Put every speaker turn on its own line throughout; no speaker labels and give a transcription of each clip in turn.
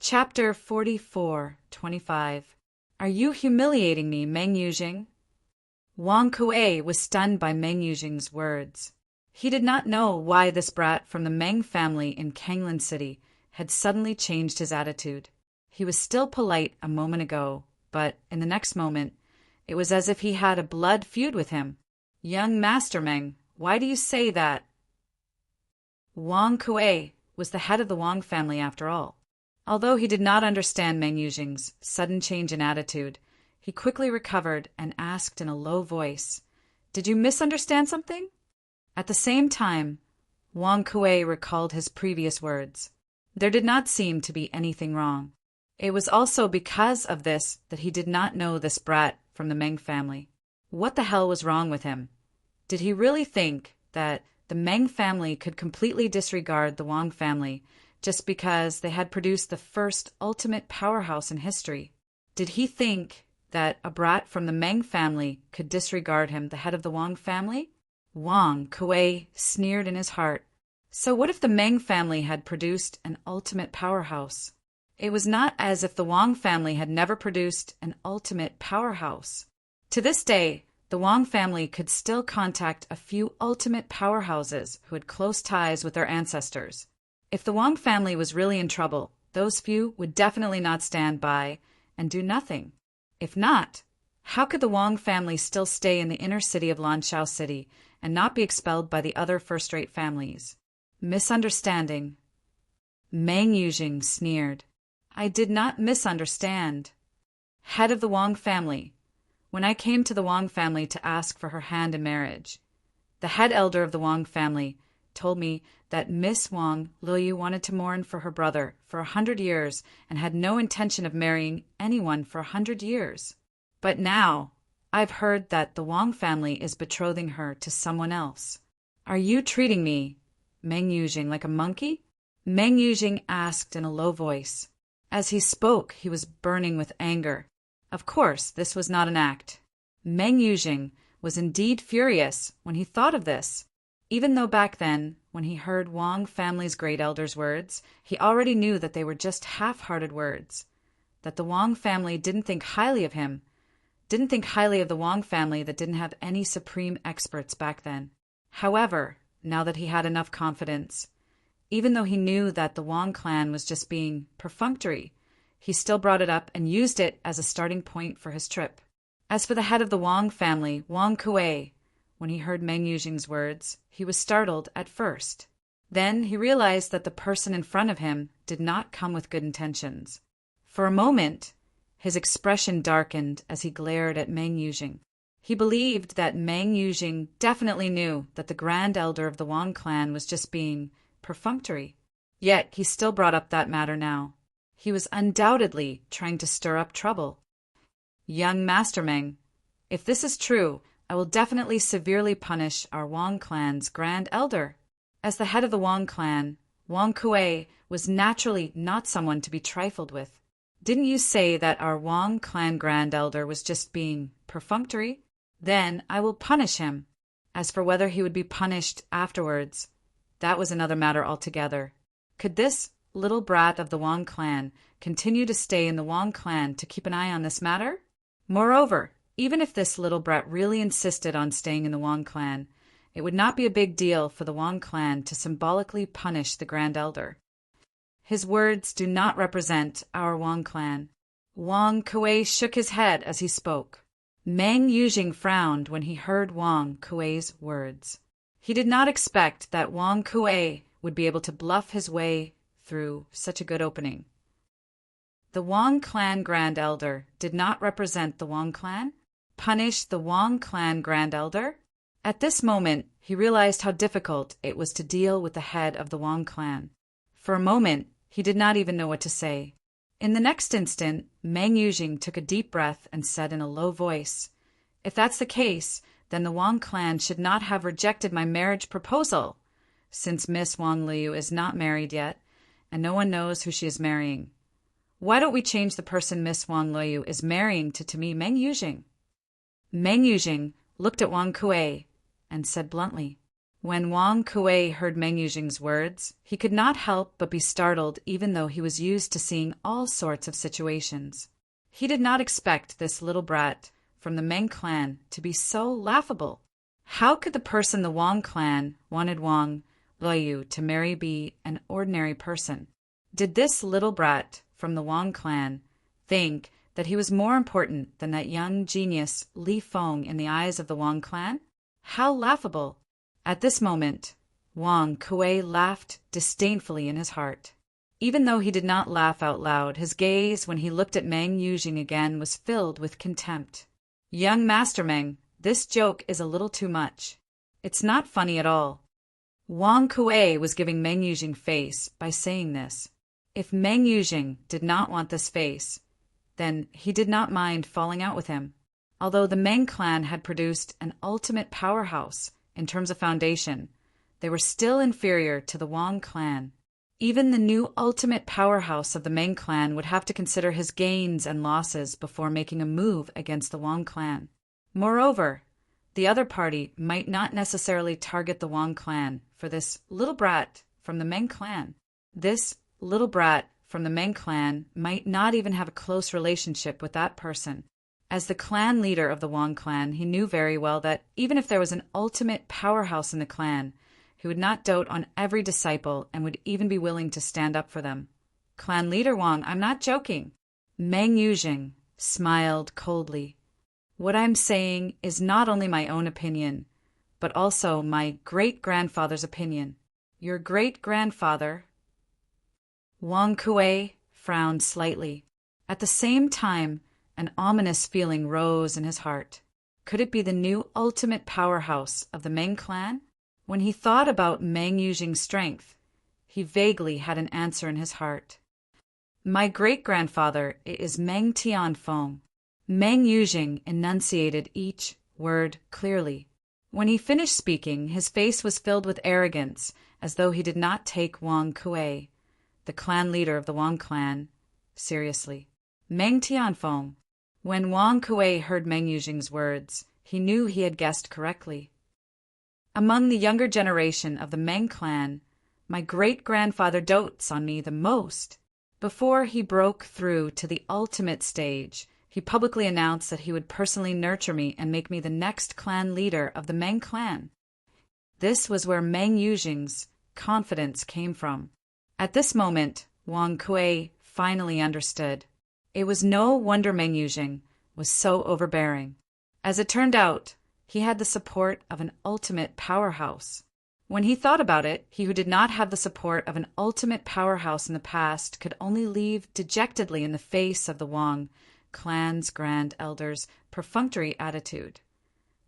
Chapter 44:25. Are you humiliating me, Meng Yujing? Wang Kuei was stunned by Meng Yujing's words. He did not know why this brat from the Meng family in Kanglin City had suddenly changed his attitude. He was still polite a moment ago, but in the next moment, it was as if he had a blood feud with him. Young Master Meng, why do you say that? Wang Kuei was the head of the Wang family after all. Although he did not understand Meng Yujing's sudden change in attitude, he quickly recovered and asked in a low voice, "Did you misunderstand something?" At the same time, Wang Kuei recalled his previous words. There did not seem to be anything wrong. It was also because of this that he did not know this brat from the Meng family. What the hell was wrong with him? Did he really think that the Meng family could completely disregard the Wang family just because they had produced the first ultimate powerhouse in history? Did he think that a brat from the Meng family could disregard him, the head of the Wang family? Wang Kuei sneered in his heart. So what if the Meng family had produced an ultimate powerhouse? It was not as if the Wang family had never produced an ultimate powerhouse. To this day, the Wang family could still contact a few ultimate powerhouses who had close ties with their ancestors. If the Wang family was really in trouble, those few would definitely not stand by and do nothing. If not, how could the Wang family still stay in the inner city of Lanshao City and not be expelled by the other first-rate families? Misunderstanding. Meng Yujing sneered. I did not misunderstand. Head of the Wang family. When I came to the Wang family to ask for her hand in marriage, the head elder of the Wang family told me that Miss Wang Luoyu wanted to mourn for her brother for 100 years and had no intention of marrying anyone for 100 years. But now, I've heard that the Wang family is betrothing her to someone else. Are you treating me, Meng Yujing, like a monkey? Meng Yujing asked in a low voice. As he spoke, he was burning with anger. Of course, this was not an act. Meng Yujing was indeed furious when he thought of this. Even though back then, when he heard Wang family's great elder's words, he already knew that they were just half-hearted words, that the Wang family didn't think highly of him, didn't think highly of the Wang family that didn't have any supreme experts back then. However, now that he had enough confidence, even though he knew that the Wang clan was just being perfunctory, he still brought it up and used it as a starting point for his trip. As for the head of the Wang family, Wang Kuei, when he heard Meng Yujing's words, he was startled at first. Then he realized that the person in front of him did not come with good intentions. For a moment, his expression darkened as he glared at Meng Yujing. He believed that Meng Yujing definitely knew that the grand elder of the Wang clan was just being perfunctory. Yet he still brought up that matter now. He was undoubtedly trying to stir up trouble. Young Master Meng, if this is true, I will definitely severely punish our Wang clan's grand elder. As the head of the Wang clan, Wang Kuei was naturally not someone to be trifled with. Didn't you say that our Wang clan grand elder was just being perfunctory? Then I will punish him. As for whether he would be punished afterwards, that was another matter altogether. Could this little brat of the Wang clan continue to stay in the Wang clan to keep an eye on this matter? Moreover, even if this little brat really insisted on staying in the Wang clan, it would not be a big deal for the Wang clan to symbolically punish the Grand Elder. His words do not represent our Wang clan. Wang Kuei shook his head as he spoke. Meng Yujing frowned when he heard Wang Kuei's words. He did not expect that Wang Kuei would be able to bluff his way through such a good opening. The Wang clan Grand Elder did not represent the Wang clan? Punish the Wang clan Grand Elder? At this moment, he realized how difficult it was to deal with the head of the Wang clan. For a moment, he did not even know what to say. In the next instant, Meng Yujing took a deep breath and said in a low voice, If that's the case, then the Wang clan should not have rejected my marriage proposal, since Miss Wang Liu is not married yet, and no one knows who she is marrying. Why don't we change the person Miss Wang Liu is marrying to me, Meng Yujing? Meng Yujing looked at Wang Kuei and said bluntly, When Wang Kuei heard Meng Yujing's words, he could not help but be startled even though he was used to seeing all sorts of situations. He did not expect this little brat from the Meng clan to be so laughable. How could the person the Wang clan wanted Wang Luoyu to marry be an ordinary person? Did this little brat from the Wang clan think that he was more important than that young genius Li Feng in the eyes of the Wang clan? How laughable! At this moment, Wang Kuei laughed disdainfully in his heart. Even though he did not laugh out loud, his gaze when he looked at Meng Yujing again was filled with contempt. Young Master Meng, this joke is a little too much. It's not funny at all. Wang Kuei was giving Meng Yujing face by saying this. If Meng Yujing did not want this face, then he did not mind falling out with him. Although the Meng clan had produced an ultimate powerhouse in terms of foundation, they were still inferior to the Wang clan. Even the new ultimate powerhouse of the Meng clan would have to consider his gains and losses before making a move against the Wang clan. Moreover, the other party might not necessarily target the Wang clan for this little brat from the Meng clan. This little brat from the Meng clan might not even have a close relationship with that person. As the clan leader of the Wang clan, he knew very well that even if there was an ultimate powerhouse in the clan, he would not dote on every disciple and would even be willing to stand up for them. Clan leader Wang, I'm not joking. Meng Yujing smiled coldly. What I'm saying is not only my own opinion, but also my great-grandfather's opinion. Your great-grandfather? Wang Kuei frowned slightly. At the same time, an ominous feeling rose in his heart. Could it be the new ultimate powerhouse of the Meng clan? When he thought about Meng Yujing's strength, he vaguely had an answer in his heart. My great-grandfather is Meng Tianfeng. Meng Yujing enunciated each word clearly. When he finished speaking, his face was filled with arrogance, as though he did not take Wang Kuei, the clan leader of the Wang clan, seriously. Meng Tianfeng. When Wang Kuei heard Meng Yujing's words, he knew he had guessed correctly. Among the younger generation of the Meng clan, my great-grandfather dotes on me the most. Before he broke through to the ultimate stage, he publicly announced that he would personally nurture me and make me the next clan leader of the Meng clan. This was where Meng Yujing's confidence came from. At this moment, Wang Kuei finally understood. It was no wonder Meng Yujing was so overbearing. As it turned out, he had the support of an ultimate powerhouse. When he thought about it, he who did not have the support of an ultimate powerhouse in the past could only leave dejectedly in the face of the Wang clan's grand elders' perfunctory attitude.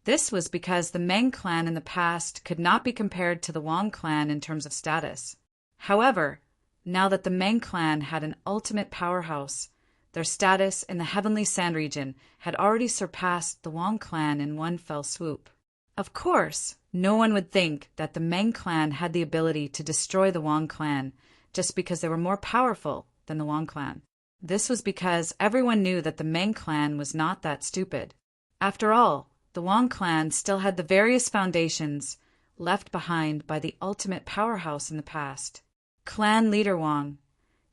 This was because the Meng clan in the past could not be compared to the Wang clan in terms of status. However, now that the Meng clan had an ultimate powerhouse, their status in the Heavenly Sand region had already surpassed the Wang clan in one fell swoop. Of course, no one would think that the Meng clan had the ability to destroy the Wang clan just because they were more powerful than the Wang clan. This was because everyone knew that the Meng clan was not that stupid. After all, the Wang clan still had the various foundations left behind by the ultimate powerhouse in the past. Clan leader Wang,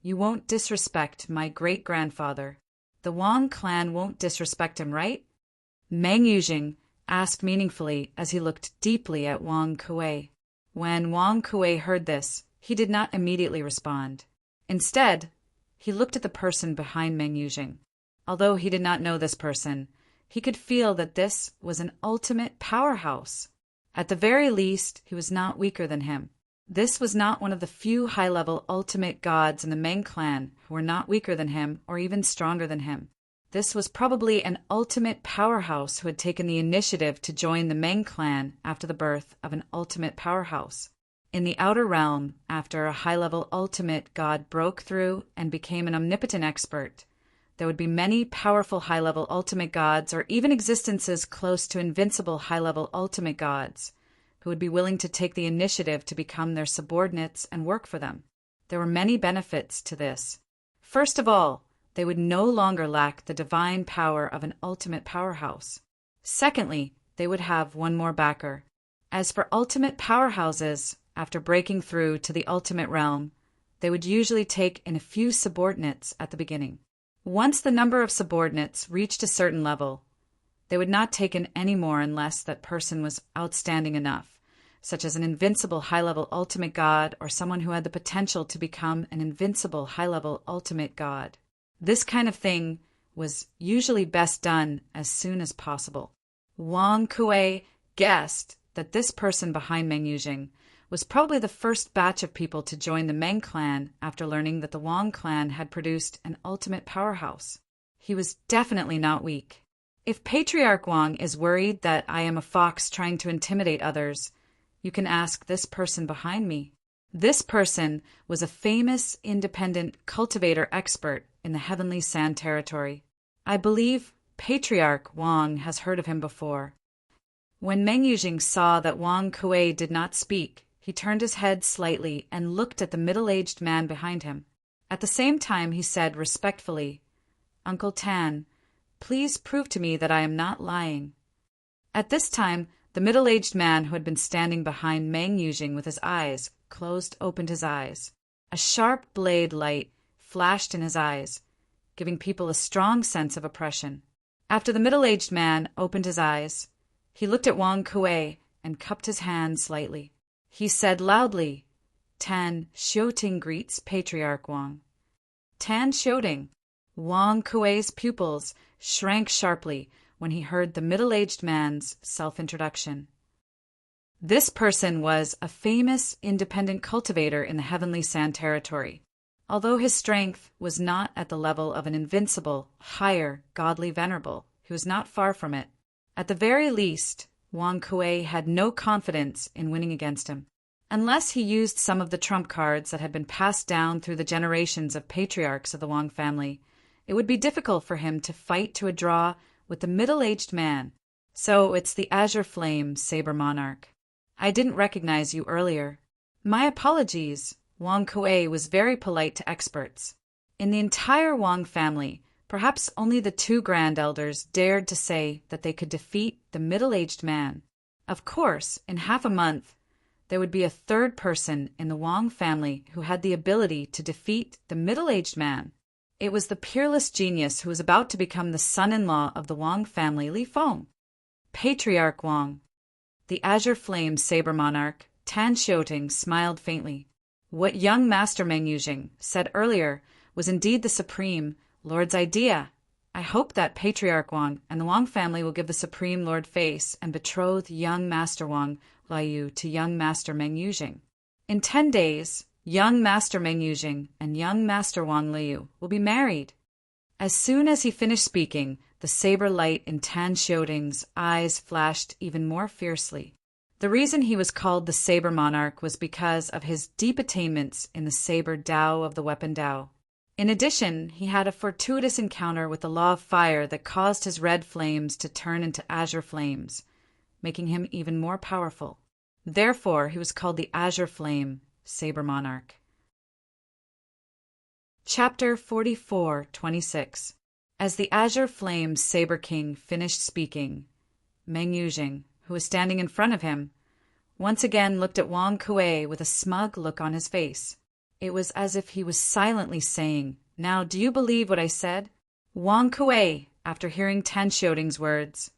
you won't disrespect my great-grandfather. The Wang clan won't disrespect him, right? Meng Yujing asked meaningfully as he looked deeply at Wang Kuei. When Wang Kuei heard this, he did not immediately respond. Instead, he looked at the person behind Meng Yujing. Although he did not know this person, he could feel that this was an ultimate powerhouse. At the very least, he was not weaker than him. This was not one of the few high-level ultimate gods in the Meng clan who were not weaker than him or even stronger than him. This was probably an ultimate powerhouse who had taken the initiative to join the Meng clan after the birth of an ultimate powerhouse. In the outer realm, after a high-level ultimate god broke through and became an omnipotent expert, there would be many powerful high-level ultimate gods or even existences close to invincible high-level ultimate gods who would be willing to take the initiative to become their subordinates and work for them. There were many benefits to this. First of all, they would no longer lack the divine power of an ultimate powerhouse. Secondly, they would have one more backer. As for ultimate powerhouses, after breaking through to the ultimate realm, they would usually take in a few subordinates at the beginning. Once the number of subordinates reached a certain level, they would not take in any more unless that person was outstanding enough, such as an invincible high-level ultimate god or someone who had the potential to become an invincible high-level ultimate god. This kind of thing was usually best done as soon as possible. Wang Kuei guessed that this person behind Meng Yujing was probably the first batch of people to join the Meng clan after learning that the Wang clan had produced an ultimate powerhouse. He was definitely not weak. If Patriarch Wang is worried that I am a fox trying to intimidate others, you can ask this person behind me. This person was a famous independent cultivator expert in the Heavenly Sand Territory. I believe Patriarch Wang has heard of him before. When Meng Yujing saw that Wang Kuei did not speak, he turned his head slightly and looked at the middle-aged man behind him. At the same time, he said respectfully, "Uncle Tan, please prove to me that I am not lying." At this time, the middle-aged man who had been standing behind Meng Yujing with his eyes closed opened his eyes. A sharp blade light flashed in his eyes, giving people a strong sense of oppression. After the middle-aged man opened his eyes, he looked at Wang Kuei and cupped his hand slightly. He said loudly, "Tan Xiuting greets Patriarch Wang." Tan Xiuting. Wang Kuei's pupils shrank sharply when he heard the middle-aged man's self-introduction. This person was a famous independent cultivator in the Heavenly Sand Territory. Although his strength was not at the level of an invincible, higher, godly venerable, he was not far from it. At the very least, Wang Kuei had no confidence in winning against him. Unless he used some of the trump cards that had been passed down through the generations of patriarchs of the Wang family, it would be difficult for him to fight to a draw with the middle-aged man. "So it's the Azure Flame, Saber Monarch. I didn't recognize you earlier." "My apologies." Wang Kuei was very polite to experts. In the entire Wang family, perhaps only the two grand elders dared to say that they could defeat the middle-aged man. Of course, in half a month, there would be a third person in the Wang family who had the ability to defeat the middle-aged man. It was the peerless genius who was about to become the son-in-law of the Wang family, Li Feng. Patriarch Wang. The Azure Flame Saber Monarch, Tan Xiuting, smiled faintly. What young Master Meng Yujing said earlier was indeed the Supreme Lord's idea. I hope that Patriarch Wang and the Wang family will give the Supreme Lord face and betroth young Master Wang Liu to young Master Meng Yujing. In 10 days, young Master Meng Yujing and young Master Wang Liu will be married. As soon as he finished speaking, the saber light in Tan Xiuting's eyes flashed even more fiercely. The reason he was called the Saber Monarch was because of his deep attainments in the Saber Dao of the Weapon Dao. In addition, he had a fortuitous encounter with the law of fire that caused his red flames to turn into azure flames, making him even more powerful. Therefore, he was called the Azure Flame Saber Monarch. Chapter 44:26. As the Azure Flame Saber King finished speaking, Meng Yujing, who was standing in front of him, once again looked at Wang Kuei with a smug look on his face. It was as if he was silently saying, "Now, do you believe what I said?" Wang Kuei, after hearing Tan Xiuting's words,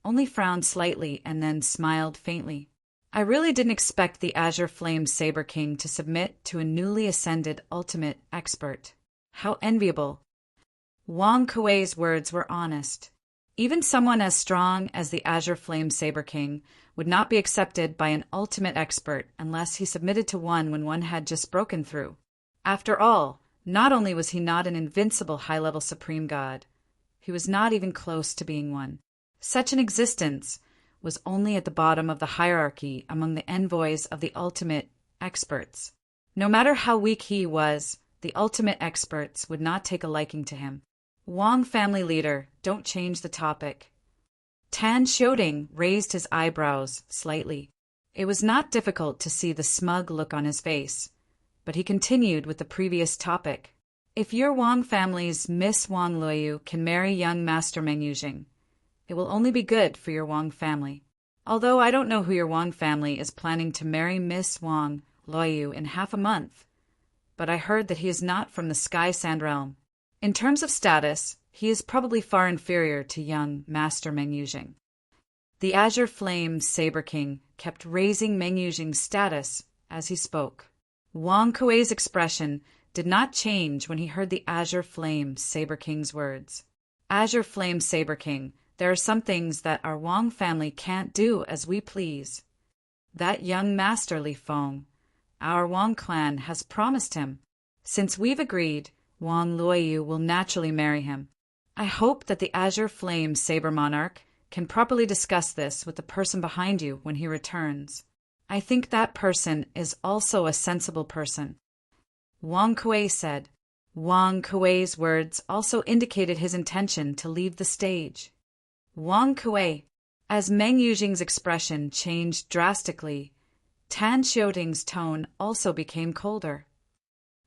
only frowned slightly and then smiled faintly. I really didn't expect the Azure Flame Saber King to submit to a newly ascended ultimate expert. How enviable. Wang Kuei's words were honest. Even someone as strong as the Azure Flame Saber King would not be accepted by an ultimate expert unless he submitted to one when one had just broken through. After all, not only was he not an invincible high-level supreme god, he was not even close to being one. Such an existence was only at the bottom of the hierarchy among the envoys of the ultimate experts. No matter how weak he was, the ultimate experts would not take a liking to him. Wang family leader, don't change the topic. Tan Xiuting raised his eyebrows slightly. It was not difficult to see the smug look on his face, but he continued with the previous topic. If your Wang family's Miss Wang Liu can marry young Master Meng Yujing, it will only be good for your Wang family. Although I don't know who your Wang family is planning to marry Miss Wang Luoyu in half a month, but I heard that he is not from the Sky Sand Realm. In terms of status, he is probably far inferior to young Master Meng Yuzhing. The Azure Flame Saber King kept raising Meng Yuzhing's status as he spoke. Wang Kuei's expression did not change when he heard the Azure Flame Saber King's words. Azure Flame Saber King, there are some things that our Wang family can't do as we please. That young master Li Feng, our Wang clan has promised him. Since we've agreed, Wang Luoyu will naturally marry him. I hope that the Azure Flame Saber Monarch can properly discuss this with the person behind you when he returns. I think that person is also a sensible person. Wang Kuei said. Wang Kuei's words also indicated his intention to leave the stage. Wang Kuei, as Meng Yuzhing's expression changed drastically, Tan Xiuting's tone also became colder.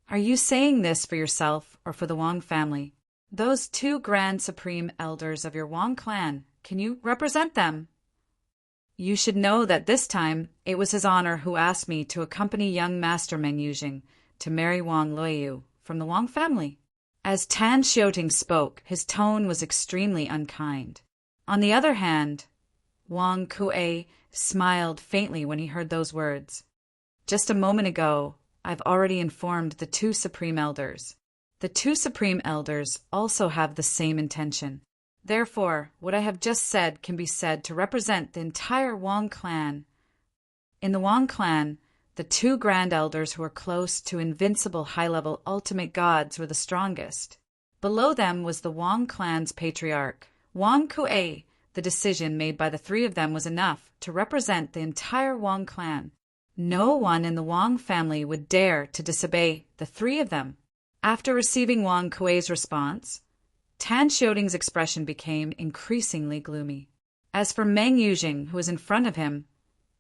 Are you saying this for yourself or for the Wang family? Those two grand supreme elders of your Wang clan, can you represent them? You should know that this time it was his honor who asked me to accompany young Master Meng Yuzhing to marry Wang Luoyu from the Wang family. As Tan Xiuting spoke, his tone was extremely unkind. On the other hand, Wang Kuei smiled faintly when he heard those words. Just a moment ago, I've already informed the two supreme elders. The two supreme elders also have the same intention. Therefore, what I have just said can be said to represent the entire Wang clan. In the Wang clan, the two grand elders who were close to invincible high-level ultimate gods were the strongest. Below them was the Wang clan's patriarch, Wang Kuei. The decision made by the three of them was enough to represent the entire Wang clan. No one in the Wang family would dare to disobey the three of them. After receiving Wang Kuei's response, Tan Xiuting's expression became increasingly gloomy. As for Meng Yuzhing, who was in front of him,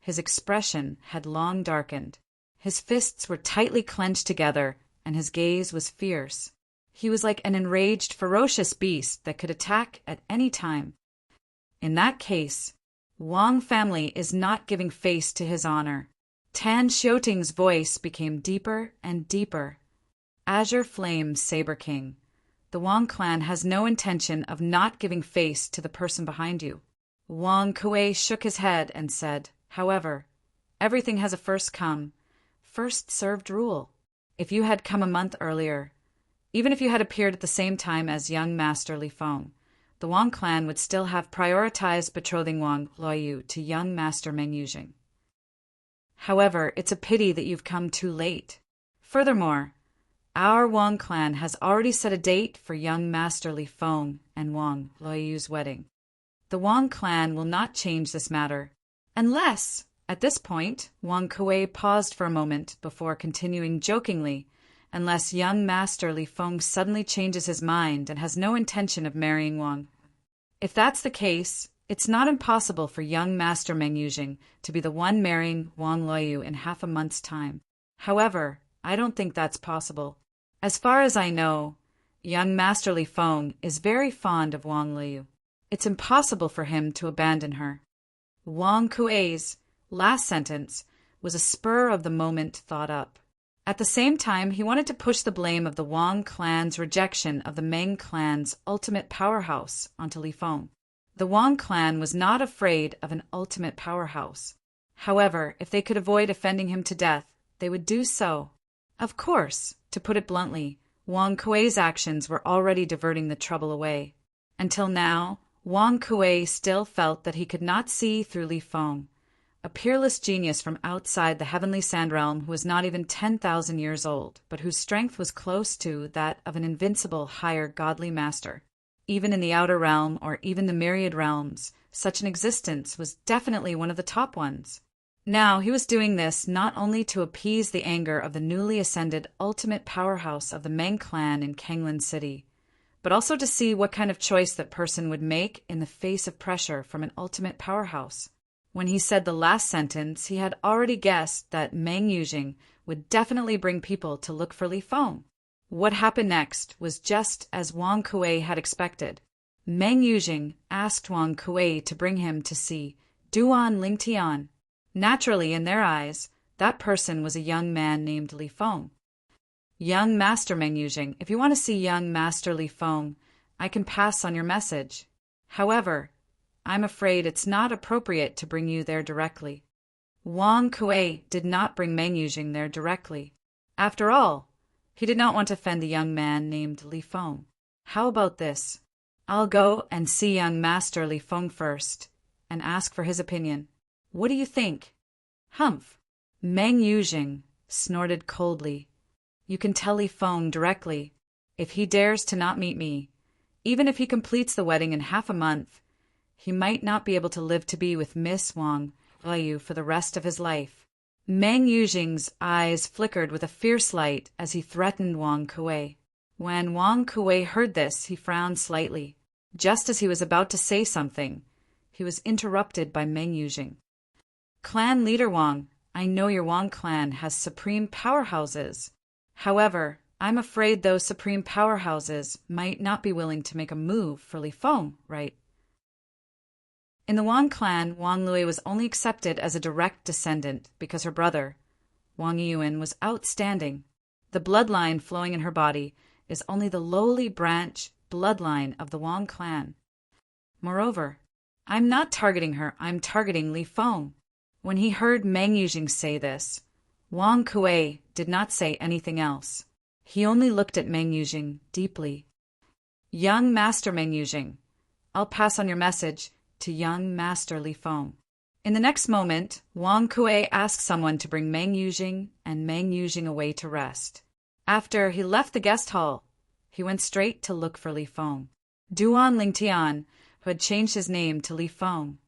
his expression had long darkened. His fists were tightly clenched together, and his gaze was fierce. He was like an enraged, ferocious beast that could attack at any time. In that case, Wang family is not giving face to his honor. Tan Xiuting's voice became deeper and deeper. Azure Flame Saber King, the Wang clan has no intention of not giving face to the person behind you. Wang Kuei shook his head and said, however, everything has a first come, first served rule. If you had come a month earlier, even if you had appeared at the same time as young Master Li Feng, the Wang clan would still have prioritized betrothing Wang Luoyu to young Master Meng Yuzhing. However, it's a pity that you've come too late. Furthermore, our Wang clan has already set a date for young Master Li Feng and Wang Luoyu's wedding. The Wang clan will not change this matter, unless, at this point, Wang Kuei paused for a moment before continuing jokingly, unless young Master Li Feng suddenly changes his mind and has no intention of marrying Wang. If that's the case, it's not impossible for young Master Meng Yuzhing to be the one marrying Wang Luoyu in half a month's time. However, I don't think that's possible. As far as I know, young Master Li Feng is very fond of Wang Luoyu. It's impossible for him to abandon her. Wang Kuei's last sentence was a spur-of-the-moment thought up. At the same time, he wanted to push the blame of the Wang clan's rejection of the Meng clan's ultimate powerhouse onto Li Feng. The Wang clan was not afraid of an ultimate powerhouse. However, if they could avoid offending him to death, they would do so. Of course, to put it bluntly, Wang Kuei's actions were already diverting the trouble away. Until now, Wang Kuei still felt that he could not see through Li Feng, a peerless genius from outside the heavenly sand realm who was not even 10,000 years old, but whose strength was close to that of an invincible higher godly master. Even in the outer realm, or even the myriad realms, such an existence was definitely one of the top ones. Now he was doing this not only to appease the anger of the newly ascended ultimate powerhouse of the Meng clan in Kanglan City, but also to see what kind of choice that person would make in the face of pressure from an ultimate powerhouse. When he said the last sentence, he had already guessed that Meng Yuzhing would definitely bring people to look for Li Feng. What happened next was just as Wang Kuei had expected. Meng Yuzhing asked Wang Kuei to bring him to see Duan Lingtian. Naturally, in their eyes, that person was a young man named Li Feng. Young Master Meng Yuzhing, if you want to see young Master Li Feng, I can pass on your message. However, I'm afraid it's not appropriate to bring you there directly. Wang Kuei did not bring Meng Yuzhing there directly. After all, he did not want to offend the young man named Li Feng. How about this? I'll go and see young Master Li Feng first, and ask for his opinion. What do you think? Humph! Meng Yuzhing snorted coldly. You can tell Li Feng directly. If he dares to not meet me, even if he completes the wedding in half a month, he might not be able to live to be with Miss Wang Liu for the rest of his life. Meng Yuzhing's eyes flickered with a fierce light as he threatened Wang Kuei. When Wang Kuei heard this, he frowned slightly. Just as he was about to say something, he was interrupted by Meng Yuzhing. Clan leader Wang, I know your Wang clan has supreme powerhouses. However, I'm afraid those supreme powerhouses might not be willing to make a move for Li Feng, right? In the Wang clan, Wang Lui was only accepted as a direct descendant because her brother, Wang Yuan, was outstanding. The bloodline flowing in her body is only the lowly branch bloodline of the Wang clan. Moreover, I'm not targeting her, I'm targeting Li Feng. When he heard Meng Yuzhing say this, Wang Kuei did not say anything else. He only looked at Meng Yuzhing deeply. Young Master Meng Yuzhing, I'll pass on your message to young Master Li Feng. In the next moment, Wang Kuei asked someone to bring Meng Yuzhing and Meng Yuzhing away to rest. After he left the guest hall, he went straight to look for Li Feng. Duan Lingtian, who had changed his name to Li Feng,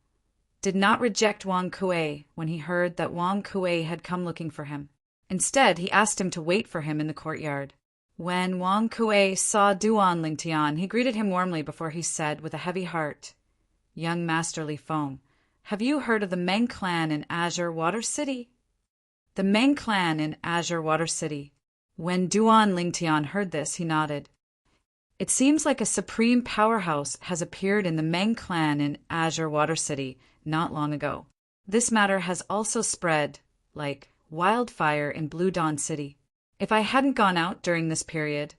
did not reject Wang Kuei when he heard that Wang Kuei had come looking for him. Instead, he asked him to wait for him in the courtyard. When Wang Kuei saw Duan Lingtian, he greeted him warmly before he said with a heavy heart, Young Master Li Feng, have you heard of the Meng clan in Azure Water City? The Meng clan in Azure Water City. When Duan Lingtian heard this, he nodded. It seems like a supreme powerhouse has appeared in the Meng clan in Azure Water City not long ago. This matter has also spread, like wildfire in Blue Dawn City. If I hadn't gone out during this period,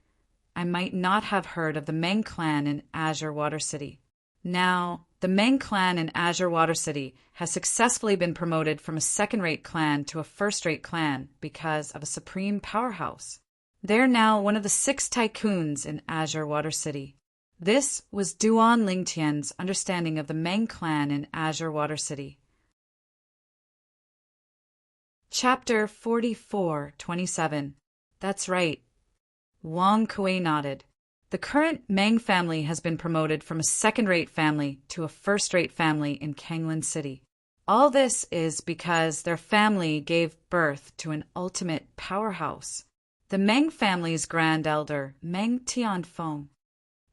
I might not have heard of the Meng clan in Azure Water City. Now, the Meng clan in Azure Water City has successfully been promoted from a second-rate clan to a first-rate clan because of a supreme powerhouse. They're now one of the 6 tycoons in Azure Water City. This was Duan Lingtian's understanding of the Meng clan in Azure Water City. Chapter 44:27. That's right. Wang Kuei nodded. The current Meng family has been promoted from a second-rate family to a first-rate family in Kanglin City. All this is because their family gave birth to an ultimate powerhouse. The Meng family's grand elder, Meng Tianfeng.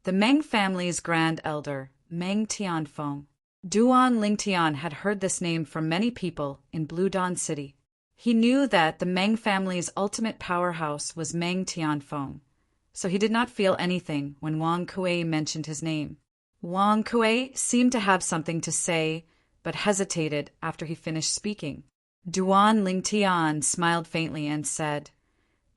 The Meng family's grand elder, Meng Tianfeng. Duan Lingtian had heard this name from many people in Blue Dawn City. He knew that the Meng family's ultimate powerhouse was Meng Tianfeng, so he did not feel anything when Wang Kuei mentioned his name. Wang Kuei seemed to have something to say, but hesitated after he finished speaking. Duan Lingtian smiled faintly and said,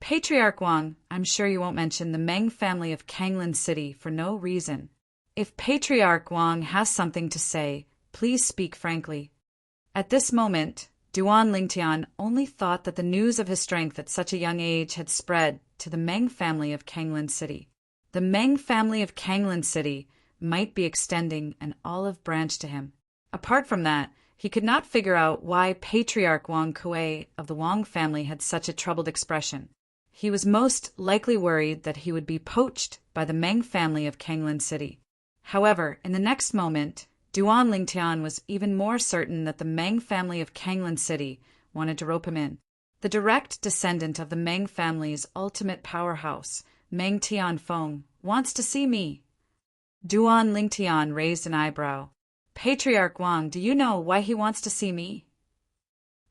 Patriarch Wang, I'm sure you won't mention the Meng family of Kanglin City for no reason. If Patriarch Wang has something to say, please speak frankly. At this moment, Duan Lingtian only thought that the news of his strength at such a young age had spread to the Meng family of Kanglin City. The Meng family of Kanglin City might be extending an olive branch to him. Apart from that, he could not figure out why Patriarch Wang Kuei of the Wang family had such a troubled expression. He was most likely worried that he would be poached by the Meng family of Kanglin City. However, in the next moment, Duan Lingtian was even more certain that the Meng family of Kanglin City wanted to rope him in. The direct descendant of the Meng family's ultimate powerhouse, Meng Tianfeng, wants to see me. Duan Lingtian raised an eyebrow. Patriarch Wang, do you know why he wants to see me?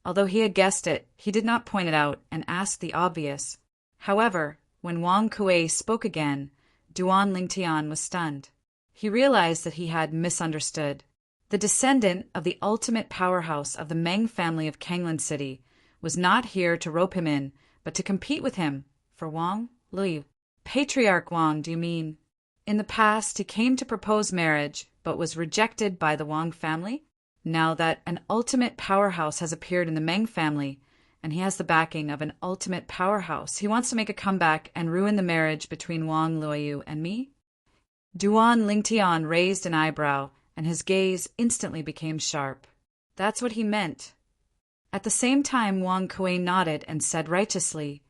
Although he had guessed it, he did not point it out and asked the obvious. However, when Wang Kuei spoke again, Duan Lingtian was stunned. He realized that he had misunderstood. The descendant of the ultimate powerhouse of the Meng family of Kanglan City was not here to rope him in, but to compete with him for Wang Liu. Patriarch Wang, do you mean? In the past, he came to propose marriage, but was rejected by the Wang family. Now that an ultimate powerhouse has appeared in the Meng family, and he has the backing of an ultimate powerhouse, he wants to make a comeback and ruin the marriage between Wang Luoyu and me? Duan Lingtian raised an eyebrow, and his gaze instantly became sharp. That's what he meant. At the same time, Wang Kuei nodded and said righteously,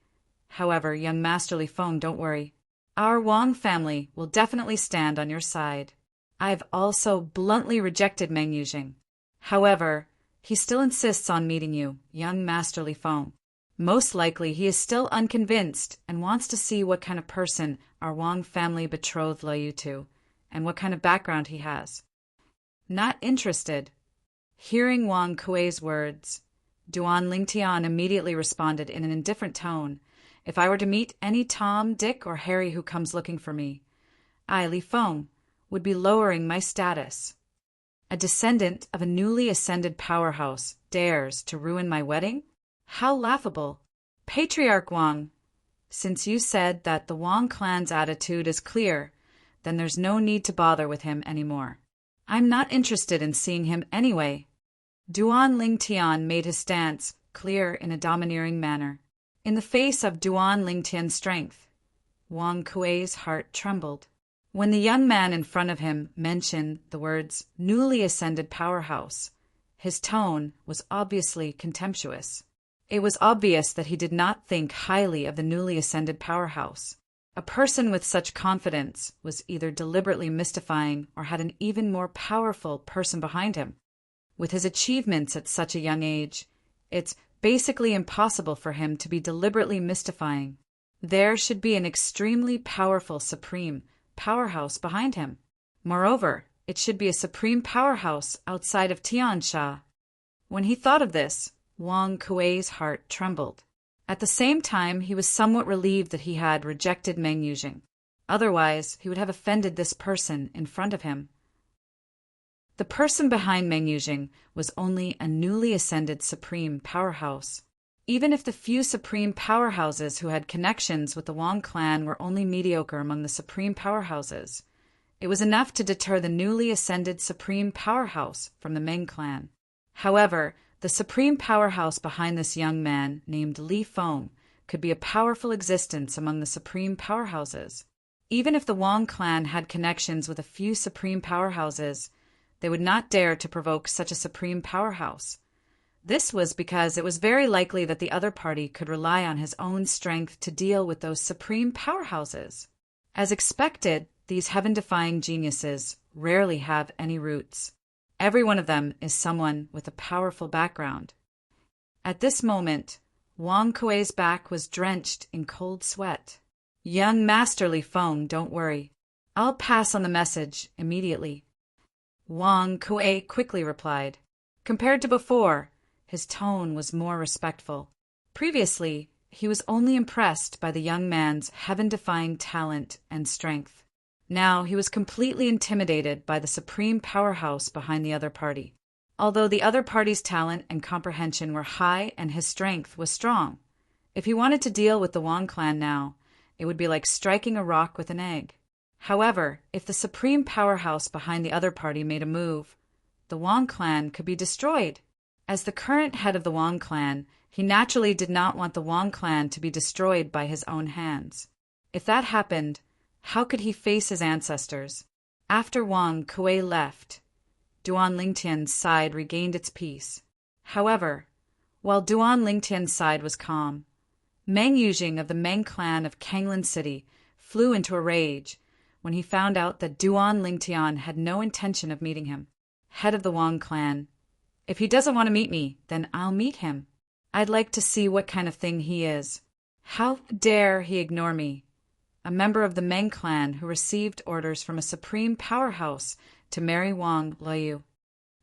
"However, young Master Li Feng, don't worry. Our Wang family will definitely stand on your side. I've also bluntly rejected Meng Yujing. However, he still insists on meeting you, young Master Li Feng. Most likely he is still unconvinced and wants to see what kind of person our Wang family betrothed Luoyu to, and what kind of background he has." Not interested. Hearing Wang Kuei's words, Duan Lingtian immediately responded in an indifferent tone, "If I were to meet any Tom, Dick, or Harry who comes looking for me, I, Li Feng, would be lowering my status. A descendant of a newly ascended powerhouse dares to ruin my wedding? How laughable! Patriarch Wang, since you said that the Wang clan's attitude is clear, then there's no need to bother with him anymore. I'm not interested in seeing him anyway." Duan Lingtian made his stance clear in a domineering manner. In the face of Duan Lingtian's strength, Wang Kuei's heart trembled. When the young man in front of him mentioned the words newly ascended powerhouse, his tone was obviously contemptuous. It was obvious that he did not think highly of the newly ascended powerhouse. A person with such confidence was either deliberately mystifying or had an even more powerful person behind him. With his achievements at such a young age, it's basically impossible for him to be deliberately mystifying. There should be an extremely powerful supreme powerhouse behind him. Moreover, it should be a supreme powerhouse outside of Tiansha. When he thought of this, Wang Kuei's heart trembled. At the same time, he was somewhat relieved that he had rejected Meng Yujing. Otherwise, he would have offended this person in front of him. The person behind Meng Yujing was only a newly ascended supreme powerhouse. Even if the few supreme powerhouses who had connections with the Wang clan were only mediocre among the supreme powerhouses, it was enough to deter the newly ascended supreme powerhouse from the Meng clan. However, the supreme powerhouse behind this young man, named Li Feng, could be a powerful existence among the supreme powerhouses. Even if the Wang clan had connections with a few supreme powerhouses, they would not dare to provoke such a supreme powerhouse. This was because it was very likely that the other party could rely on his own strength to deal with those supreme powerhouses. As expected, these heaven-defying geniuses rarely have any roots. Every one of them is someone with a powerful background. At this moment, Wang Kuei's back was drenched in cold sweat. "Young Master Li Feng, don't worry. I'll pass on the message immediately." Wang Kuei quickly replied. Compared to before, his tone was more respectful. Previously, he was only impressed by the young man's heaven-defying talent and strength. Now he was completely intimidated by the supreme powerhouse behind the other party. Although the other party's talent and comprehension were high and his strength was strong, if he wanted to deal with the Wang clan now, it would be like striking a rock with an egg. However, if the supreme powerhouse behind the other party made a move, the Wang clan could be destroyed. As the current head of the Wang clan, he naturally did not want the Wang clan to be destroyed by his own hands. If that happened, how could he face his ancestors? After Wang Kuei left, Duan Lingtian's side regained its peace. However, while Duan Lingtian's side was calm, Meng Yujing of the Meng clan of Kanglan City flew into a rage when he found out that Duan Lingtian had no intention of meeting him. Head of the Wang clan, "If he doesn't want to meet me, then I'll meet him. I'd like to see what kind of thing he is. How dare he ignore me? A member of the Meng clan who received orders from a supreme powerhouse to marry Wang Luoyu."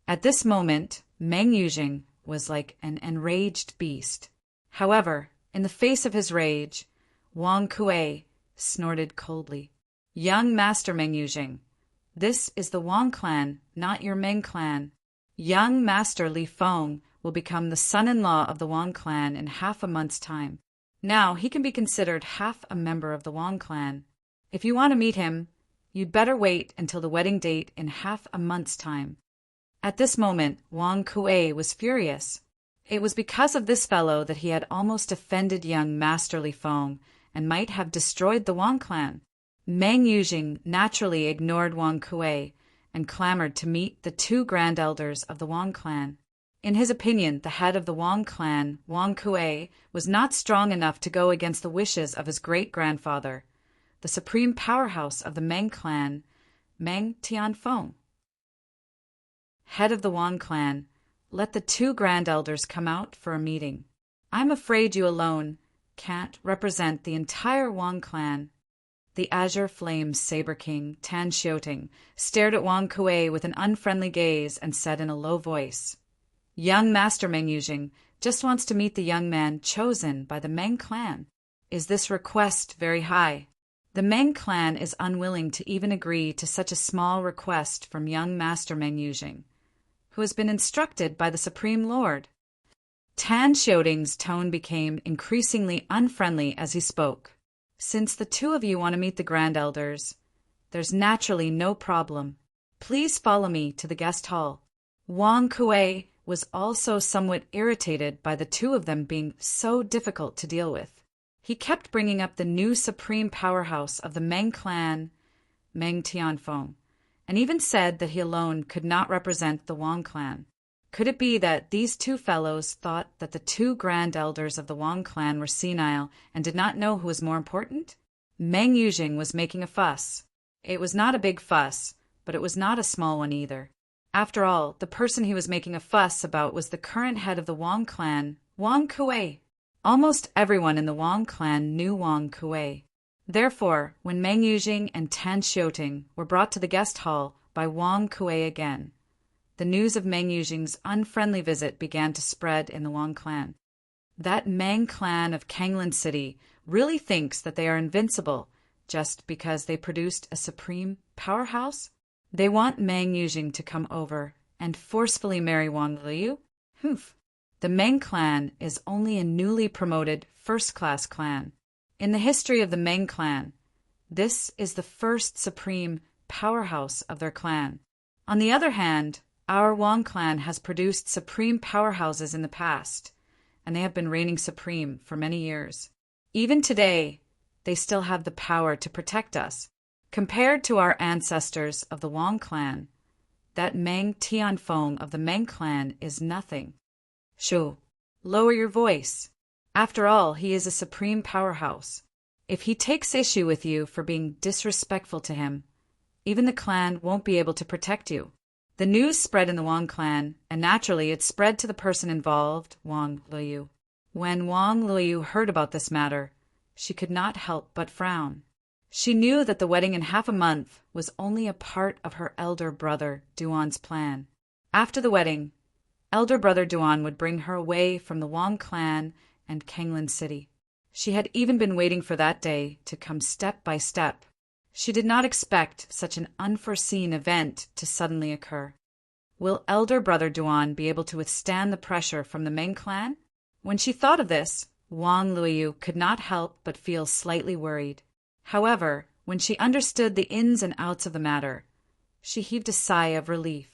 At this moment, Meng Yujing was like an enraged beast. However, in the face of his rage, Wang Kuei snorted coldly. "Young Master Meng Yujing, This is the Wang clan, not your Meng clan. Young Master Li Feng will become the son-in-law of the Wang clan in half a month's time. Now he can be considered half a member of the Wang clan. If you want to meet him, you'd better wait until the wedding date in half a month's time." At this moment, Wang Kuei was furious. It was because of this fellow that he had almost offended young Master Li Feng and might have destroyed the Wang clan. Meng Yujing naturally ignored Wang Kuei and clamored to meet the two grand elders of the Wang clan. In his opinion, the head of the Wang clan, Wang Kuei, was not strong enough to go against the wishes of his great-grandfather, the supreme powerhouse of the Meng clan, Meng Tianfeng. Head of the Wang clan, let the two grand elders come out for a meeting. I'm afraid you alone can't represent the entire Wang clan. The Azure Flames Saber King, Tan Xiuting, stared at Wang Kuei with an unfriendly gaze and said in a low voice, "Young Master Meng Yujing just wants to meet the young man chosen by the Meng clan. Is this request very high?" The Meng clan is unwilling to even agree to such a small request from young Master Meng Yujing, who has been instructed by the Supreme Lord. Tan Xiuting's tone became increasingly unfriendly as he spoke. "Since the two of you want to meet the grand elders, there's naturally no problem. Please follow me to the guest hall." Wang Kuei was also somewhat irritated by the two of them being so difficult to deal with. He kept bringing up the new supreme powerhouse of the Meng clan, Meng Tianfeng, and even said that he alone could not represent the Wang clan. Could it be that these two fellows thought that the two grand elders of the Wang clan were senile and did not know who was more important? Meng Yujing was making a fuss. It was not a big fuss, but it was not a small one either. After all, the person he was making a fuss about was the current head of the Wang clan, Wang Kuei. Almost everyone in the Wang clan knew Wang Kuei. Therefore, when Meng Yujing and Tan Xiuting were brought to the guest hall by Wang Kuei again, the news of Meng Yujing's unfriendly visit began to spread in the Wang clan. That Meng clan of Kanglan City really thinks that they are invincible just because they produced a supreme powerhouse? They want Meng Yujing to come over and forcefully marry Wang Liu? Humph! The Meng clan is only a newly promoted first-class clan. In the history of the Meng clan, this is the first supreme powerhouse of their clan. On the other hand, our Wang clan has produced supreme powerhouses in the past, and they have been reigning supreme for many years. Even today, they still have the power to protect us. Compared to our ancestors of the Wang clan, that Meng Tianfeng of the Meng clan is nothing. Shu, lower your voice. After all, he is a supreme powerhouse. If he takes issue with you for being disrespectful to him, even the clan won't be able to protect you. The news spread in the Wang clan, and naturally it spread to the person involved, Wang Liu. When Wang Liu heard about this matter, she could not help but frown. She knew that the wedding in half a month was only a part of her elder brother Duan's plan. After the wedding, elder brother Duan would bring her away from the Wang clan and Kanglan City. She had even been waiting for that day to come step by step. She did not expect such an unforeseen event to suddenly occur. Will elder brother Duan be able to withstand the pressure from the Meng clan? When she thought of this, Wang Liu could not help but feel slightly worried. However, when she understood the ins and outs of the matter, she heaved a sigh of relief.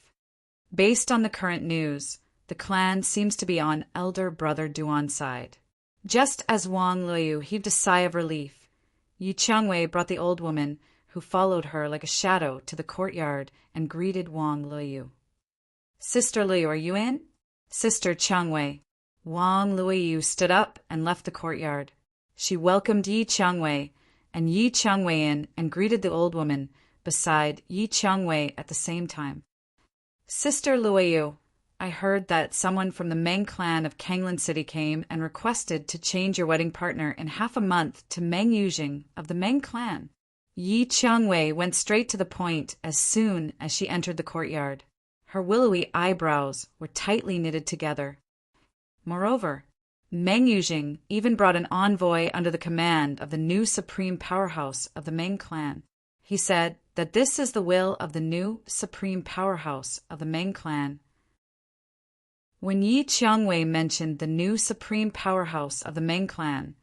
Based on the current news, the clan seems to be on elder brother Duan's side. Just as Wang Liu heaved a sigh of relief, Yi Changwei brought the old woman, who followed her like a shadow, to the courtyard and greeted Wang Liu. "Sister Liu, are you in?" "Sister Changwei." Wang Liu stood up and left the courtyard. She welcomed Yi Changwei and Yi Changwei in and greeted the old woman beside Yi Changwei at the same time. "Sister Liu, I heard that someone from the Meng clan of Kanglan City came and requested to change your wedding partner in half a month to Meng Yujing of the Meng clan." Yi Changwei went straight to the point as soon as she entered the courtyard. Her willowy eyebrows were tightly knitted together. Moreover, Meng Yujing even brought an envoy under the command of the new supreme powerhouse of the Meng clan. He said that this is the will of the new supreme powerhouse of the Meng clan. When Yi Qiangwei mentioned the new supreme powerhouse of the Meng clan,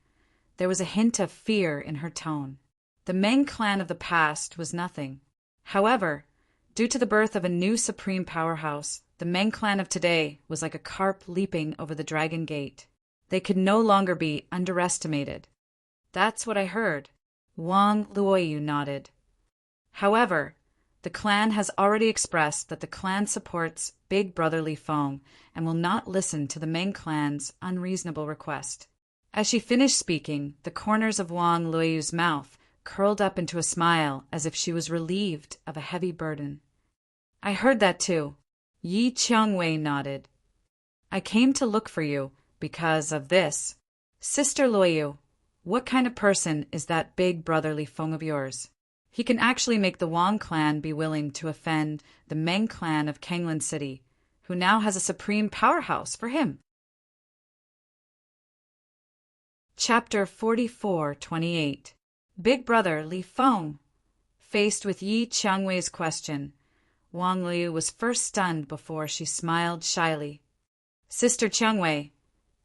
there was a hint of fear in her tone. The Meng clan of the past was nothing. However, due to the birth of a new supreme powerhouse, the Meng clan of today was like a carp leaping over the dragon gate. They could no longer be underestimated. That's what I heard. Wang Luoyu nodded. However, the clan has already expressed that the clan supports Big Brother Li Feng and will not listen to the Meng clan's unreasonable request. As she finished speaking, the corners of Wang Luoyu's mouth curled up into a smile as if she was relieved of a heavy burden. I heard that too. Yi Qiangwei nodded. I came to look for you because of this. Sister Luoyu, what kind of person is that Big Brother Li Feng of yours? He can actually make the Wang clan be willing to offend the Meng clan of Kanglan City, who now has a supreme powerhouse for him. Chapter 44:28. Big Brother Li Feng. Faced with Yi Qiangwei's question, Wang Liu was first stunned before she smiled shyly. Sister Qiangwei,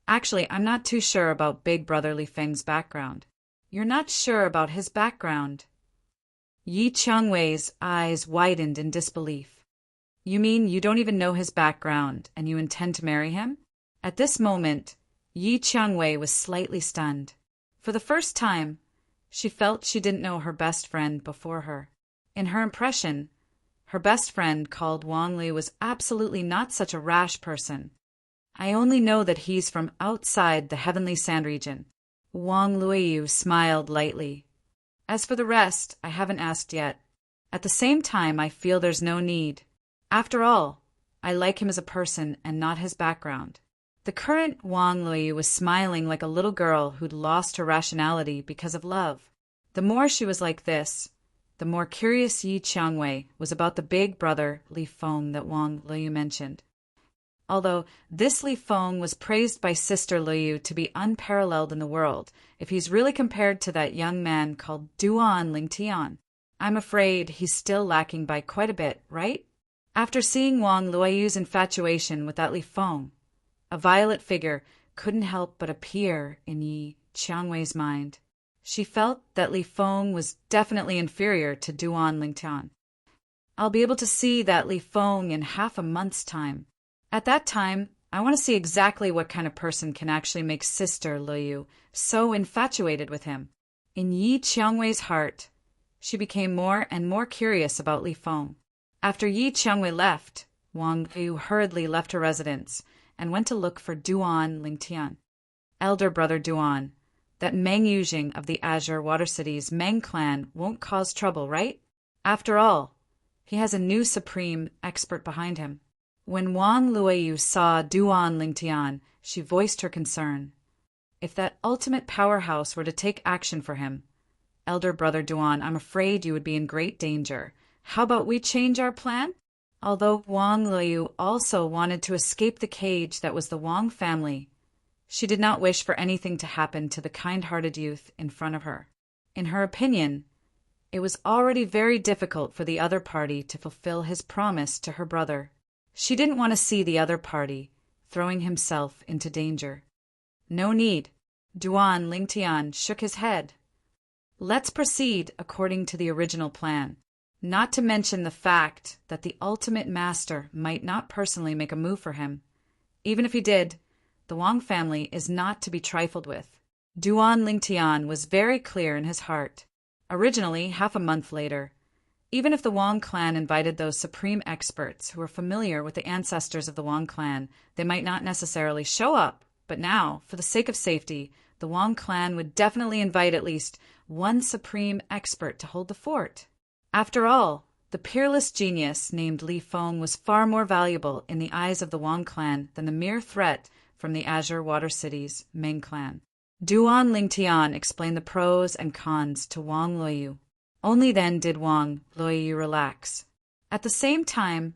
actually, I'm not too sure about Big Brother Li Feng's background. You're not sure about his background? Yi Qiangwei's eyes widened in disbelief. You mean you don't even know his background and you intend to marry him? At this moment, Yi Qiangwei was slightly stunned. For the first time, she felt she didn't know her best friend before her. In her impression, her best friend called Wang Li was absolutely not such a rash person. I only know that he's from outside the Heavenly Sand region. Wang Luoyu smiled lightly. As for the rest, I haven't asked yet. At the same time, I feel there's no need. After all, I like him as a person and not his background. The current Wang Luoyu was smiling like a little girl who'd lost her rationality because of love. The more she was like this, the more curious Yi Qiangwei was about the big brother Li Feng that Wang Luoyu mentioned. Although this Li Feng was praised by Sister Luoyu to be unparalleled in the world, if he's really compared to that young man called Duan Lingtian, I'm afraid he's still lacking by quite a bit, right? After seeing Wang Luoyu's infatuation with that Li Feng, a violet figure couldn't help but appear in Yi Qiangwei's mind. She felt that Li Feng was definitely inferior to Duan Lingtian. I'll be able to see that Li Feng in half a month's time. At that time, I want to see exactly what kind of person can actually make Sister Luoyu so infatuated with him. In Yi Qiangwei's heart, she became more and more curious about Li Feng. After Yi Qiangwei left, Wang Liu hurriedly left her residence and went to look for Duan Lingtian. Elder brother Duan, that Meng Yujing of the Azure Water City's Meng clan won't cause trouble, right? After all, he has a new supreme expert behind him. When Wang Luoyu saw Duan Lingtian, she voiced her concern. If that ultimate powerhouse were to take action for him, Elder brother Duan, I'm afraid you would be in great danger. How about we change our plan? Although Wang Luoyu also wanted to escape the cage that was the Wang family, she did not wish for anything to happen to the kind-hearted youth in front of her. In her opinion, it was already very difficult for the other party to fulfill his promise to her brother. She didn't want to see the other party throwing himself into danger. No need. Duan Lingtian shook his head. Let's proceed according to the original plan. Not to mention the fact that the ultimate master might not personally make a move for him. Even if he did, the Wang family is not to be trifled with. Duan Lingtian was very clear in his heart. Originally, half a month later, even if the Wang clan invited those supreme experts who were familiar with the ancestors of the Wang clan, they might not necessarily show up. But now, for the sake of safety, the Wang clan would definitely invite at least one supreme expert to hold the fort. After all, the peerless genius named Li Feng was far more valuable in the eyes of the Wang clan than the mere threat from the Azure Water City's Meng clan. Duan Lingtian explained the pros and cons to Wang Luoyu. Only then did Wang Luoyu relax. At the same time,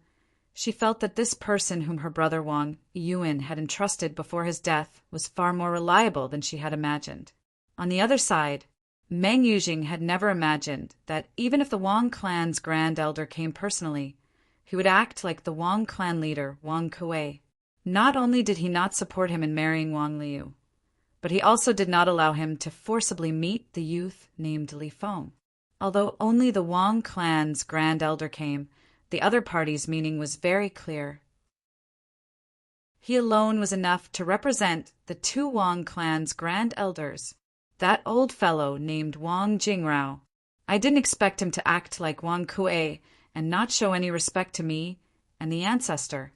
she felt that this person whom her brother Wang Yuan had entrusted before his death was far more reliable than she had imagined. On the other side, Meng Yuzhing had never imagined that even if the Wang clan's grand elder came personally, he would act like the Wang clan leader, Wang Kuei. Not only did he not support him in marrying Wang Liu, but he also did not allow him to forcibly meet the youth named Li Feng. Although only the Wang clan's grand elder came, the other party's meaning was very clear. He alone was enough to represent the two Wang clan's grand elders, that old fellow named Wang Jingrao. I didn't expect him to act like Wang Kuei and not show any respect to me and the ancestor.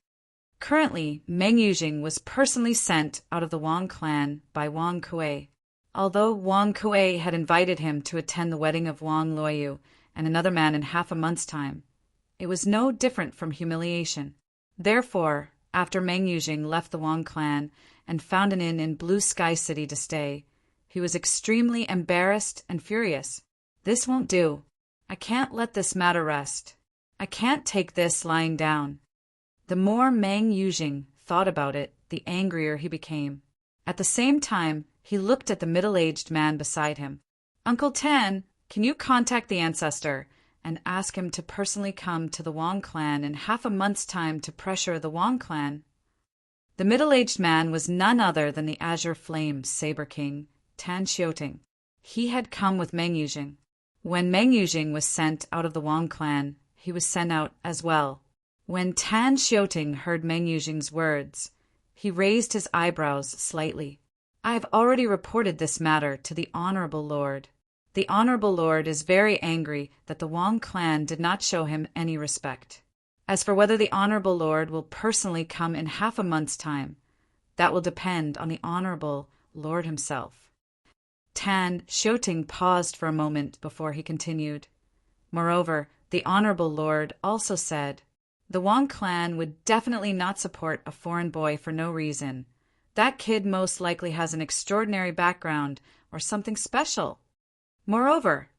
Currently, Meng Yuzhing was personally sent out of the Wang clan by Wang Kuei. Although Wang Kuei had invited him to attend the wedding of Wang Luoyu and another man in half a month's time, it was no different from humiliation. Therefore, after Meng Yuzhing left the Wang clan and found an inn in Blue Sky City to stay, he was extremely embarrassed and furious. This won't do. I can't let this matter rest. I can't take this lying down. The more Meng Yuzhing thought about it, the angrier he became. At the same time, he looked at the middle-aged man beside him. Uncle Tan, can you contact the ancestor and ask him to personally come to the Wang clan in half a month's time to pressure the Wang clan? The middle-aged man was none other than the Azure Flame Saber King, Tan Xiuting. He had come with Meng Yuzhing. When Meng Yuzhing was sent out of the Wang clan, he was sent out as well. When Tan Xiuting heard Meng Yuzhing's words, he raised his eyebrows slightly. I have already reported this matter to the Honorable Lord. The Honorable Lord is very angry that the Wang clan did not show him any respect. As for whether the Honorable Lord will personally come in half a month's time, that will depend on the Honorable Lord himself. Tan Xiuting paused for a moment before he continued. Moreover, the Honorable Lord also said, the Wang clan would definitely not support a foreign boy for no reason. That kid most likely has an extraordinary background or something special. Moreover,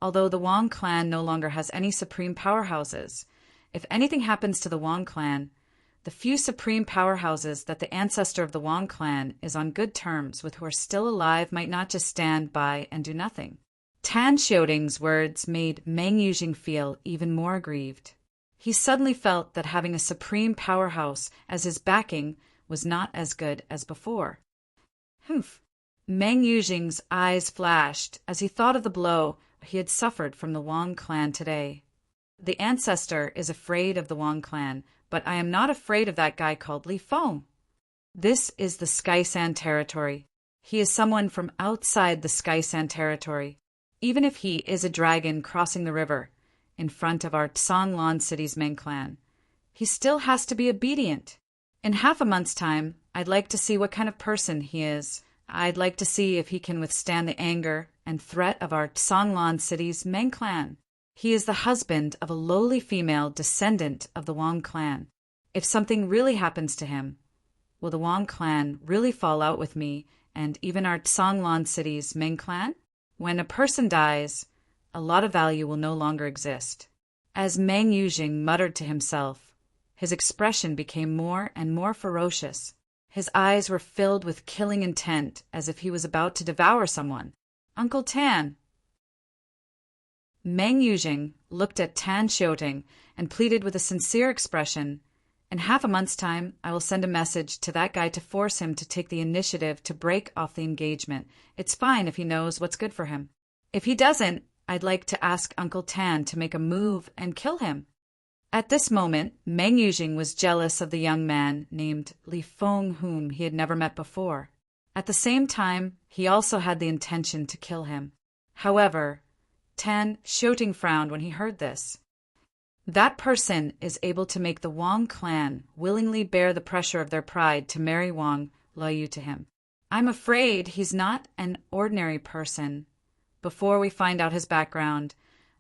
although the Wang clan no longer has any supreme powerhouses, if anything happens to the Wang clan, the few supreme powerhouses that the ancestor of the Wang clan is on good terms with who are still alive might not just stand by and do nothing. Tan Xiuting's words made Meng Yuzhing feel even more aggrieved. He suddenly felt that having a supreme powerhouse as his backing was not as good as before. Humph! Meng Yuzhing's eyes flashed as he thought of the blow he had suffered from the Wang clan today. The ancestor is afraid of the Wang clan, but I am not afraid of that guy called Li Feng. This is the Sky Sand territory. He is someone from outside the Sky Sand territory. Even if he is a dragon crossing the river in front of our Songlan City's Meng clan, he still has to be obedient. In half a month's time, I'd like to see what kind of person he is. I'd like to see if he can withstand the anger and threat of our Songlan City's Meng clan. He is the husband of a lowly female descendant of the Wang clan. If something really happens to him, will the Wang clan really fall out with me and even our Songlan City's Meng clan? When a person dies, a lot of value will no longer exist. As Meng Yuzhing muttered to himself, his expression became more and more ferocious. His eyes were filled with killing intent, as if he was about to devour someone. Uncle Tan! Meng Yuzhing looked at Tan Xiuting and pleaded with a sincere expression, in half a month's time, I will send a message to that guy to force him to take the initiative to break off the engagement. It's fine if he knows what's good for him. If he doesn't, I'd like to ask Uncle Tan to make a move and kill him. At this moment, Meng Yuzhing was jealous of the young man named Li Feng whom he had never met before. At the same time, he also had the intention to kill him. However, Tan Xiuting frowned when he heard this. That person is able to make the Wang clan willingly bear the pressure of their pride to marry Wang Luoyu to him. I'm afraid he's not an ordinary person. Before we find out his background,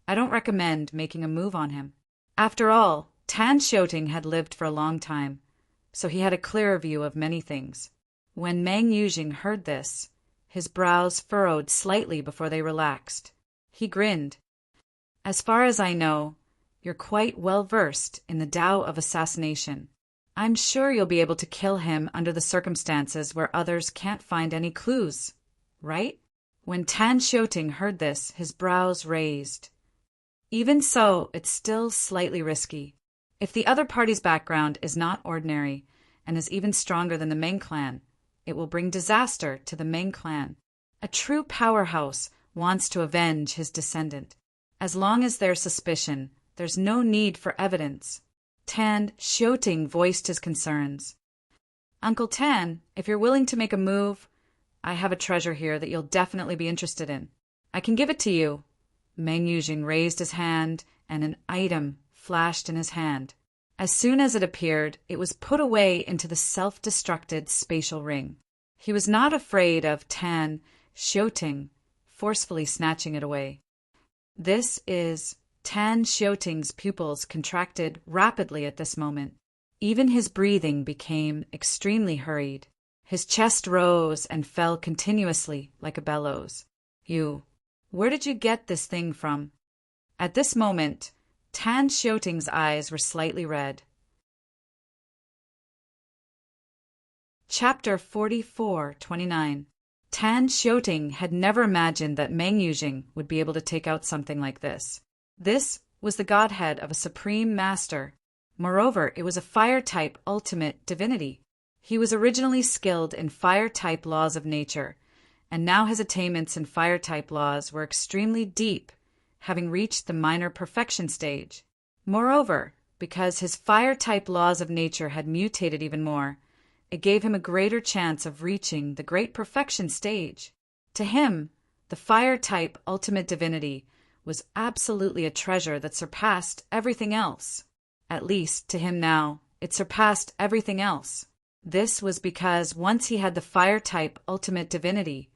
I don't recommend making a move on him. After all, Tan Xiuting had lived for a long time, so he had a clearer view of many things. When Meng Yuzhing heard this, his brows furrowed slightly before they relaxed. He grinned. As far as I know, you're quite well versed in the Tao of assassination. I'm sure you'll be able to kill him under the circumstances where others can't find any clues, right? When Tan Xiuting heard this, his brows raised. Even so, it's still slightly risky. If the other party's background is not ordinary and is even stronger than the Meng clan, it will bring disaster to the Meng clan. A true powerhouse wants to avenge his descendant. As long as there's suspicion, there's no need for evidence. Tan Xiuting voiced his concerns. Uncle Tan, if you're willing to make a move, I have a treasure here that you'll definitely be interested in. I can give it to you. Meng Yujing raised his hand, and an item flashed in his hand. As soon as it appeared, it was put away into the self-destructed spatial ring. He was not afraid of Tan Xiuting forcefully snatching it away. This is Tan Xiuting's pupils contracted rapidly at this moment. Even his breathing became extremely hurried. His chest rose and fell continuously like a bellows. Where did you get this thing from? At this moment, Tan Xiuting's eyes were slightly red. Chapter 44:29. Tan Xiuting had never imagined that Meng Yujing would be able to take out something like this. This was the godhead of a supreme master. Moreover, it was a fire-type ultimate divinity. He was originally skilled in fire-type laws of nature, and now his attainments in fire-type laws were extremely deep, having reached the minor perfection stage. Moreover, because his fire-type laws of nature had mutated even more, it gave him a greater chance of reaching the great perfection stage. To him, the fire-type ultimate divinity was absolutely a treasure that surpassed everything else. At least, to him now, it surpassed everything else. This was because once he had the fire-type ultimate divinity,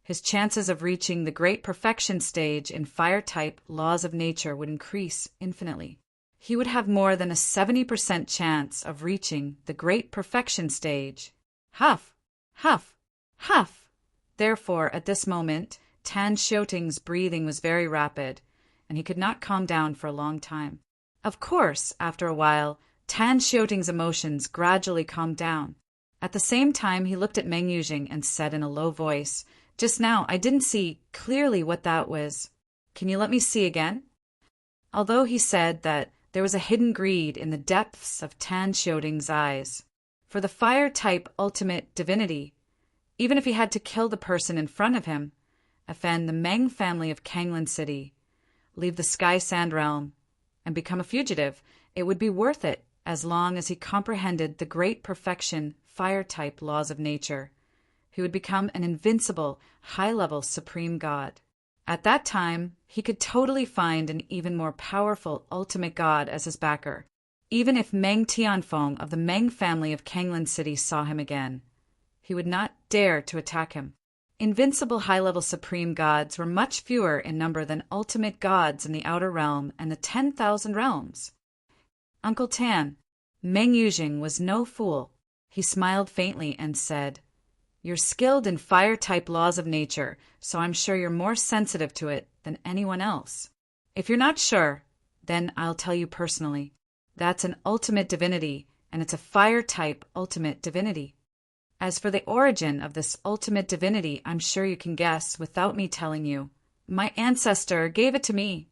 his chances of reaching the great perfection stage in fire-type laws of nature would increase infinitely. He would have more than a 70% chance of reaching the great perfection stage. Huff, huff, huff. Therefore, at this moment, Tan Xiuting's breathing was very rapid, and he could not calm down for a long time. Of course, after a while, Tan Xiuting's emotions gradually calmed down. At the same time, he looked at Meng Yujing and said in a low voice, "Just now, I didn't see clearly what that was. Can you let me see again?" Although he said that, there was a hidden greed in the depths of Tan Xiuting's eyes. For the fire-type ultimate divinity, even if he had to kill the person in front of him, offend the Meng family of Kanglan City, leave the Sky Sand Realm, and become a fugitive, it would be worth it as long as he comprehended the great perfection fire-type laws of nature. He would become an invincible, high-level supreme god. At that time, he could totally find an even more powerful ultimate god as his backer, even if Meng Tianfeng of the Meng family of Kanglan City saw him again. He would not dare to attack him. Invincible high-level supreme gods were much fewer in number than ultimate gods in the Outer Realm and the 10,000 realms. Uncle Tan, Meng Yujing was no fool. He smiled faintly and said, "You're skilled in fire-type laws of nature, so I'm sure you're more sensitive to it than anyone else. If you're not sure, then I'll tell you personally. That's an ultimate divinity, and it's a fire-type ultimate divinity. As for the origin of this ultimate divinity, I'm sure you can guess without me telling you. My ancestor gave it to me."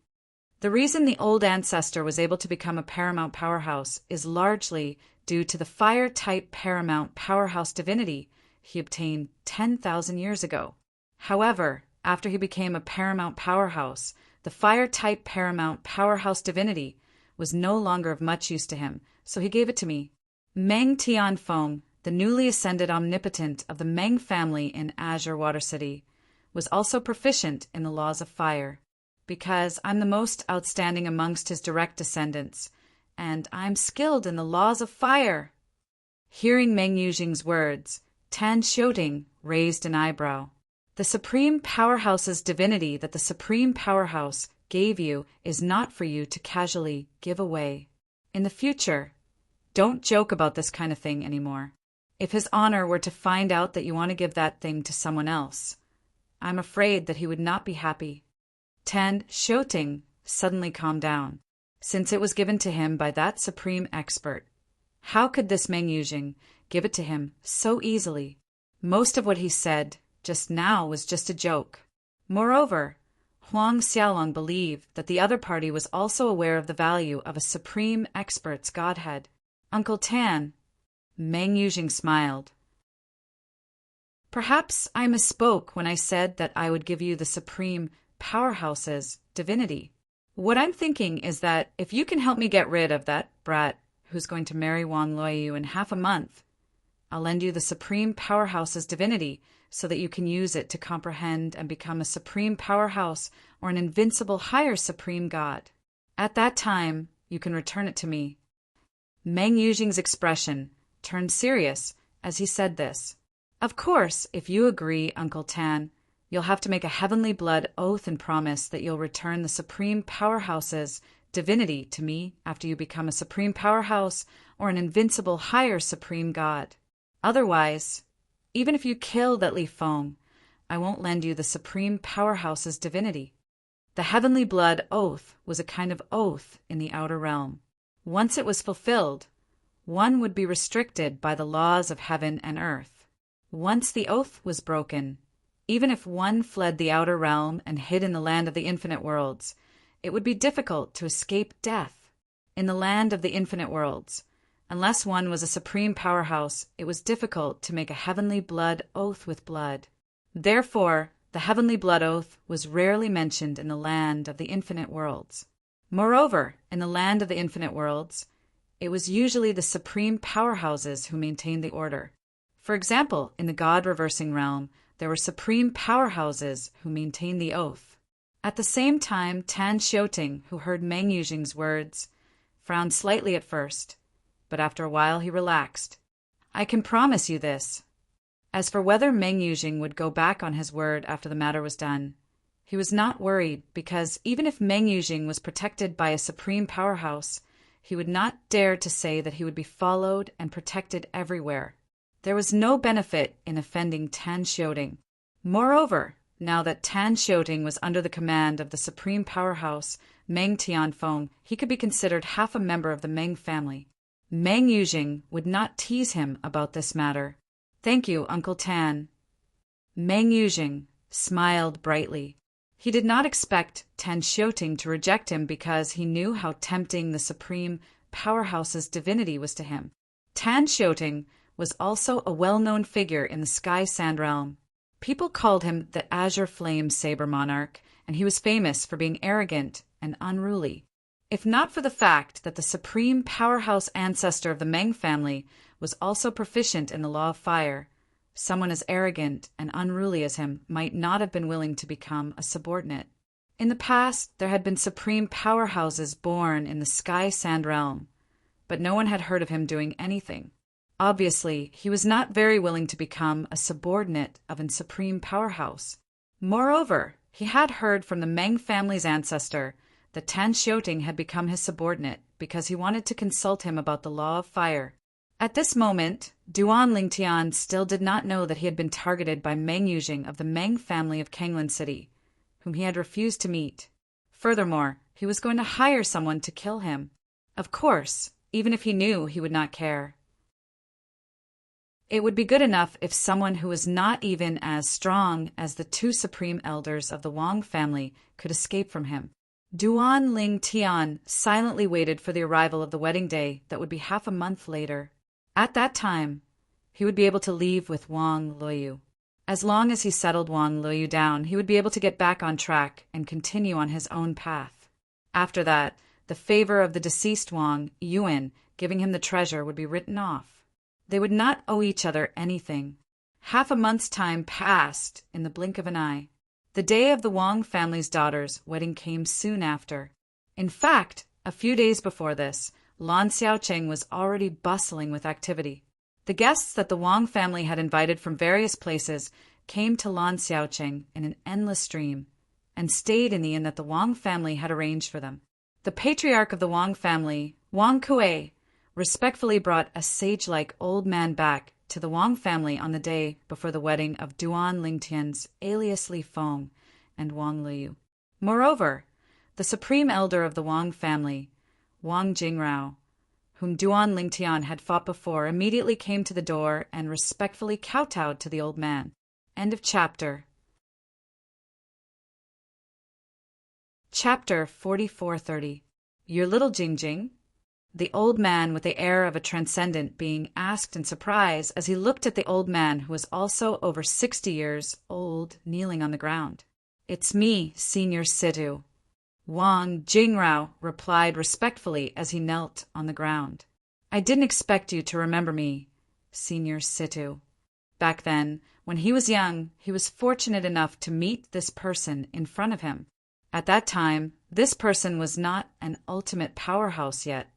The reason the old ancestor was able to become a paramount powerhouse is largely due to the fire-type paramount powerhouse divinity he obtained 10,000 years ago. However, after he became a paramount powerhouse, the fire-type paramount powerhouse divinity was no longer of much use to him, so he gave it to me. Meng Tianfeng, the newly ascended omnipotent of the Meng family in Azure Water City, was also proficient in the laws of fire. Because I'm the most outstanding amongst his direct descendants, and I'm skilled in the laws of fire. Hearing Meng Yujing's words, Tan Xiuting raised an eyebrow. The Supreme Powerhouse's divinity that the Supreme Powerhouse gave you is not for you to casually give away. In the future, don't joke about this kind of thing anymore. If his honor were to find out that you want to give that thing to someone else, I'm afraid that he would not be happy. Tan Xiuting suddenly calmed down, since it was given to him by that supreme expert. How could this Meng Yujing give it to him so easily? Most of what he said just now was just a joke. Moreover, Huang Xiaolong believed that the other party was also aware of the value of a supreme expert's godhead. Uncle Tan, Meng Yujing smiled. Perhaps I misspoke when I said that I would give you the supreme powerhouse's divinity. What I'm thinking is that if you can help me get rid of that brat who's going to marry Wang Luoyu in half a month, I'll lend you the supreme powerhouse's divinity so that you can use it to comprehend and become a supreme powerhouse or an invincible higher supreme god. At that time, you can return it to me. Meng Yujing's expression turned serious as he said this. Of course, if you agree, Uncle Tan, you'll have to make a heavenly blood oath and promise that you'll return the supreme powerhouse's divinity to me after you become a supreme powerhouse or an invincible higher supreme god. Otherwise, even if you kill that Li Feng, I won't lend you the supreme powerhouse's divinity. The heavenly blood oath was a kind of oath in the outer realm. Once it was fulfilled, one would be restricted by the laws of heaven and earth. Once the oath was broken, even if one fled the outer realm and hid in the land of the infinite worlds, it would be difficult to escape death. In the land of the infinite worlds, unless one was a supreme powerhouse, it was difficult to make a heavenly blood oath with blood. Therefore, the heavenly blood oath was rarely mentioned in the land of the infinite worlds. Moreover, in the land of the infinite worlds, it was usually the supreme powerhouses who maintained the order. For example, in the God-reversing realm, there were supreme powerhouses who maintained the oath. At the same time, Tan Xiuting, who heard Meng Yujing's words, frowned slightly at first, but after a while he relaxed. I can promise you this. As for whether Meng Yujing would go back on his word after the matter was done, he was not worried because even if Meng Yujing was protected by a supreme powerhouse, he would not dare to say that he would be followed and protected everywhere. There was no benefit in offending Tan Xiuting. Moreover, now that Tan Xiuting was under the command of the supreme powerhouse, Meng Tianfeng, he could be considered half a member of the Meng family. Meng Yujing would not tease him about this matter. Thank you, Uncle Tan. Meng Yujing smiled brightly. He did not expect Tan Xiuting to reject him because he knew how tempting the supreme powerhouse's divinity was to him. Tan Xiuting was also a well-known figure in the Sky Sand realm. People called him the Azure Flame Saber Monarch, and he was famous for being arrogant and unruly. If not for the fact that the supreme powerhouse ancestor of the Meng family was also proficient in the law of fire, someone as arrogant and unruly as him might not have been willing to become a subordinate. In the past, there had been supreme powerhouses born in the Sky Sand realm, but no one had heard of him doing anything. Obviously, he was not very willing to become a subordinate of a supreme powerhouse. Moreover, he had heard from the Meng family's ancestor that Tan Xiuting had become his subordinate because he wanted to consult him about the law of fire. At this moment, Duan Lingtian still did not know that he had been targeted by Meng Yujing of the Meng family of Kanglin City, whom he had refused to meet. Furthermore, he was going to hire someone to kill him. Of course, even if he knew, he would not care. It would be good enough if someone who was not even as strong as the two supreme elders of the Wang family could escape from him. Duan Ling Tian silently waited for the arrival of the wedding day that would be half a month later. At that time, he would be able to leave with Wang Luoyu. As long as he settled Wang Luoyu down, he would be able to get back on track and continue on his own path. After that, the favor of the deceased Wang Yuan giving him the treasure would be written off. They would not owe each other anything. Half a month's time passed in the blink of an eye. The day of the Wang family's daughter's wedding came soon after. In fact, a few days before this, Lan Xiaocheng was already bustling with activity. The guests that the Wang family had invited from various places came to Lan Xiaocheng in an endless stream and stayed in the inn that the Wang family had arranged for them. The patriarch of the Wang family, Wang Kuei, respectfully brought a sage-like old man back to the Wang family on the day before the wedding of Duan Lingtian's alias Li Feng and Wang Luoyu. Moreover, the supreme elder of the Wang family, Wang Jingrao, whom Duan Lingtian had fought before, immediately came to the door and respectfully kowtowed to the old man. End of chapter. Chapter 4430. Your little Jingjing? The old man with the air of a transcendent being asked in surprise as he looked at the old man who was also over 60 years old kneeling on the ground. It's me, Senior Situ. Wang Jingrao replied respectfully as he knelt on the ground. I didn't expect you to remember me, Senior Situ. Back then, when he was young, he was fortunate enough to meet this person in front of him. At that time, this person was not an ultimate powerhouse yet.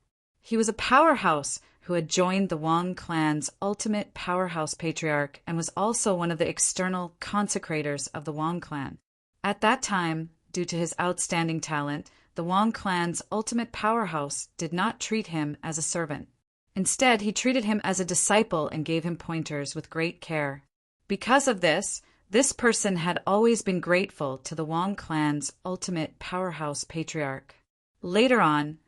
He was a powerhouse who had joined the Wang clan's ultimate powerhouse patriarch and was also one of the external consecrators of the Wang clan. At that time, due to his outstanding talent, the Wang clan's ultimate powerhouse did not treat him as a servant. Instead, he treated him as a disciple and gave him pointers with great care. Because of this person had always been grateful to the Wang clan's ultimate powerhouse patriarch. Later on,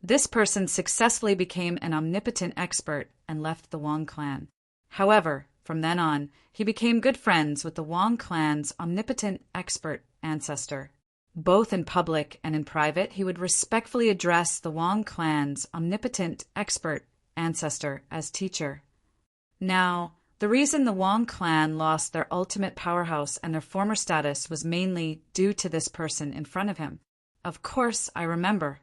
this person successfully became an omnipotent expert and left the Wang clan. However, from then on, he became good friends with the Wang clan's omnipotent expert ancestor. Both in public and in private, he would respectfully address the Wang clan's omnipotent expert ancestor as teacher. Now, the reason the Wang clan lost their ultimate powerhouse and their former status was mainly due to this person in front of him. Of course, I remember.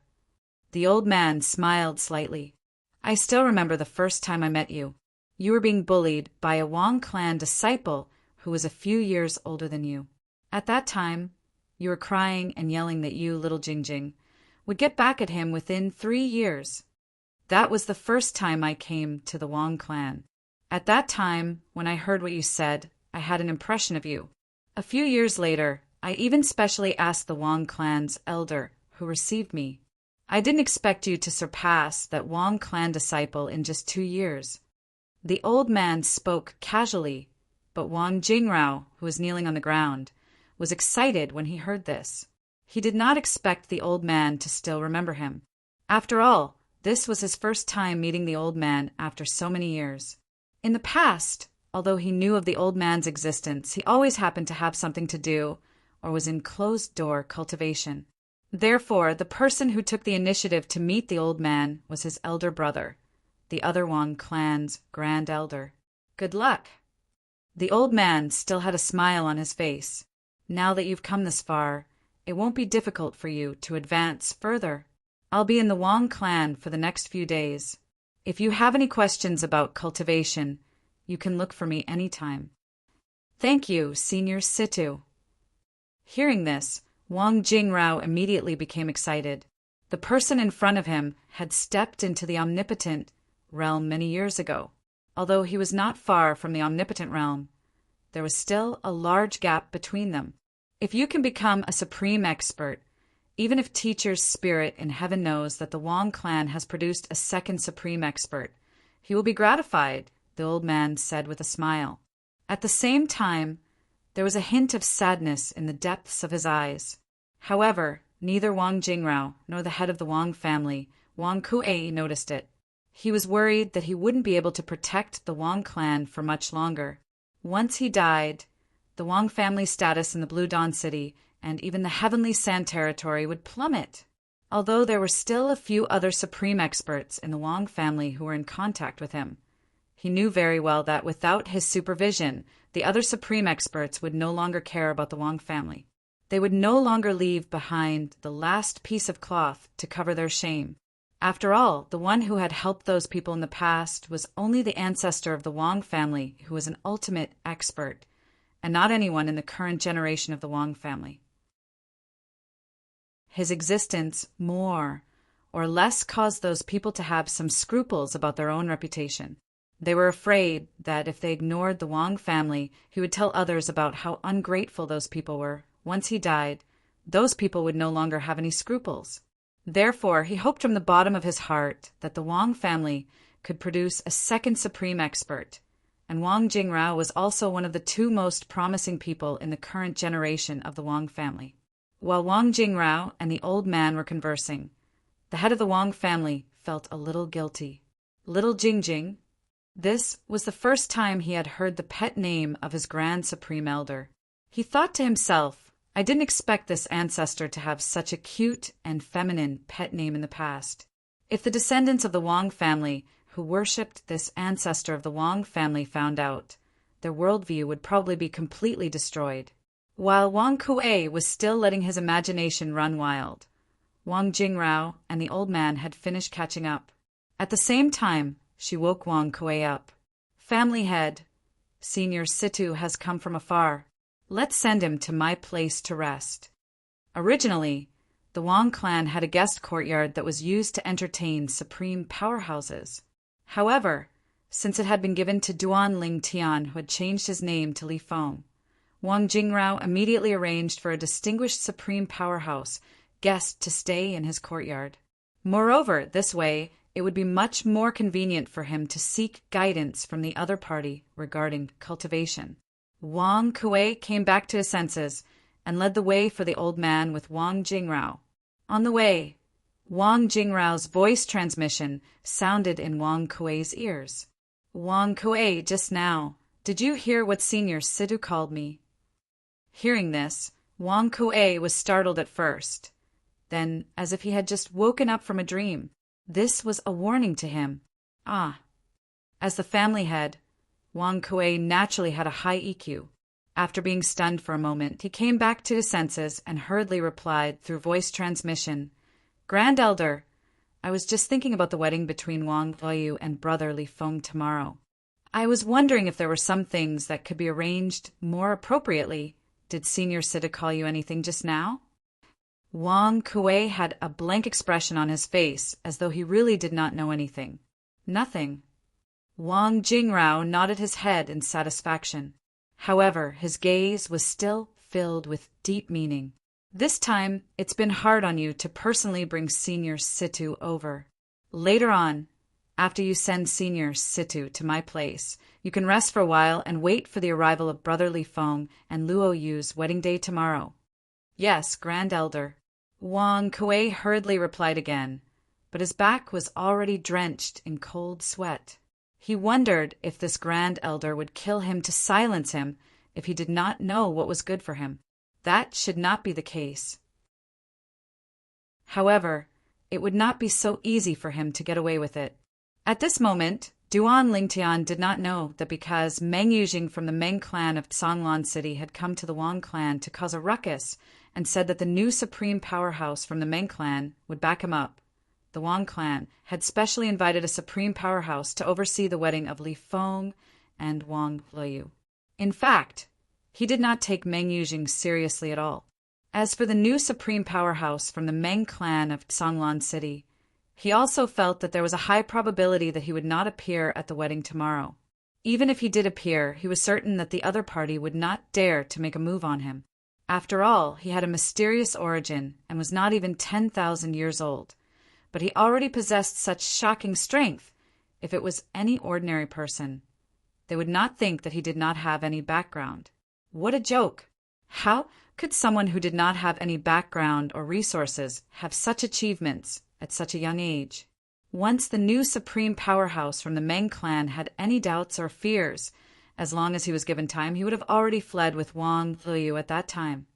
The old man smiled slightly. I still remember the first time I met you. You were being bullied by a Wang clan disciple who was a few years older than you. At that time, you were crying and yelling that you, little Jingjing, would get back at him within 3 years. That was the first time I came to the Wang clan. At that time, when I heard what you said, I had an impression of you. A few years later, I even specially asked the Wang clan's elder, who received me. I didn't expect you to surpass that Wang clan disciple in just 2 years. The old man spoke casually, but Wang Jingrao, who was kneeling on the ground, was excited when he heard this. He did not expect the old man to still remember him. After all, this was his first time meeting the old man after so many years. In the past, although he knew of the old man's existence, he always happened to have something to do or was in closed-door cultivation. Therefore, the person who took the initiative to meet the old man was his elder brother, the other Wang clan's grand elder. Good luck. The old man still had a smile on his face. Now that you've come this far, it won't be difficult for you to advance further. I'll be in the Wang clan for the next few days. If you have any questions about cultivation, you can look for me anytime. Thank you, Senior Situ. Hearing this, Wang Jingrao immediately became excited. The person in front of him had stepped into the omnipotent realm many years ago. Although he was not far from the omnipotent realm, there was still a large gap between them. If you can become a supreme expert, even if Teacher's spirit in heaven knows that the Wang clan has produced a second supreme expert, he will be gratified, the old man said with a smile. At the same time, there was a hint of sadness in the depths of his eyes. However, neither Wang Jingrao nor the head of the Wang family, Wang Kuei, noticed it. He was worried that he wouldn't be able to protect the Wang clan for much longer. Once he died, the Wang family's status in the Blue Dawn City and even the Heavenly Sand Territory would plummet. Although there were still a few other supreme experts in the Wang family who were in contact with him, he knew very well that without his supervision, the other supreme experts would no longer care about the Wang family. They would no longer leave behind the last piece of cloth to cover their shame. After all, the one who had helped those people in the past was only the ancestor of the Wang family who was an ultimate expert, and not anyone in the current generation of the Wang family. His existence more or less caused those people to have some scruples about their own reputation. They were afraid that if they ignored the Wang family, he would tell others about how ungrateful those people were. Once he died, those people would no longer have any scruples. Therefore, he hoped from the bottom of his heart that the Wang family could produce a second supreme expert, and Wang Jingrao was also one of the 2 most promising people in the current generation of the Wang family. While Wang Jingrao and the old man were conversing, the head of the Wang family felt a little guilty. Little Jingjing. This was the first time he had heard the pet name of his grand supreme elder. He thought to himself I didn't expect this ancestor to have such a cute and feminine pet name in the past. If the descendants of the Wang family who worshipped this ancestor of the Wang family found out, their worldview would probably be completely destroyed. While Wang Kuei was still letting his imagination run wild, Wang Jingrao and the old man had finished catching up. At the same time, she woke Wang Kuei up. "Family head, Senior Situ has come from afar. Let's send him to my place to rest." Originally, the Wang clan had a guest courtyard that was used to entertain supreme powerhouses. However, since it had been given to Duan Ling Tian, who had changed his name to Li Feng, Wang Jingrao immediately arranged for a distinguished supreme powerhouse guest to stay in his courtyard. Moreover, this way, it would be much more convenient for him to seek guidance from the other party regarding cultivation. Wang Kuei came back to his senses and led the way for the old man with Wang Jingrao. On the way, Wang Jingrao's voice transmission sounded in Wang Kuei's ears. "Wang Kuei, just now, did you hear what Senior Situ called me?" Hearing this, Wang Kuei was startled at first. Then, as if he had just woken up from a dream, this was a warning to him. As the family head, Wang Kuei naturally had a high EQ. After being stunned for a moment, he came back to his senses and hurriedly replied through voice transmission, "Grand Elder, I was just thinking about the wedding between Wang Luoyu and brother Li Feng tomorrow. I was wondering if there were some things that could be arranged more appropriately. Did Senior Situ call you anything just now?" Wang Kuei had a blank expression on his face, as though he really did not know anything. "Nothing." Wang Jingrao nodded his head in satisfaction. However, his gaze was still filled with deep meaning. "This time, it's been hard on you to personally bring Senior Situ over. Later on, after you send Senior Situ to my place, you can rest for a while and wait for the arrival of Brother Li Feng and Luo Yu's wedding day tomorrow." "Yes, Grand Elder." Wang Kuei hurriedly replied again, but his back was already drenched in cold sweat. He wondered if this Grand Elder would kill him to silence him if he did not know what was good for him. That should not be the case. However, it would not be so easy for him to get away with it. At this moment, Duan Lingtian did not know that because Meng Yujing from the Meng clan of Songlan City had come to the Wang clan to cause a ruckus and said that the new supreme powerhouse from the Meng clan would back him up, the Wang clan had specially invited a supreme powerhouse to oversee the wedding of Li Feng and Wang Luoyu. In fact, he did not take Meng Yujing seriously at all. As for the new supreme powerhouse from the Meng clan of Songlan City, he also felt that there was a high probability that he would not appear at the wedding tomorrow. Even if he did appear, he was certain that the other party would not dare to make a move on him. After all, he had a mysterious origin and was not even 10,000 years old. But he already possessed such shocking strength. If it was any ordinary person, they would not think that he did not have any background. What a joke! How could someone who did not have any background or resources have such achievements at such a young age? Once the new supreme powerhouse from the Meng clan had any doubts or fears, as long as he was given time, he would have already fled with Wang Luoyu at that time.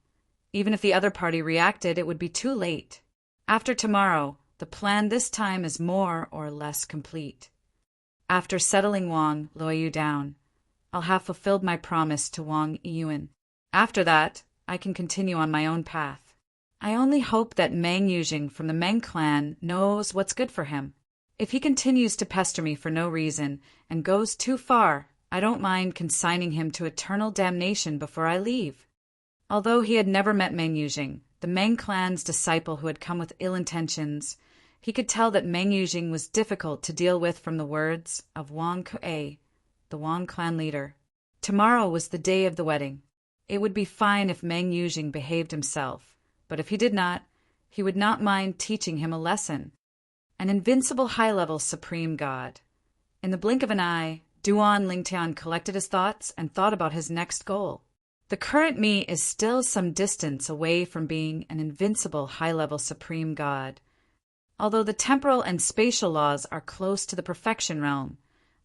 Even if the other party reacted, it would be too late. After tomorrow, the plan this time is more or less complete. After settling Wang Luoyu down, I'll have fulfilled my promise to Wang Yiyuan. After that, I can continue on my own path. I only hope that Meng Yujing from the Meng clan knows what's good for him. If he continues to pester me for no reason and goes too far, I don't mind consigning him to eternal damnation before I leave. Although he had never met Meng Yujing, the Meng clan's disciple who had come with ill intentions, he could tell that Meng Yujing was difficult to deal with from the words of Wang Kuei, the Wang clan leader. Tomorrow was the day of the wedding. It would be fine if Meng Yujing behaved himself, but if he did not, he would not mind teaching him a lesson. An invincible high-level supreme god. In the blink of an eye, Duan Lingtian collected his thoughts and thought about his next goal. The current me is still some distance away from being an invincible high-level supreme god. Although the temporal and spatial laws are close to the perfection realm,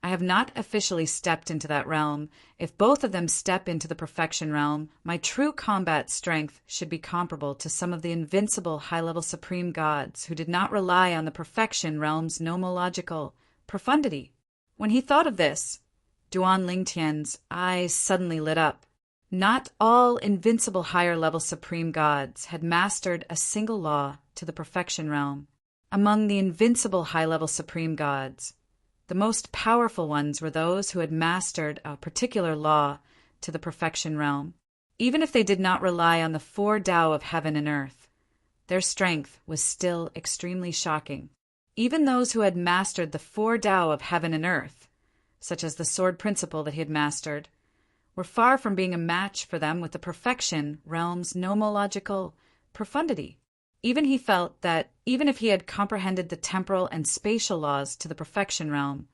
I have not officially stepped into that realm. If both of them step into the perfection realm, my true combat strength should be comparable to some of the invincible high-level supreme gods who did not rely on the perfection realm's nomological profundity. When he thought of this, Duan Lingtian's eyes suddenly lit up. Not all invincible higher-level supreme gods had mastered a single law to the perfection realm. Among the invincible high-level supreme gods, the most powerful ones were those who had mastered a particular law to the perfection realm. Even if they did not rely on the four Tao of heaven and earth, their strength was still extremely shocking. Even those who had mastered the four Tao of heaven and earth, such as the sword principle that he had mastered, were far from being a match for them with the perfection realm's nomological profundity. Even he felt that even if he had comprehended the temporal and spatial laws to the perfection realm,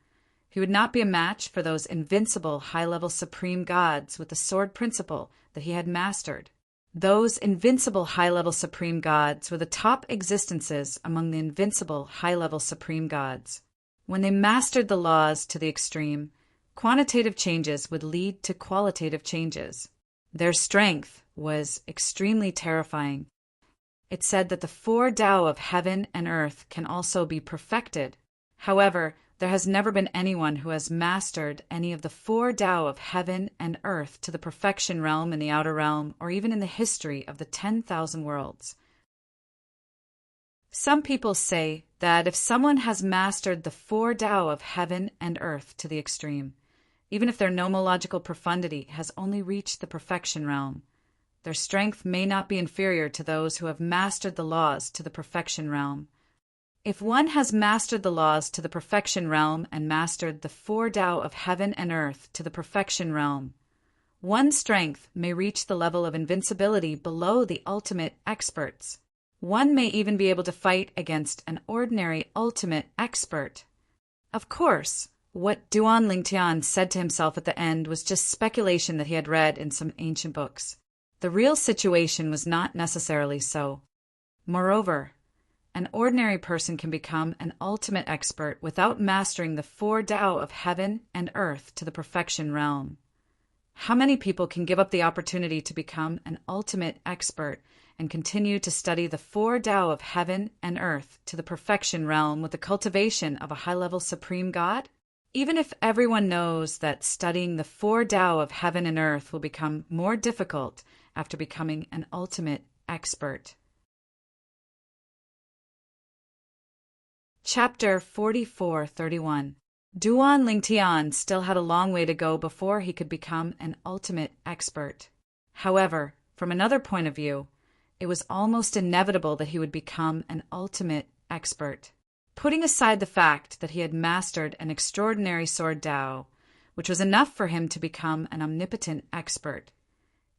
he would not be a match for those invincible high-level supreme gods with the sword principle that he had mastered. Those invincible high-level supreme gods were the top existences among the invincible high-level supreme gods. When they mastered the laws to the extreme, quantitative changes would lead to qualitative changes. Their strength was extremely terrifying. It said that the four Tao of heaven and earth can also be perfected. However, there has never been anyone who has mastered any of the four Tao of heaven and earth to the perfection realm in the outer realm, or even in the history of the 10,000 worlds. Some people say that if someone has mastered the four Tao of heaven and earth to the extreme, even if their nomological profundity has only reached the perfection realm, their strength may not be inferior to those who have mastered the laws to the perfection realm. If one has mastered the laws to the perfection realm and mastered the four Tao of heaven and earth to the perfection realm, one's strength may reach the level of invincibility below the ultimate experts. One may even be able to fight against an ordinary ultimate expert. Of course, what Duan Lingtian said to himself at the end was just speculation that he had read in some ancient books. The real situation was not necessarily so. Moreover, an ordinary person can become an ultimate expert without mastering the four Tao of heaven and earth to the perfection realm. How many people can give up the opportunity to become an ultimate expert and continue to study the four Tao of heaven and earth to the perfection realm with the cultivation of a high-level supreme God? Even if everyone knows that studying the four Tao of heaven and earth will become more difficult after becoming an ultimate expert. Chapter 44:31. Duan Lingtian still had a long way to go before he could become an ultimate expert. However, from another point of view, it was almost inevitable that he would become an ultimate expert. Putting aside the fact that he had mastered an extraordinary sword Tao, which was enough for him to become an omnipotent expert,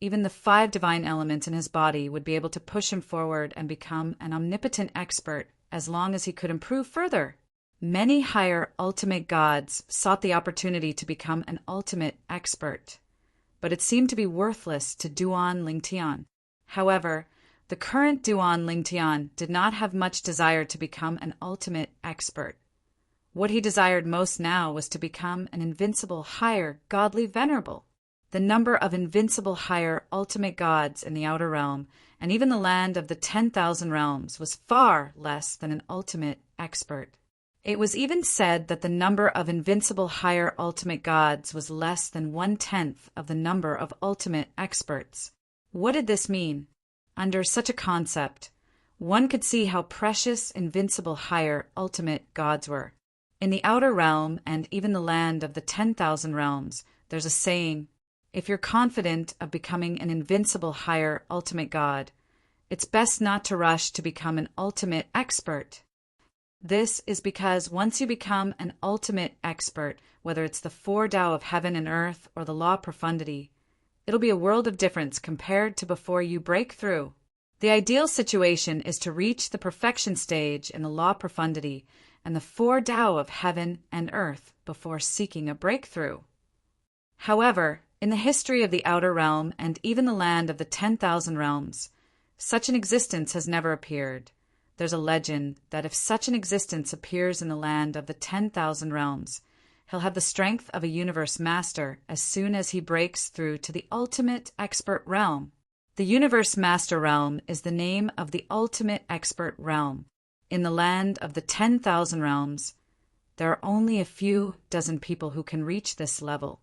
even the 5 divine elements in his body would be able to push him forward and become an omnipotent expert as long as he could improve further. Many higher ultimate gods sought the opportunity to become an ultimate expert, but it seemed to be worthless to Duan Lingtian. However, the current Duan Lingtian did not have much desire to become an ultimate expert. What he desired most now was to become an invincible higher godly venerable. The number of invincible higher ultimate gods in the outer realm, and even the land of the 10,000 realms, was far less than an ultimate expert. It was even said that the number of invincible higher ultimate gods was less than 1/10 of the number of ultimate experts. What did this mean? Under such a concept, one could see how precious invincible higher ultimate gods were. In the outer realm and even the land of the 10,000 realms, there's a saying, if you're confident of becoming an invincible higher ultimate god, it's best not to rush to become an ultimate expert. This is because once you become an ultimate expert, whether it's the 4 Tao of heaven and earth or the law profundity, it'll be a world of difference compared to before you break through. The ideal situation is to reach the perfection stage in the law profundity and the 4 Tao of heaven and earth before seeking a breakthrough. However, in the history of the outer realm and even the land of the 10,000 realms, such an existence has never appeared. There's a legend that if such an existence appears in the land of the 10,000 realms, he'll have the strength of a universe master as soon as he breaks through to the ultimate expert realm. The universe master realm is the name of the ultimate expert realm. In the land of the 10,000 realms, there are only a few dozen people who can reach this level.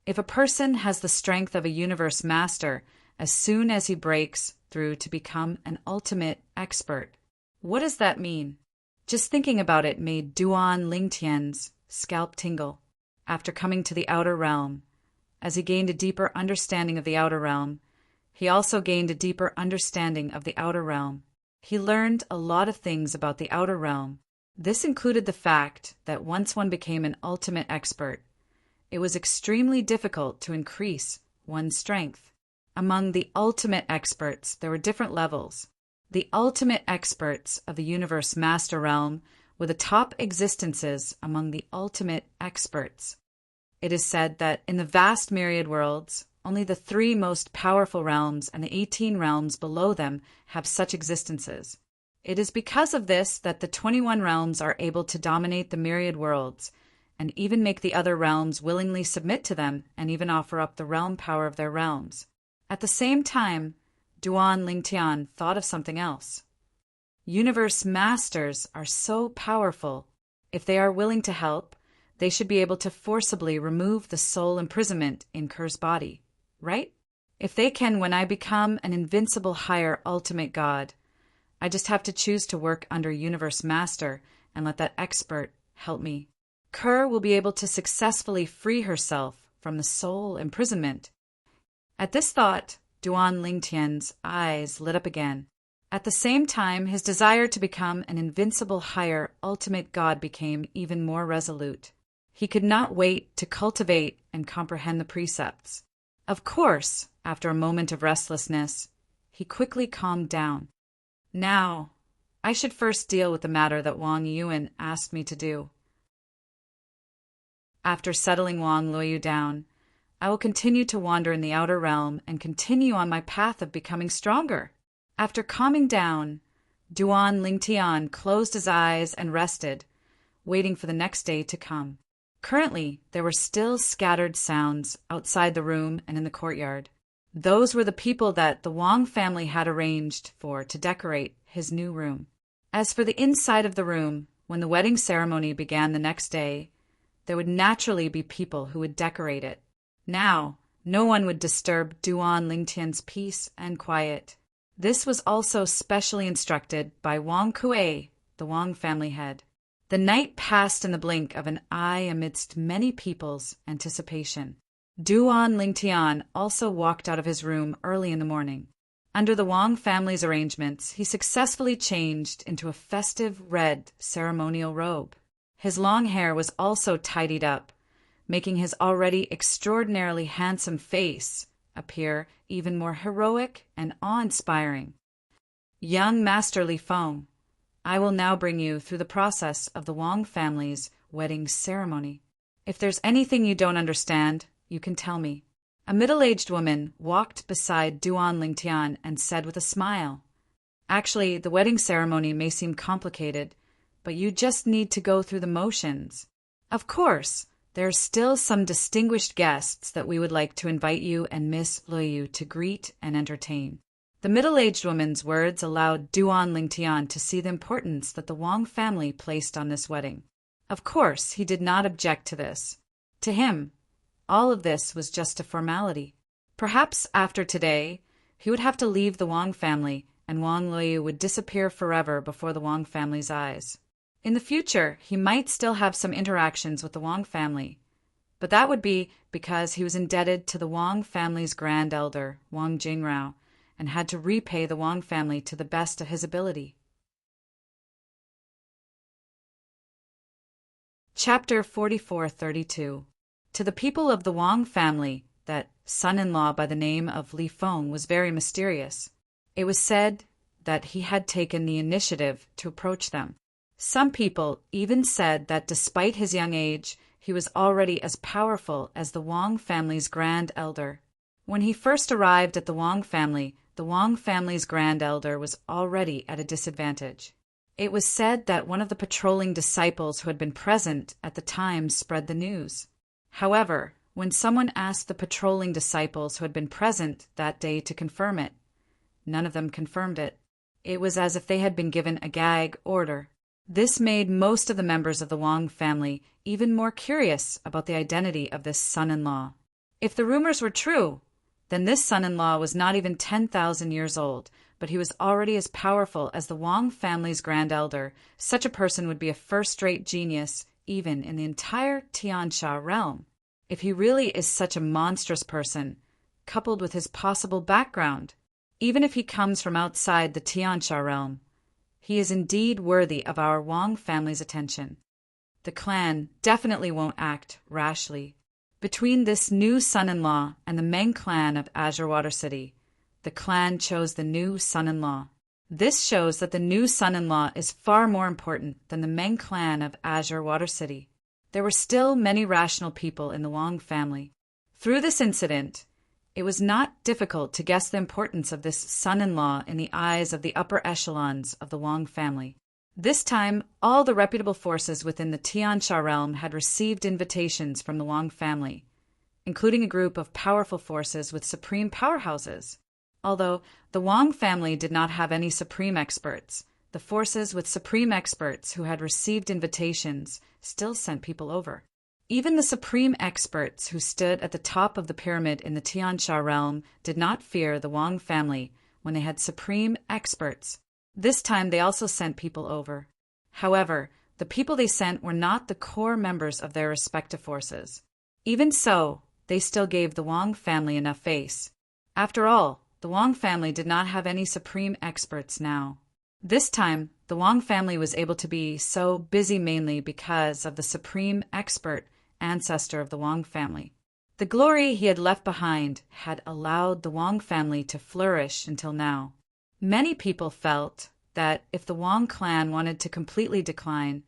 If a person has the strength of a universe master as soon as he breaks through to become an ultimate expert, what does that mean? Just thinking about it made Duan Lingtian's scalp tingle. After coming to the outer realm, as he gained a deeper understanding of the outer realm, he also gained a deeper understanding of the outer realm. He learned a lot of things about the outer realm. This included the fact that once one became an ultimate expert, it was extremely difficult to increase one's strength. Among the ultimate experts, there were different levels. The ultimate experts of the universe master realm were the top existences among the ultimate experts. It is said that in the vast myriad worlds, only the 3 most powerful realms and the 18 realms below them have such existences. It is because of this that the 21 realms are able to dominate the myriad worlds, and even make the other realms willingly submit to them and even offer up the realm power of their realms. At the same time, Duan Lingtian thought of something else. Universe masters are so powerful. If they are willing to help, they should be able to forcibly remove the soul imprisonment in Ker's body, right? If they can, when I become an invincible higher ultimate god, I just have to choose to work under Universe Master and let that expert help me. Ker will be able to successfully free herself from the soul imprisonment. At this thought, Duan Lingtian's eyes lit up again. At the same time, his desire to become an invincible higher ultimate god became even more resolute. He could not wait to cultivate and comprehend the precepts. Of course, after a moment of restlessness, he quickly calmed down. Now, I should first deal with the matter that Wang Yuan asked me to do. After settling Wang Luoyu down, I will continue to wander in the outer realm and continue on my path of becoming stronger. After calming down, Duan Lingtian closed his eyes and rested, waiting for the next day to come. Currently, there were still scattered sounds outside the room and in the courtyard. Those were the people that the Wang family had arranged for to decorate his new room. As for the inside of the room, when the wedding ceremony began the next day, there would naturally be people who would decorate it. Now, no one would disturb Duan Lingtian's peace and quiet. This was also specially instructed by Wang Kuei, the Wang family head. The night passed in the blink of an eye amidst many people's anticipation. Duan Lingtian also walked out of his room early in the morning. Under the Wang family's arrangements, he successfully changed into a festive red ceremonial robe. His long hair was also tidied up, making his already extraordinarily handsome face appear even more heroic and awe-inspiring. Young Master Li Feng, I will now bring you through the process of the Wang family's wedding ceremony. If there's anything you don't understand, you can tell me. A middle-aged woman walked beside Duan Lingtian and said with a smile, Actually, the wedding ceremony may seem complicated, but you just need to go through the motions. Of course, there are still some distinguished guests that we would like to invite you and Miss Luoyu to greet and entertain. The middle-aged woman's words allowed Duan Lingtian to see the importance that the Wang family placed on this wedding. Of course, he did not object to this. To him, all of this was just a formality. Perhaps after today, he would have to leave the Wang family and Wang Luoyu would disappear forever before the Wang family's eyes. In the future, he might still have some interactions with the Wang family, but that would be because he was indebted to the Wang family's grand elder, Wang Jingrao, and had to repay the Wang family to the best of his ability. Chapter 4432. To the people of the Wang family, that son-in-law by the name of Li Feng was very mysterious. It was said that he had taken the initiative to approach them. Some people even said that despite his young age, he was already as powerful as the Wang family's grand elder. When he first arrived at the Wang family's grand elder was already at a disadvantage. It was said that one of the patrolling disciples who had been present at the time spread the news. However, when someone asked the patrolling disciples who had been present that day to confirm it, none of them confirmed it. It was as if they had been given a gag order. This made most of the members of the Wang family even more curious about the identity of this son-in-law. If the rumors were true, then this son-in-law was not even 10,000 years old, but he was already as powerful as the Wang family's grand elder. Such a person would be a first-rate genius even in the entire Tiansha realm. If he really is such a monstrous person, coupled with his possible background, even if he comes from outside the Tiansha realm, he is indeed worthy of our Wang family's attention. The clan definitely won't act rashly. Between this new son-in-law and the Meng clan of Azure Water City, the clan chose the new son-in-law. This shows that the new son-in-law is far more important than the Meng clan of Azure Water City. There were still many rational people in the Wang family. Through this incident, it was not difficult to guess the importance of this son-in-law in the eyes of the upper echelons of the Wang family. This time, all the reputable forces within the Tiansha realm had received invitations from the Wang family, including a group of powerful forces with supreme powerhouses. Although the Wang family did not have any supreme experts, the forces with supreme experts who had received invitations still sent people over. Even the supreme experts who stood at the top of the pyramid in the Tiansha realm did not fear the Wang family when they had supreme experts. This time they also sent people over. However, the people they sent were not the core members of their respective forces. Even so, they still gave the Wang family enough face. After all, the Wang family did not have any supreme experts now. This time, the Wang family was able to be so busy mainly because of the supreme expert ancestor of the Wang family. The glory he had left behind had allowed the Wang family to flourish until now. Many people felt that if the Wang clan wanted to completely decline,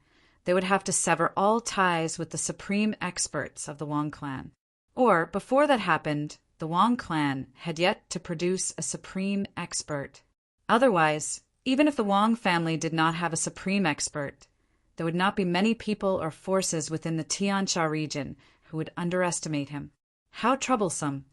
they would have to sever all ties with the supreme experts of the Wang clan. Or, before that happened, the Wang clan had yet to produce a supreme expert. Otherwise, even if the Wang family did not have a supreme expert, there would not be many people or forces within the Tiansha region who would underestimate him. How troublesome!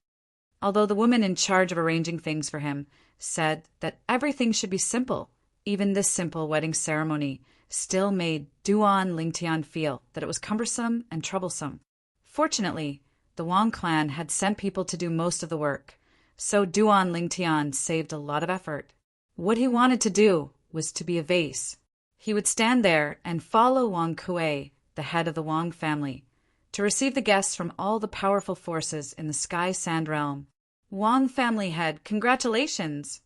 Although the woman in charge of arranging things for him said that everything should be simple, even this simple wedding ceremony still made Duan Lingtian feel that it was cumbersome and troublesome. Fortunately, the Wang clan had sent people to do most of the work, so Duan Lingtian saved a lot of effort. What he wanted to do was to be a vase. He would stand there and follow Wang Kuei, the head of the Wang family, to receive the guests from all the powerful forces in the Sky Sand realm. Wang family head, congratulations!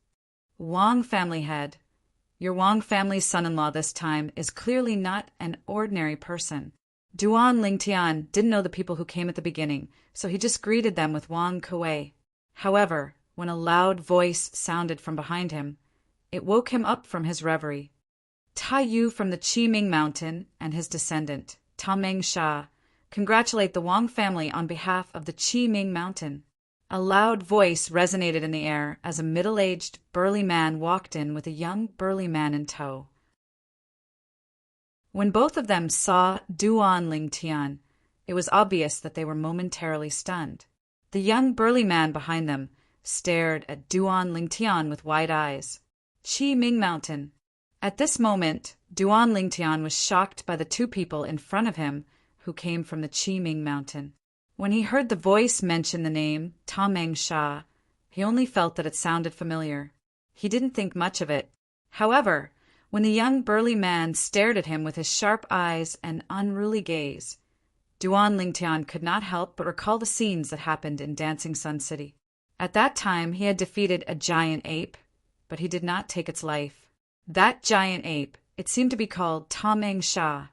Wang family head, your Wang family's son-in-law this time is clearly not an ordinary person. Duan Lingtian didn't know the people who came at the beginning, so he just greeted them with Wang Kuei. However, when a loud voice sounded from behind him, it woke him up from his reverie. Ta Yu from the Qiming Mountain and his descendant, Ta Meng Sha, congratulate the Wang family on behalf of the Qiming Mountain. A loud voice resonated in the air as a middle-aged, burly man walked in with a young, burly man in tow. When both of them saw Duan Lingtian, it was obvious that they were momentarily stunned. The young, burly man behind them stared at Duan Lingtian with wide eyes. Qiming Mountain. At this moment, Duan Lingtian was shocked by the two people in front of him who came from the Qiming Mountain. When he heard the voice mention the name Ta Meng Sha, he only felt that it sounded familiar. He didn't think much of it. However, when the young burly man stared at him with his sharp eyes and unruly gaze, Duan Lingtian could not help but recall the scenes that happened in Dancing Sun City. At that time, he had defeated a giant ape, but he did not take its life. That giant ape, it seemed to be called Ta Meng Sha.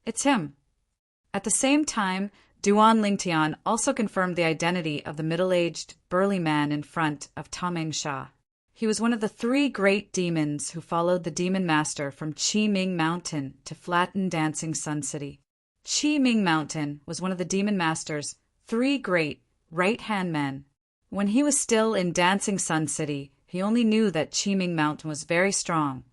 It's him. At the same time, Duan Lingtian also confirmed the identity of the middle-aged, burly man in front of Ta Meng Sha. He was one of the 3 great demons who followed the demon master from Qiming Mountain to flatten Dancing Sun City. Qiming Mountain was one of the demon master's 3 great right-hand men. When he was still in Dancing Sun City, he only knew that Qiming Mountain was very strong,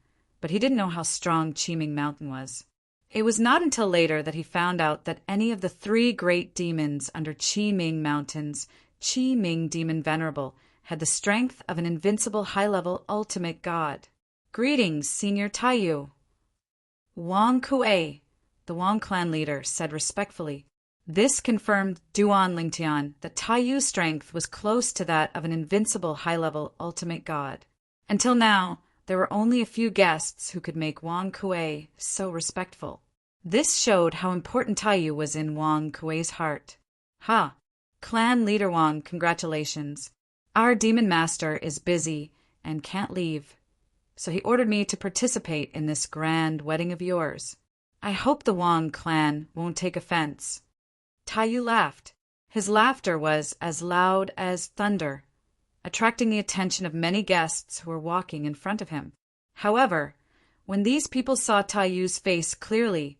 but he didn't know how strong Qiming Mountain was. It was not until later that he found out that any of the 3 great demons under Qiming Mountains, Qiming Demon Venerable, had the strength of an invincible high-level ultimate god. "Greetings, Senior Taiyu." Wang Kuei, the Wang clan leader, said respectfully. This confirmed Duan Lingtian that Taiyu's strength was close to that of an invincible high-level ultimate god. Until now, there were only a few guests who could make Wang Kuei so respectful. This showed how important Taiyu was in Wang Kuei's heart. "Ha! Clan leader Wang, congratulations. Our demon master is busy and can't leave, so he ordered me to participate in this grand wedding of yours. I hope the Wang clan won't take offense." Taiyu laughed. His laughter was as loud as thunder, attracting the attention of many guests who were walking in front of him. However, when these people saw Taiyu's face clearly,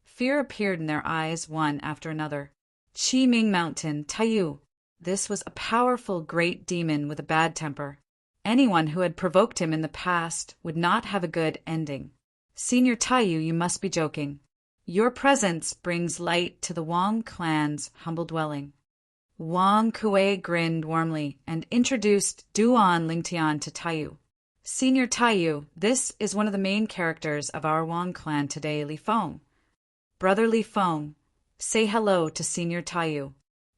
fear appeared in their eyes one after another. Qiming Mountain, Taiyu. This was a powerful great demon with a bad temper. Anyone who had provoked him in the past would not have a good ending. "Senior Taiyu, you must be joking. Your presence brings light to the Wang clan's humble dwelling." Wang Kuei grinned warmly and introduced Duan Lingtian to Taiyu. "Senior Taiyu, this is one of the main characters of our Wang clan today, Li Feng. Brother Li Feng, say hello to Senior Taiyu,"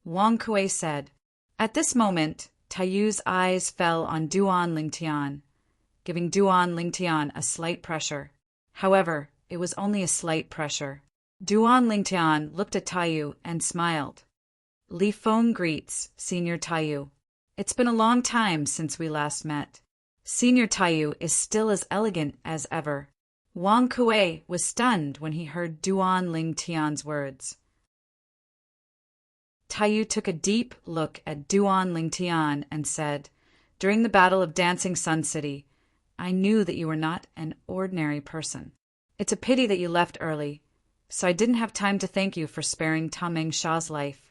Wang Kuei said. At this moment, Taiyu's eyes fell on Duan Lingtian, giving Duan Lingtian a slight pressure. However, it was only a slight pressure. Duan Lingtian looked at Taiyu and smiled. "Li Feng greets, Senior Taiyu. It's been a long time since we last met. Senior Taiyu is still as elegant as ever." Wang Kuei was stunned when he heard Duan Lingtian's words. Taiyu took a deep look at Duan Lingtian and said, "During the Battle of Dancing Sun City, I knew that you were not an ordinary person. It's a pity that you left early, so I didn't have time to thank you for sparing Tameng Sha's life."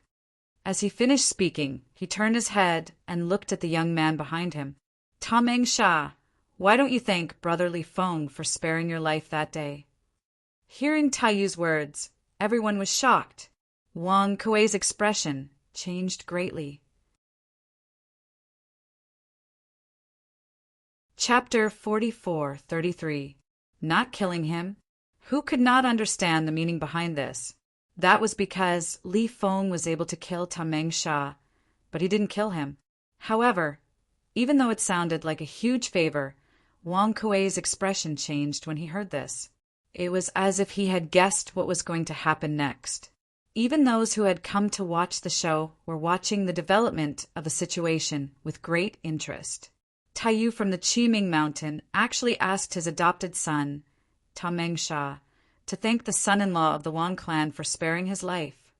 As he finished speaking, he turned his head and looked at the young man behind him. "Tameng Sha, why don't you thank Brother Li Feng for sparing your life that day?" Hearing Taiyu's words, everyone was shocked. Wang Kuei's expression changed greatly. Chapter 44-33. Not killing him. Who could not understand the meaning behind this? That was because Li Feng was able to kill Tameng Sha, but he didn't kill him. However, even though it sounded like a huge favor, Wang Kuei's expression changed when he heard this. It was as if he had guessed what was going to happen next. Even those who had come to watch the show were watching the development of the situation with great interest. Taiyu from the Qiming Mountain actually asked his adopted son, Tameng Sha, to thank the son-in-law of the Wang clan for sparing his life.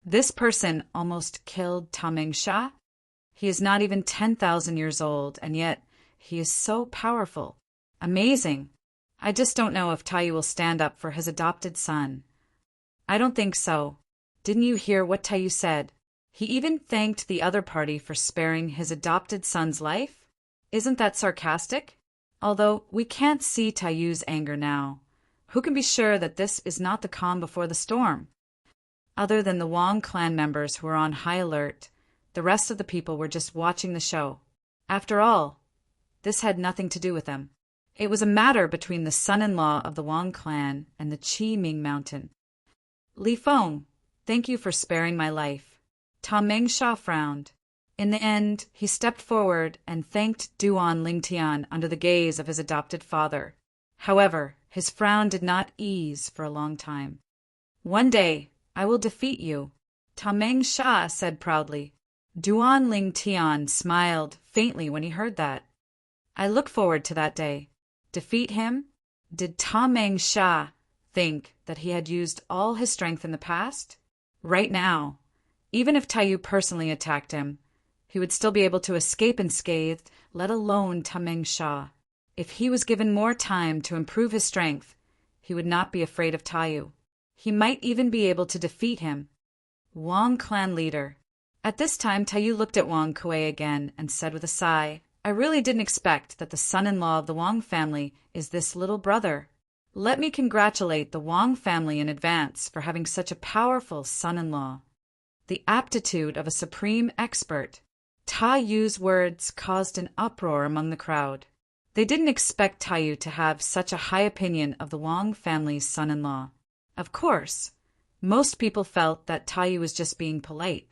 This person almost killed Tameng Sha. He is not even 10,000 years old, and yet he is so powerful. Amazing. I just don't know if Taiyu will stand up for his adopted son. I don't think so. Didn't you hear what Taiyu said? He even thanked the other party for sparing his adopted son's life? Isn't that sarcastic? Although we can't see Taiyu's anger now, who can be sure that this is not the calm before the storm? Other than the Wang clan members who were on high alert, the rest of the people were just watching the show. After all, this had nothing to do with them. It was a matter between the son-in-law of the Wang clan and the Qiming Mountain. Li Feng, thank you for sparing my life. Tameng Sha frowned. In the end, he stepped forward and thanked Duan Lingtian under the gaze of his adopted father. However, his frown did not ease for a long time. One day, I will defeat you, Tameng Sha said proudly. Duan Lingtian smiled faintly when he heard that. I look forward to that day. Defeat him? Did Tameng Sha think that he had used all his strength in the past? Right now, even if Taiyu personally attacked him, he would still be able to escape unscathed, let alone Tameng Sha. If he was given more time to improve his strength, he would not be afraid of Taiyu. He might even be able to defeat him. Wang clan leader. At this time, Taiyu looked at Wang Kuei again and said with a sigh, I really didn't expect that the son-in-law of the Wang family is this little brother. Let me congratulate the Wang family in advance for having such a powerful son-in-law. The aptitude of a supreme expert. Tai Yu's words caused an uproar among the crowd. They didn't expect Tai Yu to have such a high opinion of the Wang family's son-in-law. Of course, most people felt that Tai Yu was just being polite.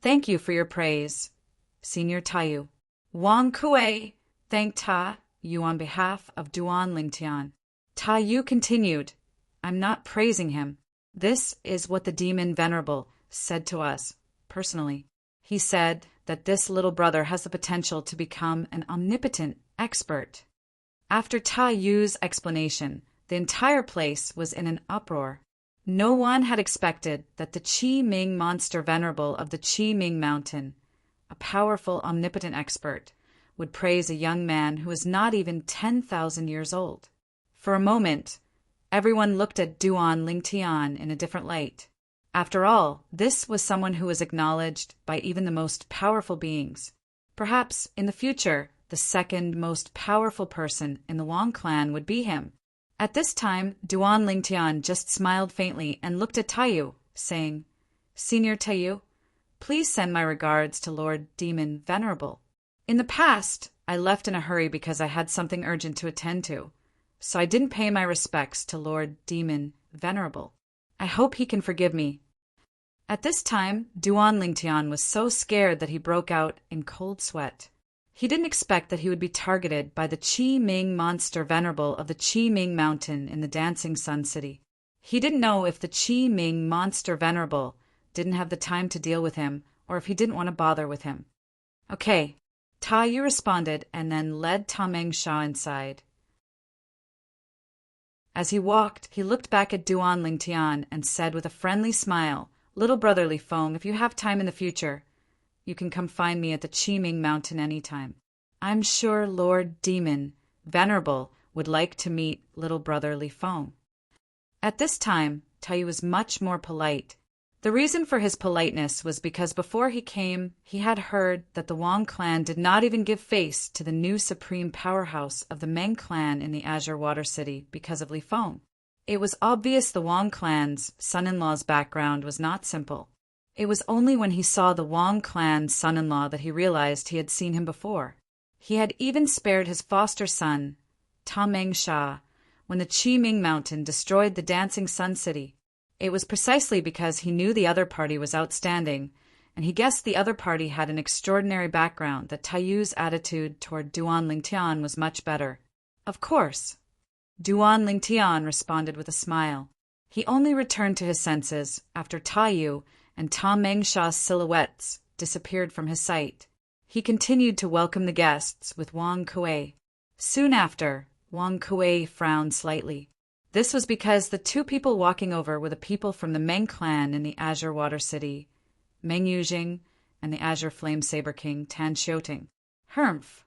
Thank you for your praise, Senior Tai Yu. Wang Kuei thanked Tai Yu on behalf of Duan Lingtian. Tai Yu continued, I'm not praising him. This is what the demon Venerable said to us, personally. He said that this little brother has the potential to become an omnipotent expert. After Tai Yu's explanation, the entire place was in an uproar. No one had expected that the Qi Ming monster venerable of the Qi Ming mountain, a powerful omnipotent expert, would praise a young man who was not even 10,000 years old. For a moment, everyone looked at Duan Lingtian in a different light. After all, this was someone who was acknowledged by even the most powerful beings. Perhaps, in the future, the second most powerful person in the Wang clan would be him. At this time, Duan Lingtian just smiled faintly and looked at Tai Yu, saying, Senior Tai Yu, please send my regards to Lord Demon Venerable. In the past, I left in a hurry because I had something urgent to attend to, so I didn't pay my respects to Lord Demon Venerable. I hope he can forgive me. At this time, Duan Lingtian was so scared that he broke out in cold sweat. He didn't expect that he would be targeted by the Qi Ming monster venerable of the Qi Ming mountain in the Dancing Sun City. He didn't know if the Qi Ming monster venerable didn't have the time to deal with him or if he didn't want to bother with him. Okay, Tai Yu responded and then led Ta Meng Sha inside. As he walked, he looked back at Duan Lingtian and said with a friendly smile, Little brother Li Feng, if you have time in the future, you can come find me at the Qi Ming mountain anytime. I'm sure Lord Demon Venerable would like to meet little brother Li Feng. At this time, Tai Yu was much more polite. The reason for his politeness was because before he came, he had heard that the Wang clan did not even give face to the new supreme powerhouse of the Meng clan in the Azure Water City because of Li Feng. It was obvious the Wang clan's son-in-law's background was not simple. It was only when he saw the Wang clan's son-in-law that he realized he had seen him before. He had even spared his foster son, Ta Meng Sha, when the Qi Ming mountain destroyed the Dancing Sun City. It was precisely because he knew the other party was outstanding, and he guessed the other party had an extraordinary background, that Tai Yu's attitude toward Duan Lingtian was much better. Of course. Duan Lingtian responded with a smile. He only returned to his senses after Tai Yu and Ta Meng Sha's silhouettes disappeared from his sight. He continued to welcome the guests with Wang Kuei. Soon after, Wang Kuei frowned slightly. This was because the two people walking over were the people from the Meng clan in the Azure Water City, Meng Yujing and the Azure Flame Saber King Tan Xiuting. Humph!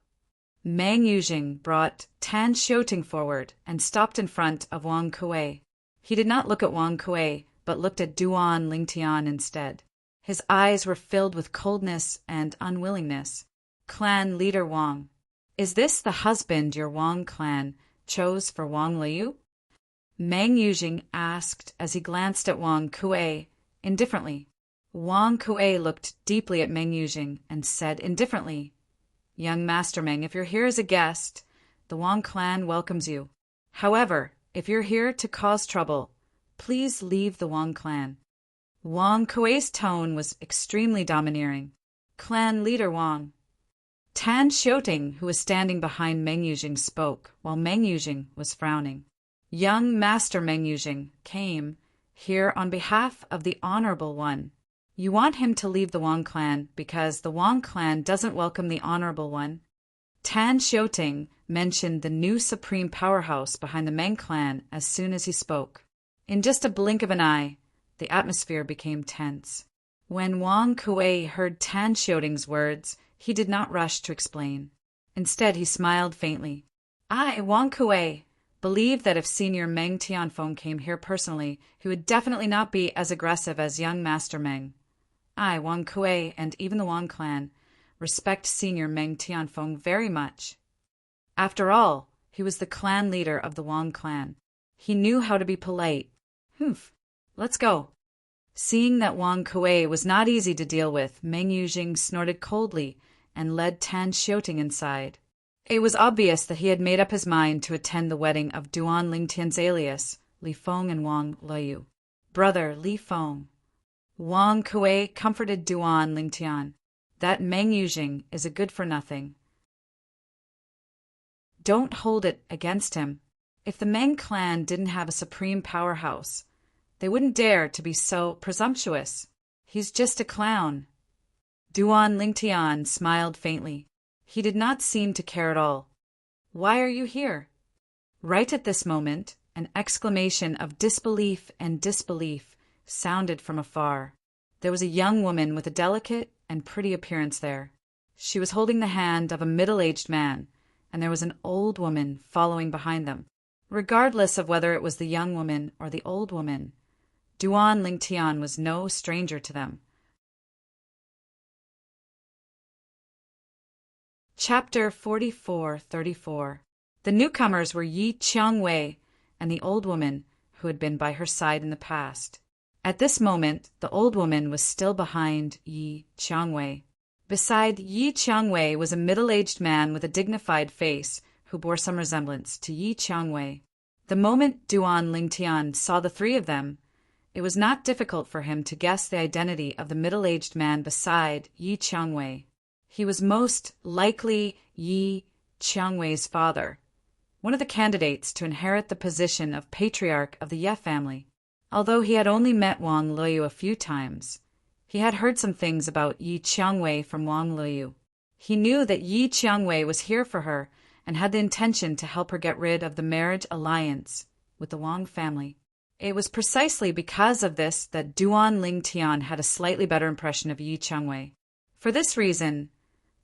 Meng Yujing brought Tan Xiuting forward and stopped in front of Wang Kuei. He did not look at Wang Kuei, but looked at Duan Lingtian instead. His eyes were filled with coldness and unwillingness. Clan leader Wang, is this the husband your Wang clan chose for Wang Liu? Meng Yujing asked as he glanced at Wang Kuei indifferently. Wang Kuei looked deeply at Meng Yujing and said indifferently, Young Master Meng, if you're here as a guest, the Wang clan welcomes you. However, if you're here to cause trouble, please leave the Wang clan. Wang Kuei's tone was extremely domineering. Clan leader Wang. Tan Xiuting, who was standing behind Meng Yujing, spoke, while Meng Yujing was frowning. Young Master Meng Yujing came here on behalf of the Honorable One. You want him to leave the Wang clan because the Wang clan doesn't welcome the Honorable One. Tan Xiuting mentioned the new supreme powerhouse behind the Meng clan as soon as he spoke. In just a blink of an eye, the atmosphere became tense. When Wang Kuei heard Tan Xiuting's words, he did not rush to explain. Instead, he smiled faintly. I, Wang Kuei, believe that if Senior Meng Tianfeng came here personally, he would definitely not be as aggressive as young Master Meng. I, Wang Kuei, and even the Wang clan, respect senior Meng Tianfeng very much. After all, he was the clan leader of the Wang clan. He knew how to be polite. Humph, let's go. Seeing that Wang Kuei was not easy to deal with, Meng Yujing snorted coldly and led Tan Xiuting inside. It was obvious that he had made up his mind to attend the wedding of Duan Lingtian's alias, Li Feng and Wang Leyu. Brother Li Feng. Wang Kuei comforted Duan Lingtian. That Meng Yujing is a good-for-nothing. Don't hold it against him. If the Meng clan didn't have a supreme powerhouse, they wouldn't dare to be so presumptuous. He's just a clown. Duan Lingtian smiled faintly. He did not seem to care at all. Why are you here? Right at this moment, an exclamation of disbelief and disbelief sounded from afar. There was a young woman with a delicate and pretty appearance there. She was holding the hand of a middle-aged man, and there was an old woman following behind them. Regardless of whether it was the young woman or the old woman, Duan Lingtian was no stranger to them. Chapter 44-34. The newcomers were Yi Qiangwei and the old woman who had been by her side in the past. At this moment, the old woman was still behind Yi Qiangwei. Beside Yi Qiangwei was a middle-aged man with a dignified face who bore some resemblance to Yi Qiangwei. The moment Duan Lingtian saw the three of them, it was not difficult for him to guess the identity of the middle-aged man beside Yi Qiangwei. He was most likely Yi Qiangwei's father, one of the candidates to inherit the position of patriarch of the Ye family. Although he had only met Wang Leyu a few times, he had heard some things about Yi Qiangwei from Wang Leyu. He knew that Yi Qiangwei was here for her and had the intention to help her get rid of the marriage alliance with the Wang family. It was precisely because of this that Duan Lingtian had a slightly better impression of Yi Qiangwei. For this reason,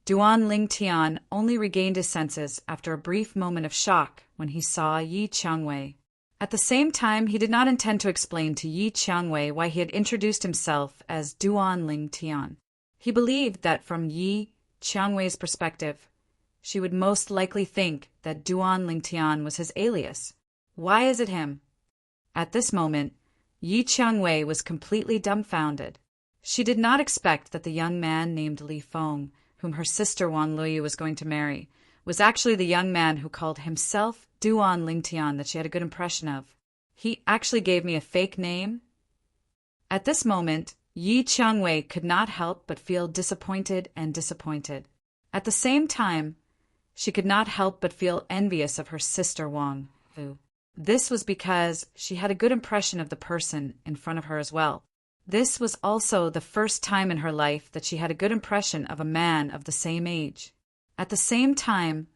Duan Lingtian only regained his senses after a brief moment of shock when he saw Yi Qiangwei. At the same time, he did not intend to explain to Yi Qiangwei why he had introduced himself as Duan Lingtian. He believed that from Yi Qiangwei's perspective, she would most likely think that Duan Lingtian was his alias. Why is it him? At this moment, Yi Qiangwei was completely dumbfounded. She did not expect that the young man named Li Feng, whom her sister Wang Leyu was going to marry, was actually the young man who called himself Duan Lingtian that she had a good impression of. He actually gave me a fake name? At this moment, Yi Qiangwei could not help but feel disappointed and disappointed. At the same time, she could not help but feel envious of her sister Wang Lu. This was because she had a good impression of the person in front of her as well. This was also the first time in her life that she had a good impression of a man of the same age. At the same time,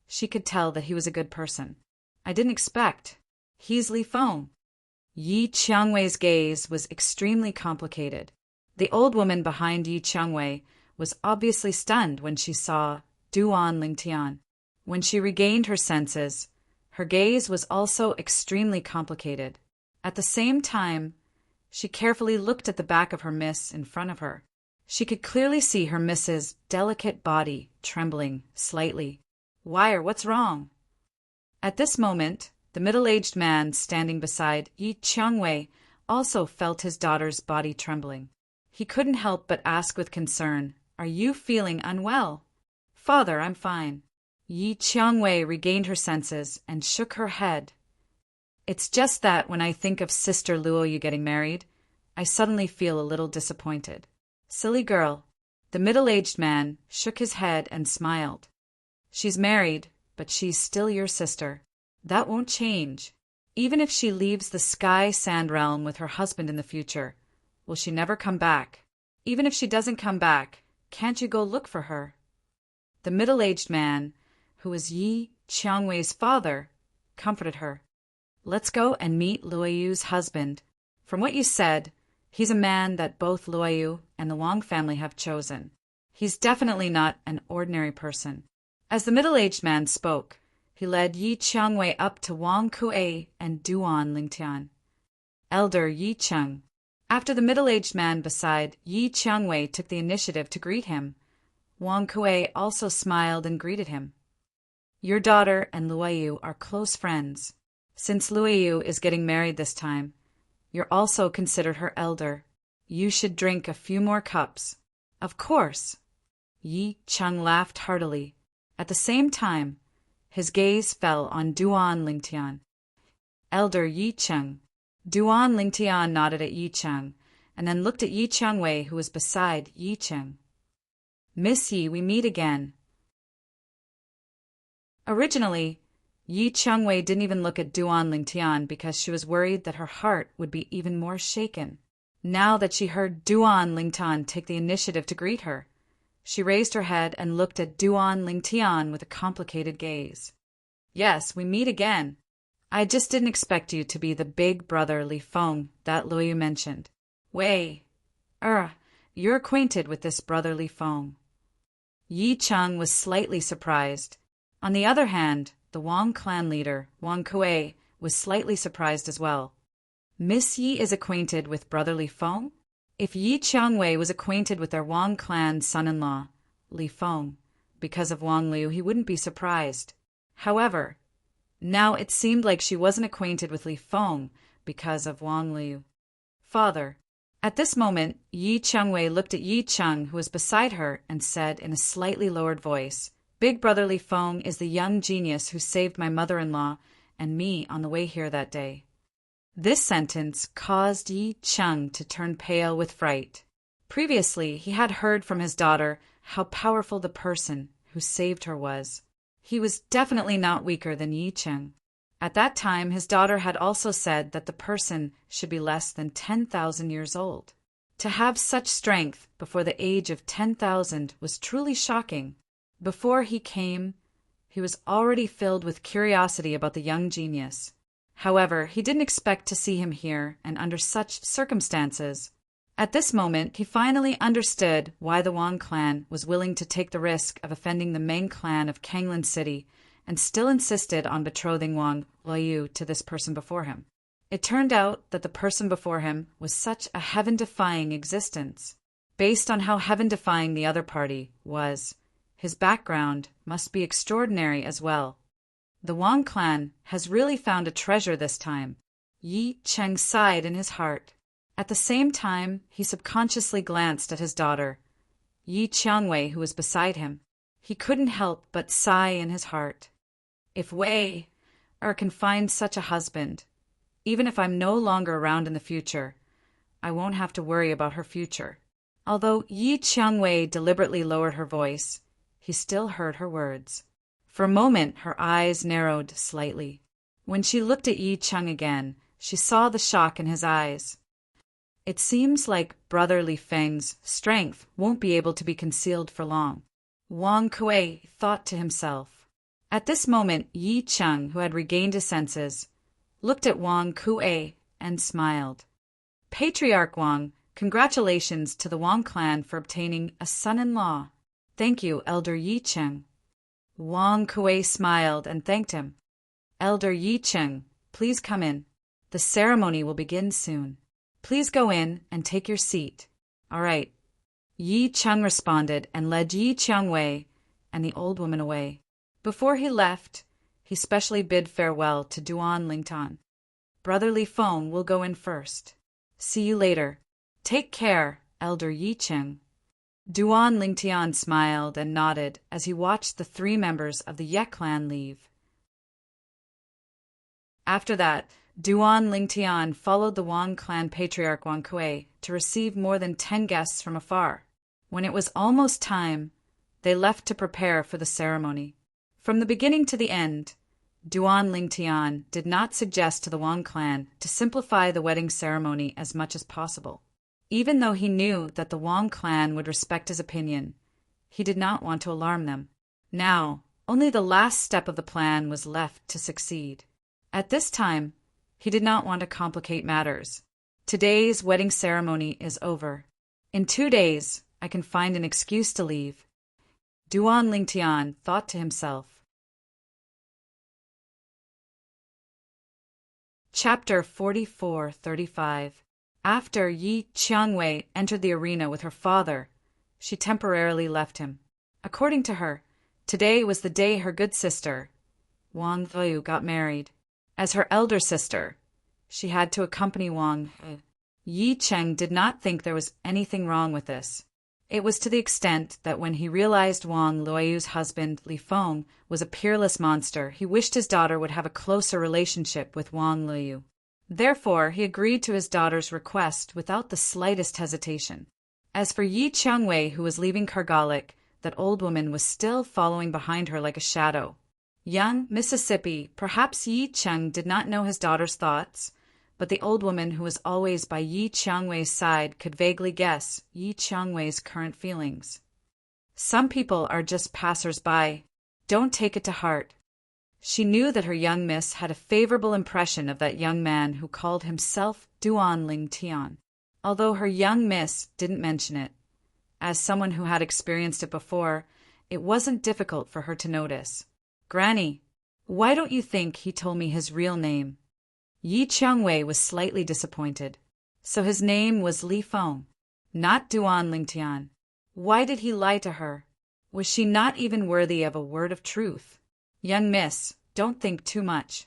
she could tell that he was a good person. I didn't expect. He's Li Feng. Yi Qiangwei's gaze was extremely complicated. The old woman behind Yi Qiangwei was obviously stunned when she saw Duan Lingtian. When she regained her senses, her gaze was also extremely complicated. At the same time, she carefully looked at the back of her miss in front of her. She could clearly see her miss's delicate body trembling slightly. Wire, what's wrong? At this moment, the middle-aged man standing beside Yi Qiangwei also felt his daughter's body trembling. He couldn't help but ask with concern, "Are you feeling unwell?" "Father, I'm fine." Yi Qiangwei regained her senses and shook her head. "It's just that when I think of Sister Luoyu getting married, I suddenly feel a little disappointed." "Silly girl." The middle-aged man shook his head and smiled. "She's married, but she's still your sister. That won't change. Even if she leaves the Sky Sand Realm with her husband in the future, will she never come back? Even if she doesn't come back, can't you go look for her?" The middle-aged man, who was Yi Qiangwei's father, comforted her. "Let's go and meet Luoyu's husband. From what you said, he's a man that both Luoyu and the Wang family have chosen. He's definitely not an ordinary person." As the middle-aged man spoke, he led Yi Qiangwei up to Wang Kuei and Duan Lingtian. "Elder Yi Cheng." After the middle-aged man beside Yi Qiangwei took the initiative to greet him, Wang Kuei also smiled and greeted him. Your daughter and Luoyu are close friends. Since Luoyu is getting married this time, you're also considered her elder. You should drink a few more cups. Of course. Yi Cheng laughed heartily. At the same time, his gaze fell on Duan Lingtian. Elder Yi Cheng. Duan Lingtian nodded at Yi Cheng, and then looked at Yi Changwei, who was beside Yi Cheng. Miss Yi, we meet again. Originally, Yi Changwei didn't even look at Duan Lingtian because she was worried that her heart would be even more shaken. Now that she heard Duan Lingtian take the initiative to greet her, she raised her head and looked at Duan Lingtian with a complicated gaze. Yes, we meet again. I just didn't expect you to be the big brother Li Feng that Luoyu mentioned. Wei, you're acquainted with this brother Li Feng. Yi Cheng was slightly surprised. On the other hand, the Wang clan leader, Wang Kuei, was slightly surprised as well. Miss Yi is acquainted with brother Li Feng? If Yi Changwei was acquainted with their Wang clan son-in-law, Li Feng, because of Wang Liu, he wouldn't be surprised. However, now it seemed like she wasn't acquainted with Li Feng because of Wang Liu. Father. At this moment, Yi Changwei looked at Yi Cheng, who was beside her, and said in a slightly lowered voice, Big brother Li Feng is the young genius who saved my mother-in-law and me on the way here that day. This sentence caused Yi Cheng to turn pale with fright. Previously, he had heard from his daughter how powerful the person who saved her was. He was definitely not weaker than Yi Cheng. At that time, his daughter had also said that the person should be less than 10,000 years old. To have such strength before the age of 10,000 was truly shocking. Before he came, he was already filled with curiosity about the young genius. However, he didn't expect to see him here and under such circumstances. At this moment, he finally understood why the Wang clan was willing to take the risk of offending the Meng clan of Kanglin City and still insisted on betrothing Wang Luoyu to this person before him. It turned out that the person before him was such a heaven-defying existence. Based on how heaven-defying the other party was, his background must be extraordinary as well. The Wang clan has really found a treasure this time. Yi Cheng sighed in his heart. At the same time, he subconsciously glanced at his daughter, Yi Changwei, who was beside him. He couldn't help but sigh in his heart. If Wei can find such a husband, even if I'm no longer around in the future, I won't have to worry about her future. Although Yi Changwei deliberately lowered her voice, he still heard her words. For a moment, her eyes narrowed slightly. When she looked at Yi Cheng again, she saw the shock in his eyes. It seems like brother Li Feng's strength won't be able to be concealed for long, Wang Kuei thought to himself. At this moment, Yi Cheng, who had regained his senses, looked at Wang Kuei and smiled. Patriarch Wang, congratulations to the Wang clan for obtaining a son-in-law. Thank you, Elder Yi Cheng. Wang Kuei smiled and thanked him. Elder Yi Cheng, please come in. The ceremony will begin soon. Please go in and take your seat. All right. Yi Cheng responded and led Yi Changwei and the old woman away. Before he left, he specially bid farewell to Duan Lingtian. Brother Li Feng will go in first. See you later. Take care, Elder Yi Cheng. Duan Lingtian smiled and nodded as he watched the 3 members of the Ye clan leave. After that, Duan Lingtian followed the Wang clan patriarch Wang Kuei to receive more than 10 guests from afar. When it was almost time, they left to prepare for the ceremony. From the beginning to the end, Duan Lingtian did not suggest to the Wang clan to simplify the wedding ceremony as much as possible. Even though he knew that the Wang clan would respect his opinion, he did not want to alarm them. Now, only the last step of the plan was left to succeed. At this time, he did not want to complicate matters. Today's wedding ceremony is over. In 2 days, I can find an excuse to leave. Duan Lingtian thought to himself. Chapter 44-35. After Yi Changwei entered the arena with her father, she temporarily left him. According to her, today was the day her good sister, Wang Yu, got married. As her elder sister, she had to accompany Wang. Yi Cheng did not think there was anything wrong with this. It was to the extent that when he realized Wang Luoyu's husband, Li Feng, was a peerless monster, he wished his daughter would have a closer relationship with Wang Luoyu. Therefore, he agreed to his daughter's request without the slightest hesitation. As for Yi Chengwei, who was leaving Kargalik, that old woman was still following behind her like a shadow. Young Mississippi, perhaps Yi Cheng did not know his daughter's thoughts, but the old woman who was always by Yi Chengwei's side could vaguely guess Yi Chengwei's current feelings. Some people are just passers-by. Don't take it to heart. She knew that her young miss had a favorable impression of that young man who called himself Duan Ling Tian, although her young miss didn't mention it. As someone who had experienced it before, it wasn't difficult for her to notice. "Granny, why don't you think he told me his real name?" Yi Chengwei was slightly disappointed. So his name was Li Feng, not Duan Lingtian. Why did he lie to her? Was she not even worthy of a word of truth? "Young miss, don't think too much."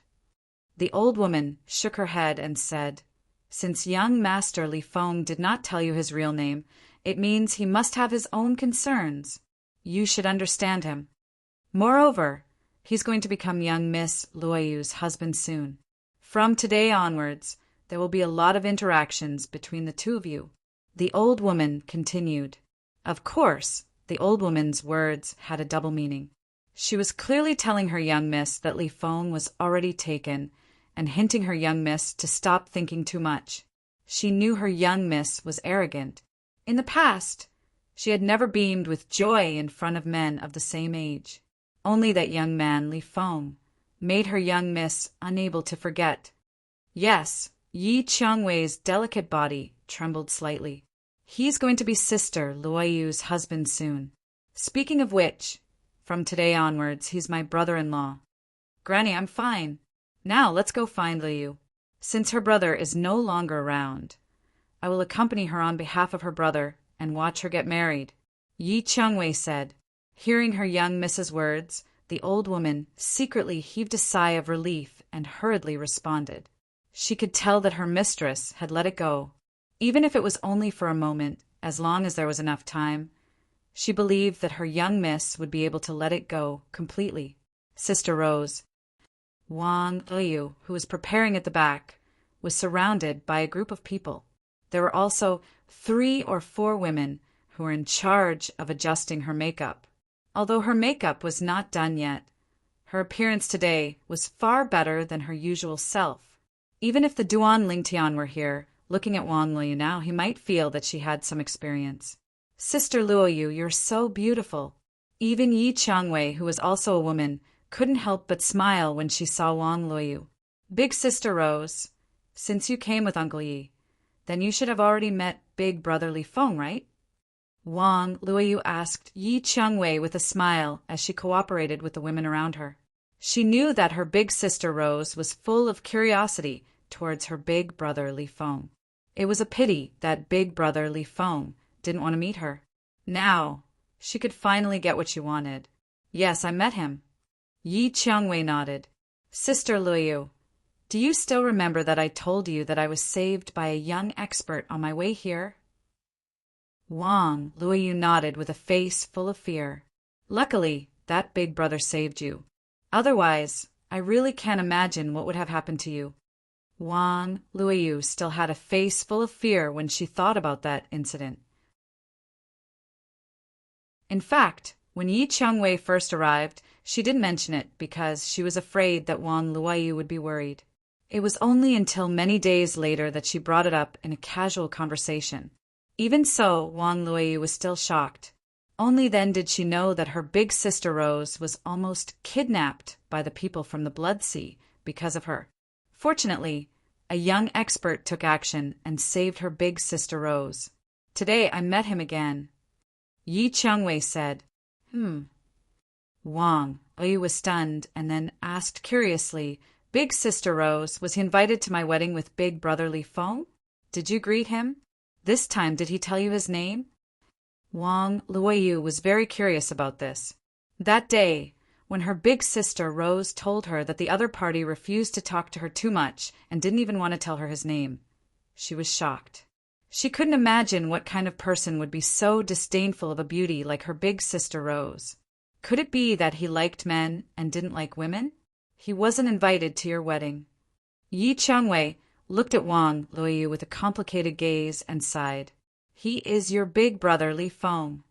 The old woman shook her head and said, "Since young Master Li Feng did not tell you his real name, it means he must have his own concerns. You should understand him. Moreover, he's going to become young Miss Luoyu's husband soon. From today onwards, there will be a lot of interactions between the two of you." The old woman continued. Of course, the old woman's words had a double meaning. She was clearly telling her young miss that Li Feng was already taken, and hinting her young miss to stop thinking too much. She knew her young miss was arrogant. In the past, she had never beamed with joy in front of men of the same age. Only that young man, Li Feng, made her young miss unable to forget. Yes, Yi Chengwei's delicate body trembled slightly. He's going to be Sister Luoyu's husband soon. Speaking of which, from today onwards, he's my brother-in-law. "Granny, I'm fine. Now let's go find Luoyu. Since her brother is no longer around, I will accompany her on behalf of her brother and watch her get married," Yi Chengwei said. Hearing her young miss's words, the old woman secretly heaved a sigh of relief and hurriedly responded. She could tell that her mistress had let it go, even if it was only for a moment, as long as there was enough time. She believed that her young miss would be able to let it go completely. Sister rose. Wang Yu, who was preparing at the back, was surrounded by a group of people. There were also 3 or 4 women who were in charge of adjusting her makeup. Although her makeup was not done yet, her appearance today was far better than her usual self. Even if the Duan Lingtian were here, looking at Wang Luoyu now, he might feel that she had some experience. "Sister Luoyu, you're so beautiful." Even Yi Chengwei, who was also a woman, couldn't help but smile when she saw Wang Luoyu. "Big sister Rose, since you came with Uncle Yi, then you should have already met Big Brother Li Feng, right?" Wang Luoyu asked Yi Chengwei with a smile as she cooperated with the women around her. She knew that her big sister Rose was full of curiosity towards her big brother Li Feng. It was a pity that big brother Li Feng didn't want to meet her. Now, she could finally get what she wanted. "Yes, I met him." Yi Chengwei nodded. "Sister Luoyu, do you still remember that I told you that I was saved by a young expert on my way here?" Wang Luoyu nodded with a face full of fear. "Luckily, that big brother saved you. Otherwise, I really can't imagine what would have happened to you." Wang Luoyu still had a face full of fear when she thought about that incident. In fact, when Yi Chengwei first arrived, she didn't mention it because she was afraid that Wang Luoyu would be worried. It was only until many days later that she brought it up in a casual conversation. Even so, Wang Luoyu was still shocked. Only then did she know that her big sister Rose was almost kidnapped by the people from the Blood Sea because of her. Fortunately, a young expert took action and saved her big sister Rose. "Today I met him again," Yi Chengwei said. Wang Luoyu was stunned and then asked curiously, "Big sister Rose, was he invited to my wedding with big brother Li Feng? Did you greet him? This time did he tell you his name?" Wang Luoyu was very curious about this. That day, when her big sister Rose told her that the other party refused to talk to her too much and didn't even want to tell her his name, she was shocked. She couldn't imagine what kind of person would be so disdainful of a beauty like her big sister Rose. Could it be that he liked men and didn't like women? He wasn't invited to your wedding. Yi Changwei looked at Wang Luoyu with a complicated gaze and sighed. He is your big brother Li Feng.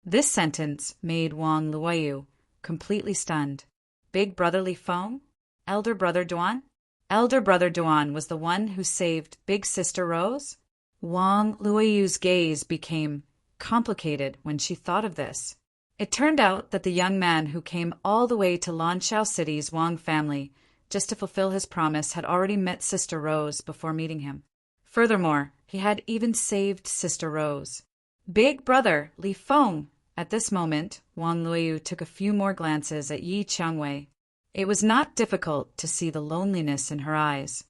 This sentence made Wang Luoyu completely stunned. Big brother Li Feng? Elder brother Duan? Elder brother Duan was the one who saved big sister Rose? Wang Luoyu's gaze became complicated when she thought of this. It turned out that the young man who came all the way to Lanshao City's Wang family just to fulfill his promise had already met Sister Rose before meeting him. Furthermore, he had even saved Sister Rose. Big brother Li Feng. At this moment, Wang Luoyu took a few more glances at Yi Changwei. It was not difficult to see the loneliness in her eyes.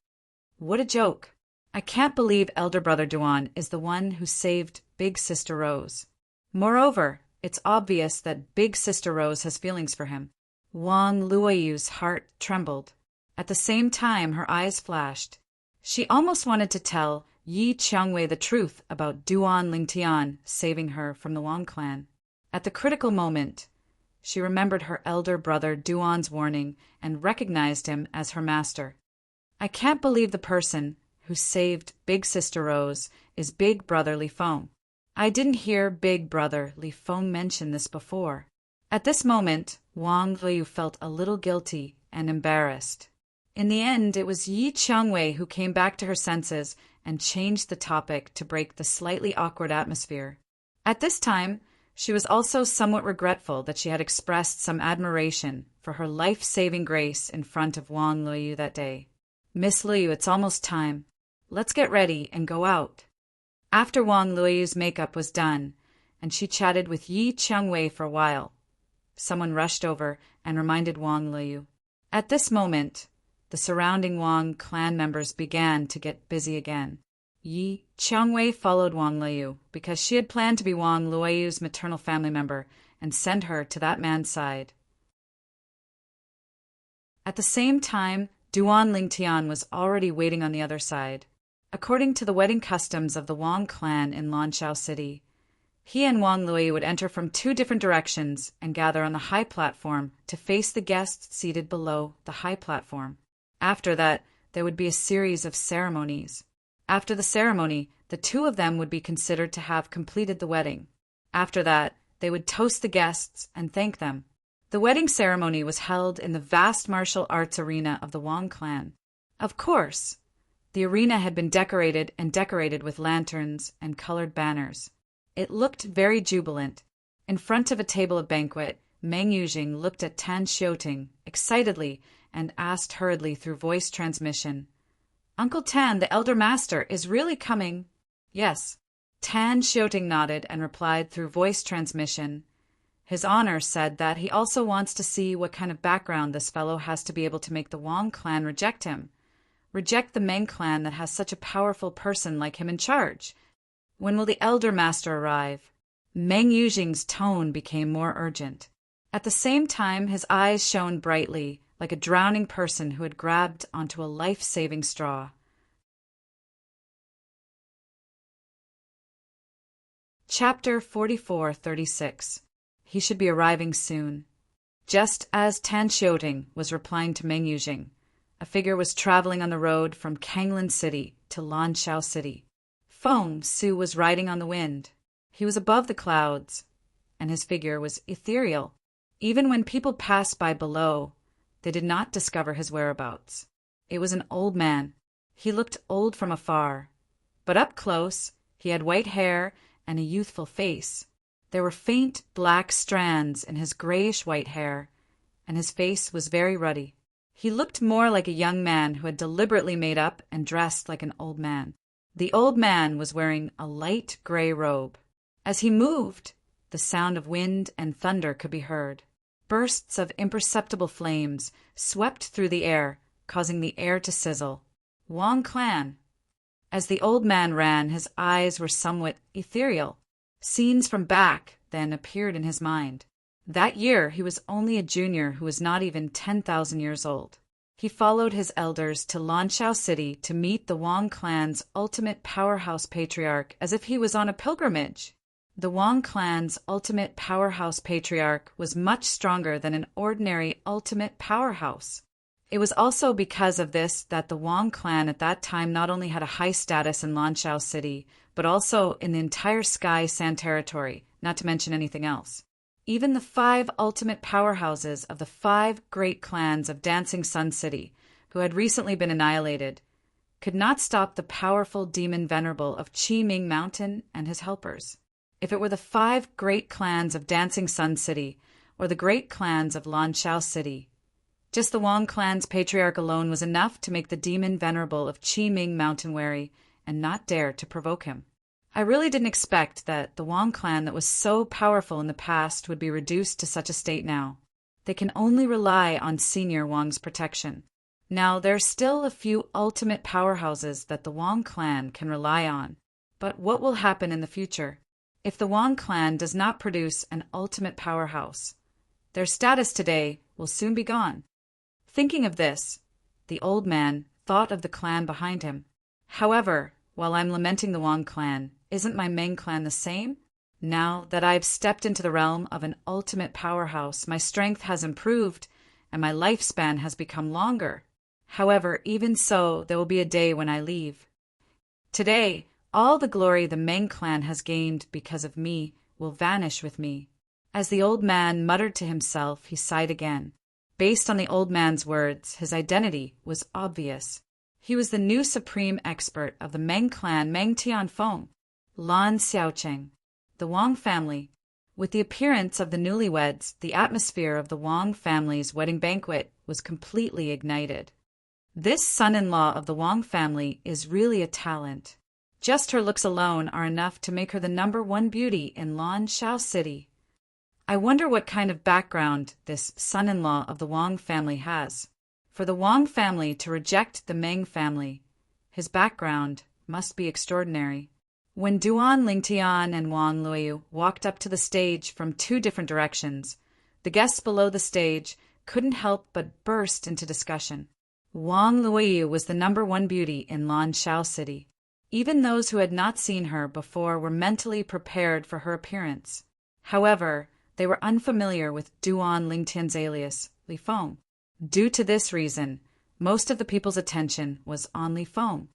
What a joke! I can't believe elder brother Duan is the one who saved big sister Rose. Moreover, it's obvious that big sister Rose has feelings for him. Wang Luoyu's heart trembled. At the same time, her eyes flashed. She almost wanted to tell Yi Changwei the truth about Duan Lingtian saving her from the Wang clan. At the critical moment, she remembered her elder brother Duan's warning and recognized him as her master. I can't believe the person who saved big sister Rose is big brother Li Feng. I didn't hear big brother Li Feng mention this before. At this moment, Wang Luoyu felt a little guilty and embarrassed. In the end, it was Yi Changwei who came back to her senses and changed the topic to break the slightly awkward atmosphere. At this time, she was also somewhat regretful that she had expressed some admiration for her life-saving grace in front of Wang Luoyu that day. Miss Luoyu, it's almost time. Let's get ready and go out. After Wang Luoyu's makeup was done, and she chatted with Yi Changwei for a while, someone rushed over and reminded Wang Luoyu. At this moment, the surrounding Wang clan members began to get busy again. Yi Changwei followed Wang Luoyu because she had planned to be Wang Luoyu's maternal family member and send her to that man's side. At the same time, Duan Lingtian was already waiting on the other side. According to the wedding customs of the Wang clan in Lanshao City, he and Wang Luoyu would enter from two different directions and gather on the high platform to face the guests seated below the high platform. After that, there would be a series of ceremonies. After the ceremony, the two of them would be considered to have completed the wedding. After that, they would toast the guests and thank them. The wedding ceremony was held in the vast martial arts arena of the Wang clan. Of course, the arena had been decorated with lanterns and colored banners. It looked very jubilant. In front of a table of banquet, Meng Yujing looked at Tan Xiuting excitedly and asked hurriedly through voice transmission, "Uncle Tan, the elder master, is really coming?" "Yes." Tan Xiuting nodded and replied through voice transmission, "His Honor said that he also wants to see what kind of background this fellow has to be able to make the Wang clan reject him. Reject the Meng clan that has such a powerful person like him in charge. When will the elder master arrive?" Meng Yujing's tone became more urgent. At the same time, his eyes shone brightly, like a drowning person who had grabbed onto a life-saving straw. Chapter 44-36. He should be arriving soon. Just as Tan Xiuting was replying to Meng Yujing, a figure was traveling on the road from Kanglin City to Lanshao City. Feng Su was riding on the wind. He was above the clouds, and his figure was ethereal. Even when people passed by below, they did not discover his whereabouts. It was an old man. He looked old from afar, but up close, he had white hair and a youthful face. There were faint black strands in his grayish-white hair, and his face was very ruddy. He looked more like a young man who had deliberately made up and dressed like an old man. The old man was wearing a light gray robe. As he moved, the sound of wind and thunder could be heard. Bursts of imperceptible flames swept through the air, causing the air to sizzle. Wang clan. As the old man ran, his eyes were somewhat ethereal. Scenes from back then appeared in his mind. That year he was only a junior who was not even 10,000 years old. He followed his elders to Lanshao City to meet the Wang clan's ultimate powerhouse patriarch as if he was on a pilgrimage. The Wang clan's ultimate powerhouse patriarch was much stronger than an ordinary ultimate powerhouse. It was also because of this that the Wang clan at that time not only had a high status in Lanshao City, but also in the entire Sky San territory, not to mention anything else. Even the 5 ultimate powerhouses of the 5 great clans of Dancing Sun City, who had recently been annihilated, could not stop the powerful demon venerable of Qi Ming Mountain and his helpers. If it were the 5 great clans of Dancing Sun City, or the great clans of Lanshao City, just the Wang clan's patriarch alone was enough to make the demon venerable of Qi Ming Mountain wary and not dare to provoke him. I really didn't expect that the Wang clan that was so powerful in the past would be reduced to such a state now. They can only rely on Senior Wang's protection. Now, there are still a few ultimate powerhouses that the Wang clan can rely on. But what will happen in the future? If the Wang clan does not produce an ultimate powerhouse, their status today will soon be gone. Thinking of this, the old man thought of the clan behind him. However, while I'm lamenting the Wang clan, isn't my Meng clan the same? Now that I've stepped into the realm of an ultimate powerhouse, my strength has improved and my lifespan has become longer. However, even so, there will be a day when I leave. Today, all the glory the Meng clan has gained because of me will vanish with me. As the old man muttered to himself, he sighed again. Based on the old man's words, his identity was obvious. He was the new supreme expert of the Meng clan Meng Tianfeng, Lan Xiaocheng, the Wang family. With the appearance of the newlyweds, the atmosphere of the Wang family's wedding banquet was completely ignited. This son-in-law of the Wang family is really a talent. Just her looks alone are enough to make her the #1 beauty in Lanshao City. I wonder what kind of background this son-in-law of the Wang family has. For the Wang family to reject the Meng family, his background must be extraordinary. When Duan Lingtian and Wang Luoyu walked up to the stage from 2 different directions, the guests below the stage couldn't help but burst into discussion. Wang Luoyu was the #1 beauty in Lanshao City. Even those who had not seen her before were mentally prepared for her appearance. However, they were unfamiliar with Duan Lingtian's alias, Li Feng. Due to this reason, most of the people's attention was on Li Feng.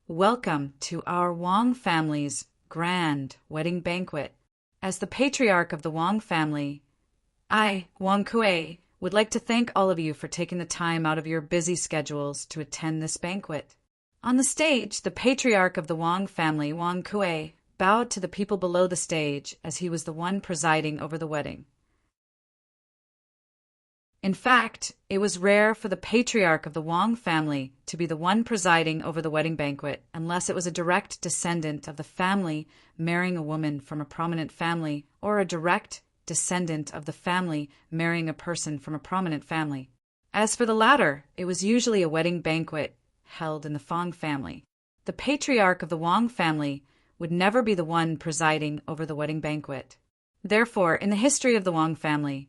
Welcome to our Wang family's grand wedding banquet. As the patriarch of the Wang family, I, Wang Kuei, would like to thank all of you for taking the time out of your busy schedules to attend this banquet. On the stage, the patriarch of the Wang family, Wang Kuei, bowed to the people below the stage as he was the one presiding over the wedding. In fact, it was rare for the patriarch of the Wang family to be the one presiding over the wedding banquet unless it was a direct descendant of the family marrying a woman from a prominent family or a direct descendant of the family marrying a person from a prominent family. As for the latter, it was usually a wedding banquet held in the Fang family. The patriarch of the Wang family would never be the one presiding over the wedding banquet. Therefore, in the history of the Wang family,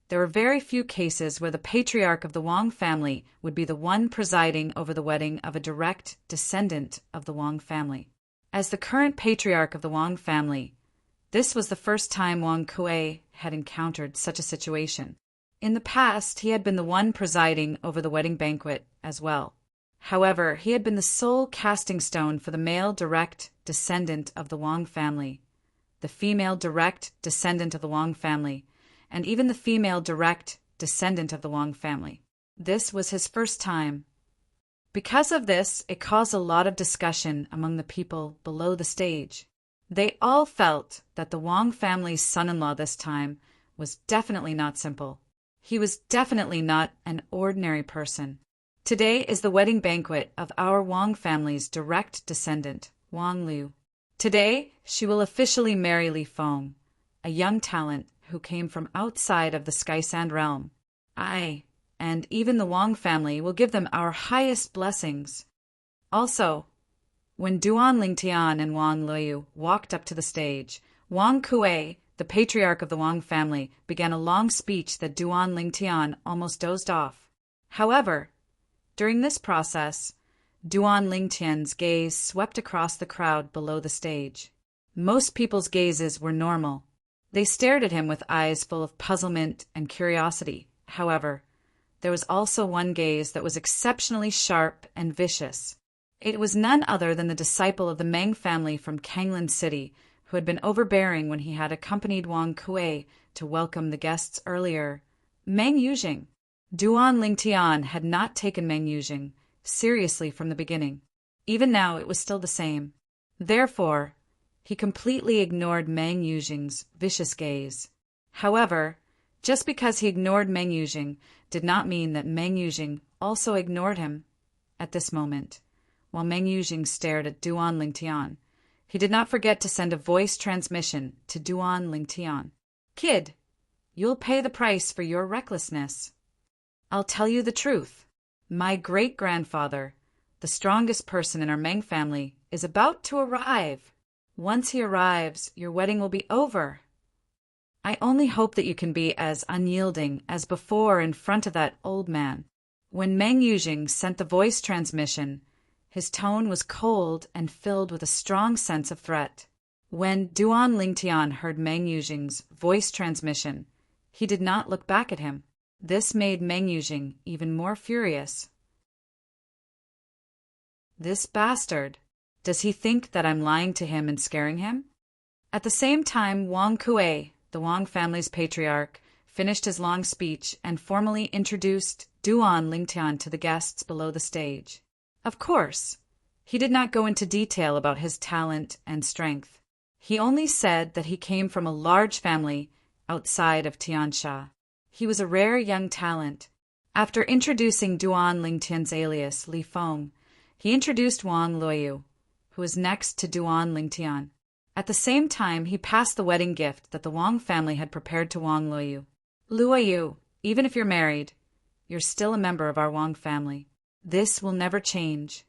there were very few cases where the patriarch of the Wang family would be the one presiding over the wedding of a direct descendant of the Wang family. As the current patriarch of the Wang family, this was the first time Wang Kuei had encountered such a situation. In the past, he had been the one presiding over the wedding banquet as well. However, he had been the sole casting stone for the male direct descendant of the Wang family, the female direct descendant of the Wang family, and even the female direct descendant of the Wang family. This was his first time. Because of this, it caused a lot of discussion among the people below the stage. They all felt that the Wang family's son-in-law this time was definitely not simple. He was definitely not an ordinary person. Today is the wedding banquet of our Wang family's direct descendant, Wang Liu. Today, she will officially marry Li Feng, a young talent who came from outside of the Sky Sand realm. I, and even the Wang family, will give them our highest blessings. Also, when Duan Lingtian and Wang Luoyu walked up to the stage, Wang Kuei, the patriarch of the Wang family, began a long speech that Duan Lingtian almost dozed off. However, during this process, Duan Lingtian's gaze swept across the crowd below the stage. Most people's gazes were normal. They stared at him with eyes full of puzzlement and curiosity. However, there was also one gaze that was exceptionally sharp and vicious. It was none other than the disciple of the Meng family from Kanglan City, who had been overbearing when he had accompanied Wang Kuei to welcome the guests earlier. Meng Yuzhing. Duan Lingtian had not taken Meng Yuzhing seriously from the beginning. Even now it was still the same. Therefore, he completely ignored Meng Yuzhing's vicious gaze. However, just because he ignored Meng Yuzhing did not mean that Meng Yuzhing also ignored him. At this moment, while Meng Yuzhing stared at Duan Lingtian, he did not forget to send a voice transmission to Duan Lingtian. "Kid, you'll pay the price for your recklessness. I'll tell you the truth. My great-grandfather, the strongest person in our Meng family, is about to arrive. Once he arrives, your wedding will be over. I only hope that you can be as unyielding as before in front of that old man." When Meng Yuzhing sent the voice transmission, his tone was cold and filled with a strong sense of threat. When Duan Lingtian heard Meng Yuzhing's voice transmission, he did not look back at him. This made Meng Yuzhing even more furious. "This bastard. Does he think that I'm lying to him and scaring him?" At the same time, Wang Kuei, the Wang family's patriarch, finished his long speech and formally introduced Duan Lingtian to the guests below the stage. Of course, he did not go into detail about his talent and strength. He only said that he came from a large family outside of Tiansha. He was a rare young talent. After introducing Duan Lingtian's alias, Li Feng, he introduced Wang Luoyu, who was next to Duan Lingtian. At the same time, he passed the wedding gift that the Wang family had prepared to Wang Luoyu. "Luoyu, even if you're married, you're still a member of our Wang family. This will never change."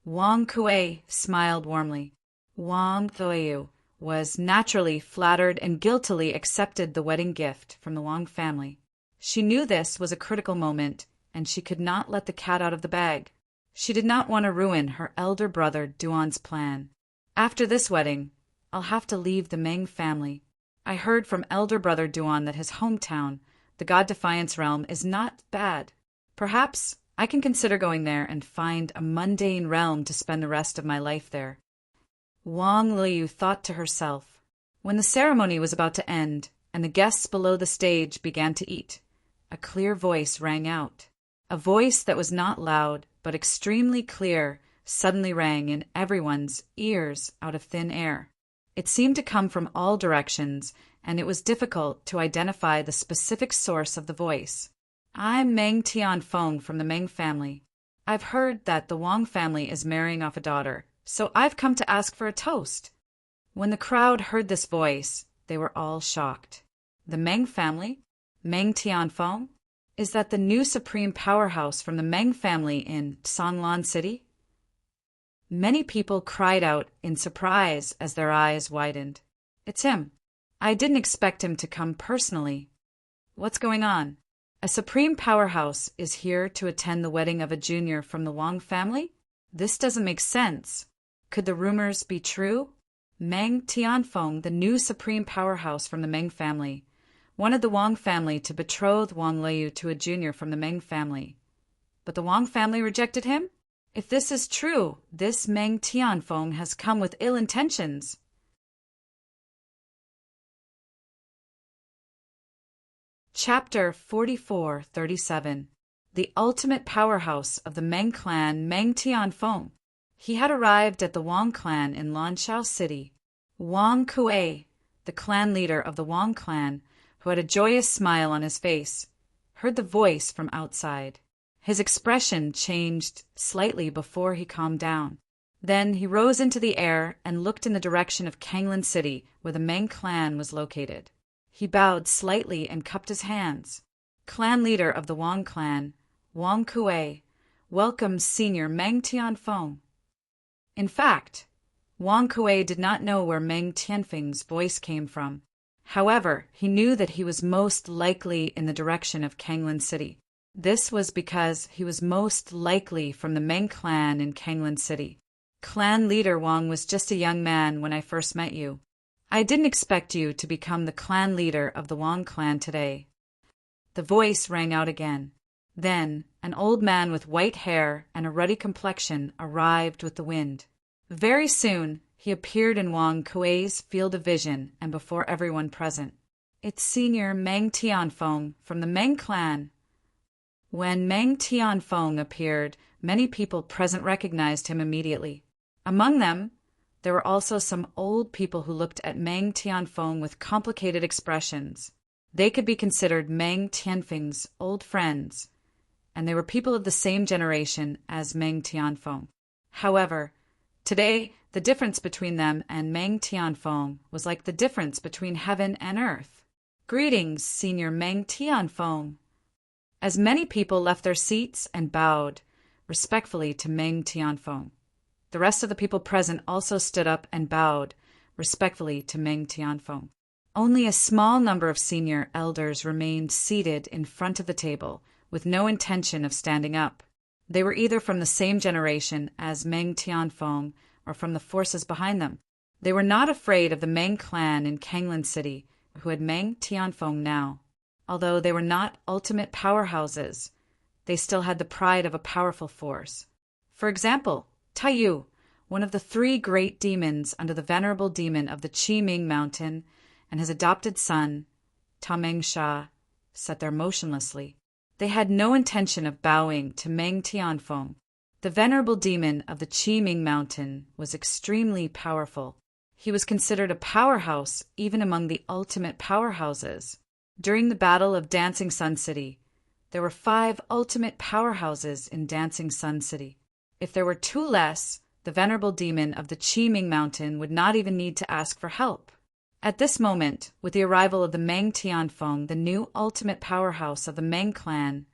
Wang Kuei smiled warmly. Wang Luoyu was naturally flattered and guiltily accepted the wedding gift from the Wang family. She knew this was a critical moment, and she could not let the cat out of the bag. She did not want to ruin her elder brother Duan's plan. "After this wedding, I'll have to leave the Meng family. I heard from elder brother Duan that his hometown, the God Defiance realm, is not bad. Perhaps I can consider going there and find a mundane realm to spend the rest of my life there." Wang Liu thought to herself. When the ceremony was about to end and the guests below the stage began to eat, a clear voice rang out. A voice that was not loud but extremely clear suddenly rang in everyone's ears out of thin air. It seemed to come from all directions, and it was difficult to identify the specific source of the voice. "I'm Meng Tianfeng from the Meng family. I've heard that the Wang family is marrying off a daughter, so I've come to ask for a toast." When the crowd heard this voice, they were all shocked. The Meng family? Meng Tianfeng? Is that the new supreme powerhouse from the Meng family in Songlan City? Many people cried out in surprise as their eyes widened. "It's him. I didn't expect him to come personally. What's going on? A supreme powerhouse is here to attend the wedding of a junior from the Wang family? This doesn't make sense. Could the rumors be true?" Meng Tianfeng, the new supreme powerhouse from the Meng family, wanted the Wang family to betroth Wang Luoyu to a junior from the Meng family. But the Wang family rejected him? If this is true, this Meng Tianfeng has come with ill intentions. Chapter 44-37. The ultimate powerhouse of the Meng clan, Meng Tianfeng. He had arrived at the Wang clan in Lanshao City. Wang Kuei, the clan leader of the Wang clan, who had a joyous smile on his face, heard the voice from outside. His expression changed slightly before he calmed down. Then he rose into the air and looked in the direction of Kanglan City, where the Meng clan was located. He bowed slightly and cupped his hands. "Clan leader of the Wang clan, Wang Kuei, welcomes senior Meng Tianfeng." In fact, Wang Kuei did not know where Meng Tianfeng's voice came from. However, he knew that he was most likely in the direction of Kanglin City. This was because he was most likely from the Meng clan in Kanglin City. Clan leader Wang was just a young man when I first met you. I didn't expect you to become the clan leader of the Wang clan today. The voice rang out again. Then, an old man with white hair and a ruddy complexion arrived with the wind. Very soon, he appeared in Wang Kuei's field of vision and before everyone present. It's Senior Meng Tianfeng from the Meng clan. When Meng Tianfeng appeared, many people present recognized him immediately. Among them, there were also some old people who looked at Meng Tianfeng with complicated expressions. They could be considered Meng Tianfeng's old friends, and they were people of the same generation as Meng Tianfeng. However, today, the difference between them and Meng Tianfeng was like the difference between heaven and earth. Greetings, Senior Meng Tianfeng. As many people left their seats and bowed respectfully to Meng Tianfeng. The rest of the people present also stood up and bowed respectfully to Meng Tianfeng. Only a small number of senior elders remained seated in front of the table with no intention of standing up. They were either from the same generation as Meng Tianfeng or from the forces behind them. They were not afraid of the Meng clan in Kanglin City, who had Meng Tianfeng now. Although they were not ultimate powerhouses, they still had the pride of a powerful force. For example, Taiyu, one of the 3 great demons under the venerable demon of the Qiming Mountain, and his adopted son, Ta Mengsha, sat there motionlessly. They had no intention of bowing to Meng Tianfeng. The venerable demon of the Qiming Mountain was extremely powerful. He was considered a powerhouse even among the ultimate powerhouses. During the Battle of Dancing Sun City, there were 5 ultimate powerhouses in Dancing Sun City. If there were 2 less, the venerable demon of the Qiming Mountain would not even need to ask for help. At this moment, with the arrival of the Meng Tianfeng, the new ultimate powerhouse of the Meng clan,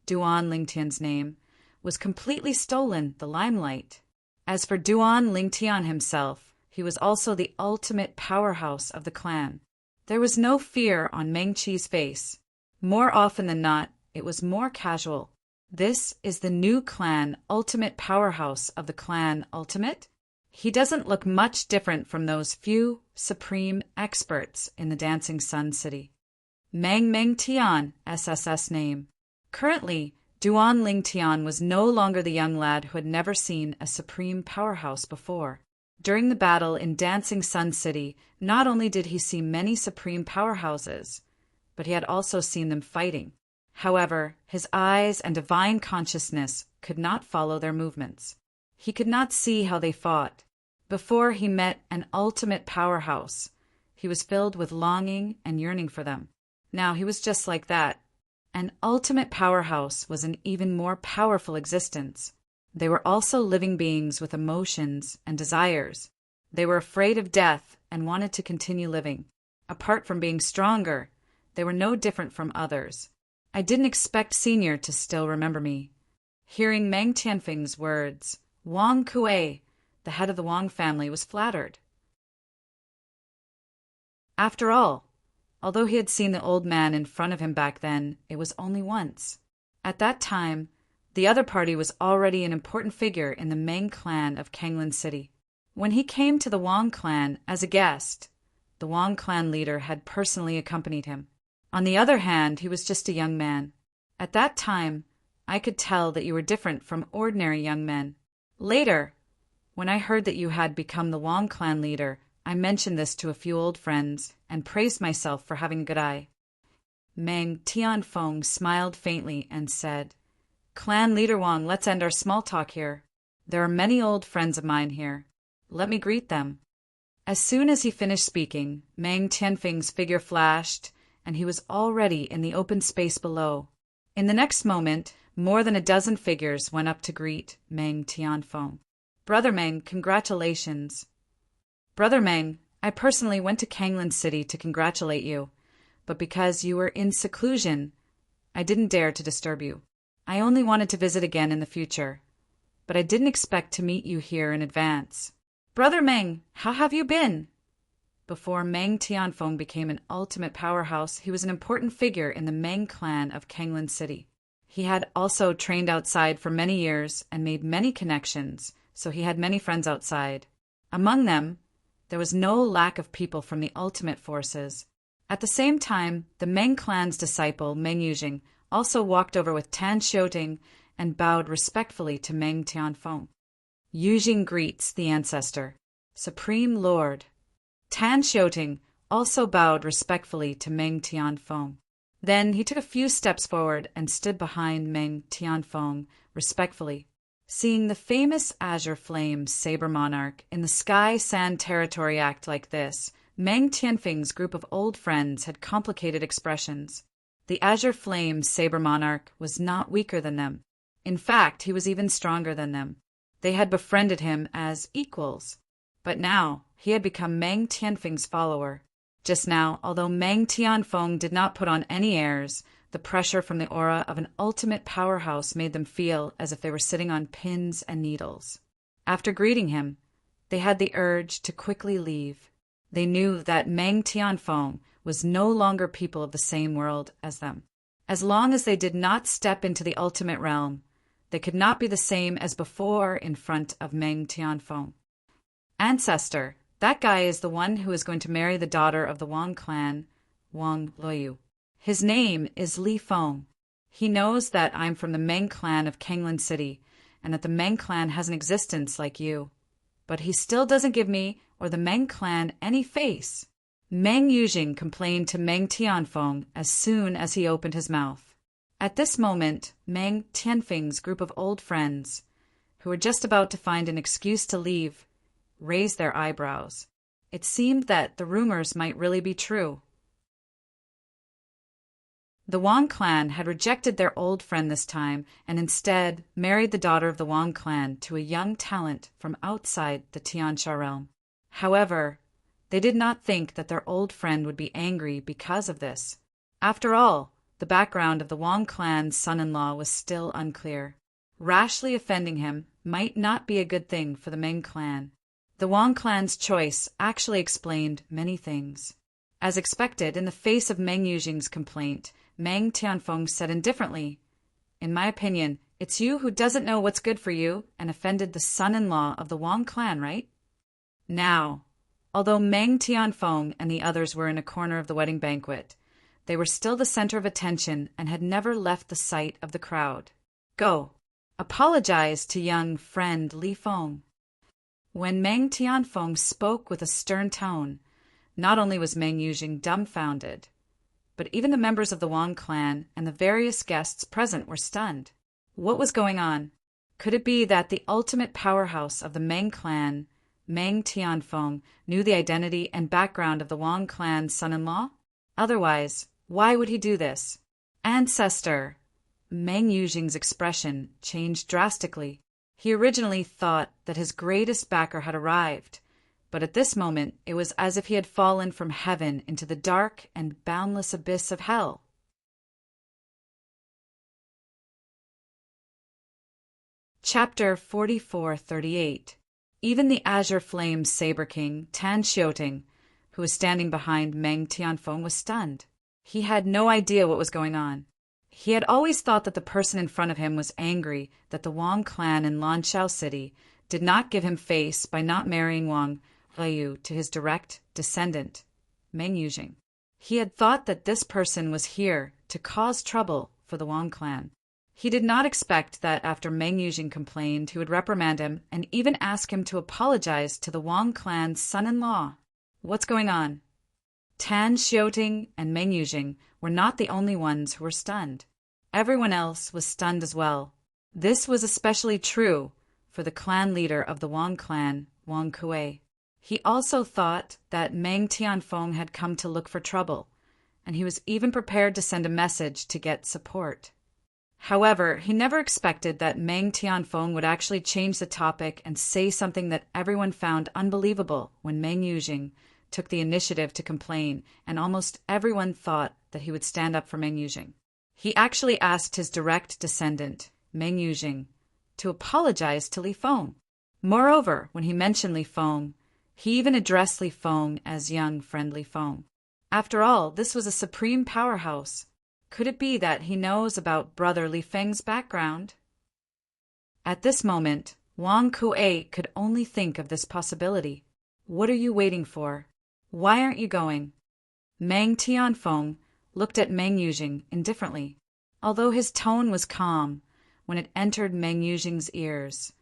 Duan Lingtian's name, was completely stolen the limelight. As for Duan Lingtian himself, he was also the ultimate powerhouse of the clan. There was no fear on Meng Qi's face. More often than not, it was more casual. This is the new clan ultimate powerhouse of the clan ultimate. He doesn't look much different from those few supreme experts in the Dancing Sun City. Meng Tian, SSS name. Currently, Duan Lingtian was no longer the young lad who had never seen a supreme powerhouse before. During the battle in Dancing Sun City, not only did he see many supreme powerhouses, but he had also seen them fighting. However, his eyes and divine consciousness could not follow their movements. He could not see how they fought. Before he met an ultimate powerhouse, he was filled with longing and yearning for them. Now he was just like that. An ultimate powerhouse was an even more powerful existence. They were also living beings with emotions and desires. They were afraid of death and wanted to continue living. Apart from being stronger, they were no different from others. I didn't expect Senior to still remember me. Hearing Meng Tianfeng's words, Wang Kuei, the head of the Wang family, was flattered. After all, although he had seen the old man in front of him back then, it was only once. At that time, the other party was already an important figure in the Meng clan of Kanglin City. When he came to the Wang clan as a guest, the Wang clan leader had personally accompanied him. On the other hand, he was just a young man. At that time, I could tell that you were different from ordinary young men. Later, when I heard that you had become the Wang clan leader, I mentioned this to a few old friends and praised myself for having a good eye. Meng Tianfeng smiled faintly and said, Clan leader Wang, let's end our small talk here. There are many old friends of mine here. Let me greet them. As soon as he finished speaking, Meng Tianfeng's figure flashed, and he was already in the open space below. In the next moment, more than a dozen figures went up to greet Meng Tianfeng. Brother Meng, congratulations. Brother Meng, I personally went to Kanglin City to congratulate you, but because you were in seclusion, I didn't dare to disturb you. I only wanted to visit again in the future, but I didn't expect to meet you here in advance. Brother Meng, how have you been? Before Meng Tianfeng became an ultimate powerhouse, he was an important figure in the Meng clan of Kanglan City. He had also trained outside for many years and made many connections, so he had many friends outside. Among them, there was no lack of people from the ultimate forces. At the same time, the Meng clan's disciple, Meng Yujing, also walked over with Tan Xiuting and bowed respectfully to Meng Tianfeng. Yujing greets the ancestor, Supreme Lord. Tan Xiuting also bowed respectfully to Meng Tianfeng. Then he took a few steps forward and stood behind Meng Tianfeng respectfully. Seeing the famous Azure Flame Saber Monarch in the Sky Sand Territory act like this, Meng Tianfeng's group of old friends had complicated expressions. The Azure Flame Saber Monarch was not weaker than them. In fact, he was even stronger than them. They had befriended him as equals. But now, he had become Meng Tianfeng's follower. Just now, although Meng Tianfeng did not put on any airs, the pressure from the aura of an ultimate powerhouse made them feel as if they were sitting on pins and needles. After greeting him, they had the urge to quickly leave. They knew that Meng Tianfeng was no longer people of the same world as them. As long as they did not step into the ultimate realm, they could not be the same as before in front of Meng Tianfeng. Ancestor, that guy is the one who is going to marry the daughter of the Wang clan, Wang Luoyu. His name is Li Feng. He knows that I'm from the Meng clan of Kanglan City, and that the Meng clan has an existence like you. But he still doesn't give me or the Meng clan any face. Meng Yujing complained to Meng Tianfeng as soon as he opened his mouth. At this moment, Meng Tianfeng's group of old friends, who were just about to find an excuse to leave, raised their eyebrows. It seemed that the rumors might really be true. The Wang clan had rejected their old friend this time and instead married the daughter of the Wang clan to a young talent from outside the Tiansha realm. However, they did not think that their old friend would be angry because of this. After all, the background of the Wang clan's son-in-law was still unclear. Rashly offending him might not be a good thing for the Meng clan. The Wang clan's choice actually explained many things. As expected, in the face of Meng Yujing's complaint, Meng Tianfeng said indifferently, "In my opinion, it's you who doesn't know what's good for you and offended the son-in-law of the Wang clan, right?" Now, although Meng Tianfeng and the others were in a corner of the wedding banquet, they were still the center of attention and had never left the sight of the crowd. "Go, apologize to young friend Li Feng." When Meng Tianfeng spoke with a stern tone, not only was Meng Yujing dumbfounded, but even the members of the Wang clan and the various guests present were stunned. What was going on? Could it be that the ultimate powerhouse of the Meng clan, Meng Tianfeng, knew the identity and background of the Wang clan's son-in-law? Otherwise, why would he do this? Ancestor! Meng Yujing's expression changed drastically. He originally thought that his greatest backer had arrived, but at this moment it was as if he had fallen from heaven into the dark and boundless abyss of hell. Chapter 44-38. Even the Azure Flame Saber King, Tan Xiuting, who was standing behind Meng Tianfeng, was stunned. He had no idea what was going on. He had always thought that the person in front of him was angry that the Wang clan in Lanshao City did not give him face by not marrying Wang Luoyu to his direct descendant, Meng Yujing. He had thought that this person was here to cause trouble for the Wang clan. He did not expect that after Meng Yujing complained, he would reprimand him and even ask him to apologize to the Wang clan's son-in-law. What's going on? Tan Xiuting and Meng Yujing were not the only ones who were stunned. Everyone else was stunned as well. This was especially true for the clan leader of the Wang clan, Wang Kuei. He also thought that Meng Tianfeng had come to look for trouble, and he was even prepared to send a message to get support. However, he never expected that Meng Tianfeng would actually change the topic and say something that everyone found unbelievable when Meng Yujing took the initiative to complain, and almost everyone thought that he would stand up for Meng Yujing. He actually asked his direct descendant, Meng Yujing, to apologize to Li Feng. Moreover, when he mentioned Li Feng, he even addressed Li Feng as young friend Li Feng. After all, this was a supreme powerhouse. Could it be that he knows about brother Li Feng's background? At this moment, Wang Kuei could only think of this possibility. What are you waiting for? Why aren't you going? Meng Tianfeng looked at Meng Yuzhing indifferently. Although his tone was calm, when it entered Meng Yuzhing's ears,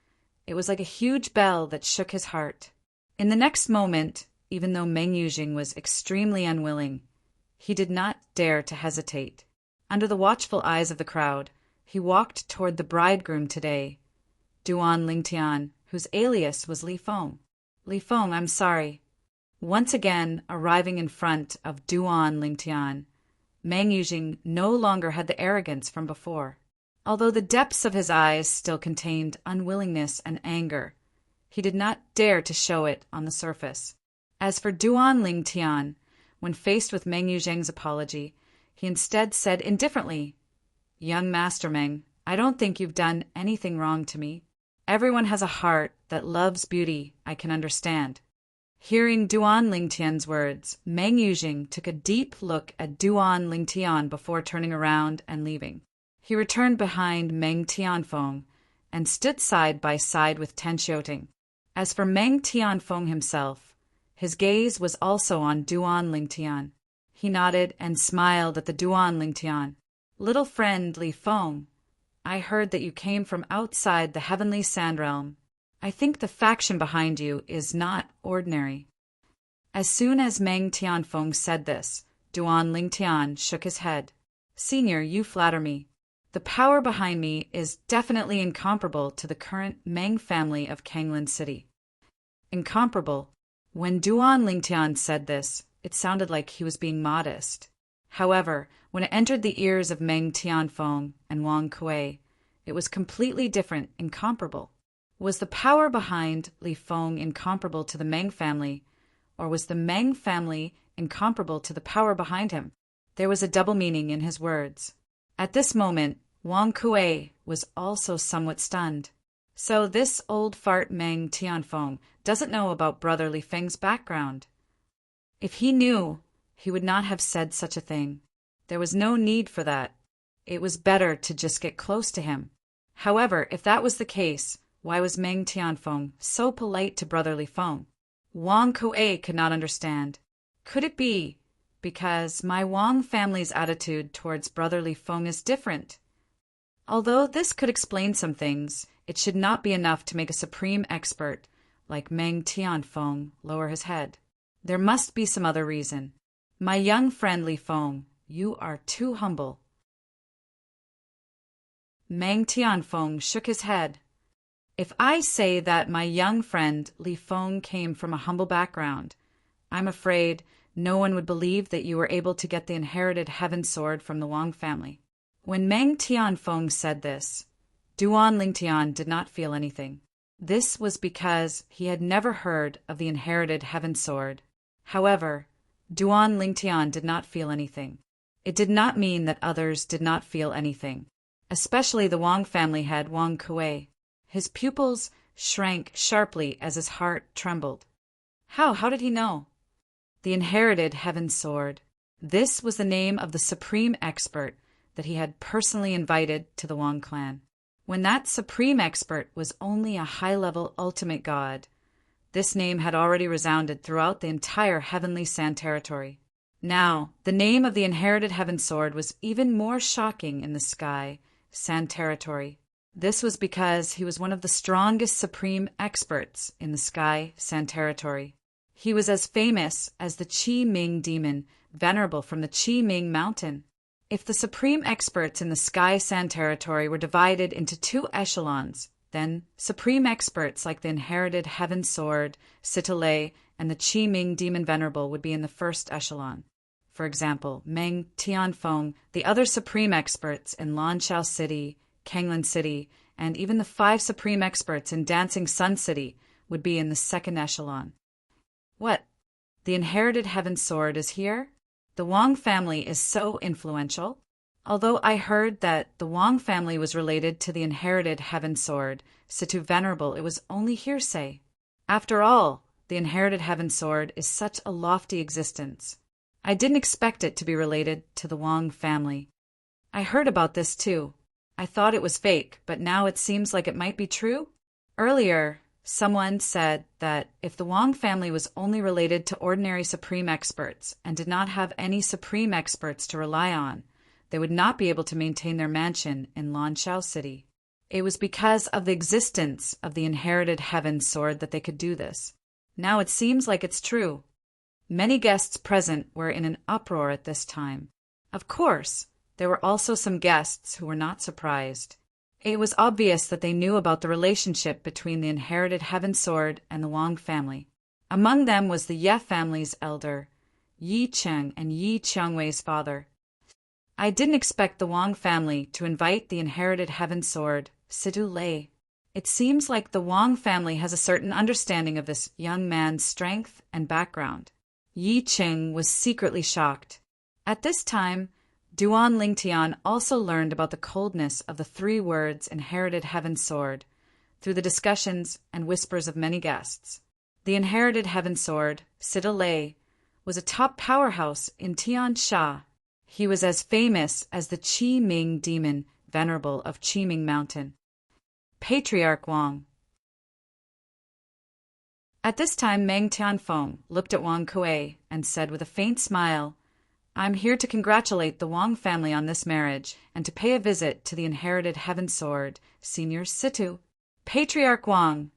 it was like a huge bell that shook his heart. In the next moment, even though Meng Yuzhing was extremely unwilling, he did not dare to hesitate. Under the watchful eyes of the crowd, he walked toward the bridegroom today, Duan Lingtian, whose alias was Li Feng. Li Feng, I'm sorry. Once again, arriving in front of Duan Lingtian, Meng Yuzhing no longer had the arrogance from before. Although the depths of his eyes still contained unwillingness and anger, he did not dare to show it on the surface. As for Duan Lingtian, when faced with Meng Yuzhing's apology, he instead said indifferently, "Young Master Meng, I don't think you've done anything wrong to me. Everyone has a heart that loves beauty, I can understand." Hearing Duan Lingtian's words, Meng Yuzhing took a deep look at Duan Lingtian before turning around and leaving. He returned behind Meng Tianfeng and stood side by side with Ten Xiuting. As for Meng Tianfeng himself, his gaze was also on Duan Lingtian. He nodded and smiled at the Duan Lingtian. "Little friend Li Feng, I heard that you came from outside the heavenly sand realm. I think the faction behind you is not ordinary." As soon as Meng Tianfeng said this, Duan Lingtian shook his head. "Senior, you flatter me. The power behind me is definitely incomparable to the current Meng family of Kanglan City." Incomparable. When Duan Lingtian said this, it sounded like he was being modest. However, when it entered the ears of Meng Tianfeng and Wang Kuei, it was completely different, incomparable. Was the power behind Li Feng incomparable to the Meng family, or was the Meng family incomparable to the power behind him? There was a double meaning in his words. At this moment, Wang Kuei was also somewhat stunned. So this old fart Meng Tianfeng doesn't know about brother Li Feng's background. If he knew, he would not have said such a thing. There was no need for that. It was better to just get close to him. However, if that was the case, why was Meng Tianfeng so polite to brother Li Feng? Wang Kuei could not understand. Could it be because my Wang family's attitude towards brother Li Feng is different? Although this could explain some things, it should not be enough to make a supreme expert like Meng Tianfeng lower his head. There must be some other reason. My young friend Li Feng, you are too humble. Meng Tianfeng shook his head. If I say that my young friend Li Feng came from a humble background, I'm afraid no one would believe that you were able to get the inherited heaven sword from the Wang family. When Meng Tianfeng said this, Duan Lingtian did not feel anything. This was because he had never heard of the inherited heaven sword. However, Duan Lingtian did not feel anything. It did not mean that others did not feel anything, especially the Wang family head Wang Kuei. His pupils shrank sharply as his heart trembled. How did he know? The inherited heaven sword. This was the name of the supreme expert that he had personally invited to the Wang clan. When that supreme expert was only a high-level ultimate god, this name had already resounded throughout the entire heavenly sand territory. Now, the name of the inherited heaven sword was even more shocking in the sky sand territory. This was because he was one of the strongest supreme experts in the sky sand territory. He was as famous as the Qi Ming demon, venerable from the Qi Ming mountain. If the supreme experts in the sky sand territory were divided into two echelons, then supreme experts like the inherited heaven sword, Sitale, and the Qi Ming demon venerable would be in the first echelon. For example, Meng Tianfeng, the other supreme experts in Lanshao City, Kanglan City, and even the 5 supreme experts in Dancing Sun City would be in the second echelon. What? The inherited heaven sword is here? The Wang family is so influential? Although I heard that the Wang family was related to the inherited heaven sword, Situ Venerable, it was only hearsay. After all, the inherited heaven sword is such a lofty existence. I didn't expect it to be related to the Wang family. I heard about this too. I thought it was fake, but now it seems like it might be true. Earlier, someone said that if the Wang family was only related to ordinary supreme experts and did not have any supreme experts to rely on, they would not be able to maintain their mansion in Lanshao City. It was because of the existence of the inherited heaven sword that they could do this. Now it seems like it's true. Many guests present were in an uproar at this time. Of course, there were also some guests who were not surprised. It was obvious that they knew about the relationship between the inherited heaven sword and the Wang family. Among them was the Ye family's elder, Yi Cheng, and Yi Changwei's father. I didn't expect the Wang family to invite the inherited heaven sword, Situ Lei. It seems like the Wang family has a certain understanding of this young man's strength and background. Yi Cheng was secretly shocked. At this time, Duan Lingtian also learned about the coldness of the 3 words inherited heaven sword through the discussions and whispers of many guests. The inherited heaven sword, Situ Lei, was a top powerhouse in Tiansha. He was as famous as the Qi Ming demon venerable of Qiming Mountain. Patriarch Wang. At this time, Meng Tianfeng looked at Wang Kuei and said with a faint smile, "I'm here to congratulate the Wang family on this marriage and to pay a visit to the inherited heaven sword, Senior Situ. Patriarch Wang,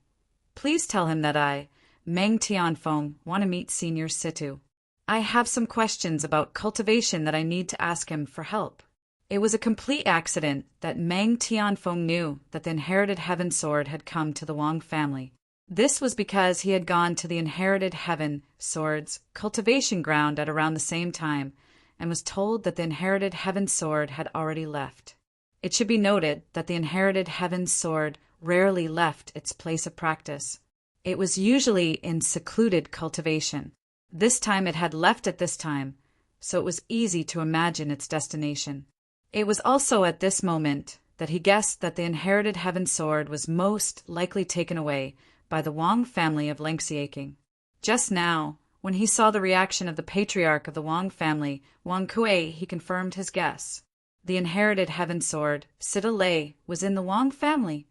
please tell him that I, Meng Tianfeng, want to meet Senior Situ. I have some questions about cultivation that I need to ask him for help." It was a complete accident that Meng Tianfeng knew that the inherited heaven sword had come to the Wang family. This was because he had gone to the inherited heaven sword's cultivation ground at around the same time and was told that the inherited heaven sword had already left. It should be noted that the inherited heaven sword rarely left its place of practice. It was usually in secluded cultivation. This time it had left at this time, so it was easy to imagine its destination. It was also at this moment that he guessed that the inherited heaven sword was most likely taken away by the Wang family of Lengxiaking. Just now, when he saw the reaction of the patriarch of the Wang family, Wang Kuei, he confirmed his guess. The inherited heaven sword, Situ Lei, was in the Wang family.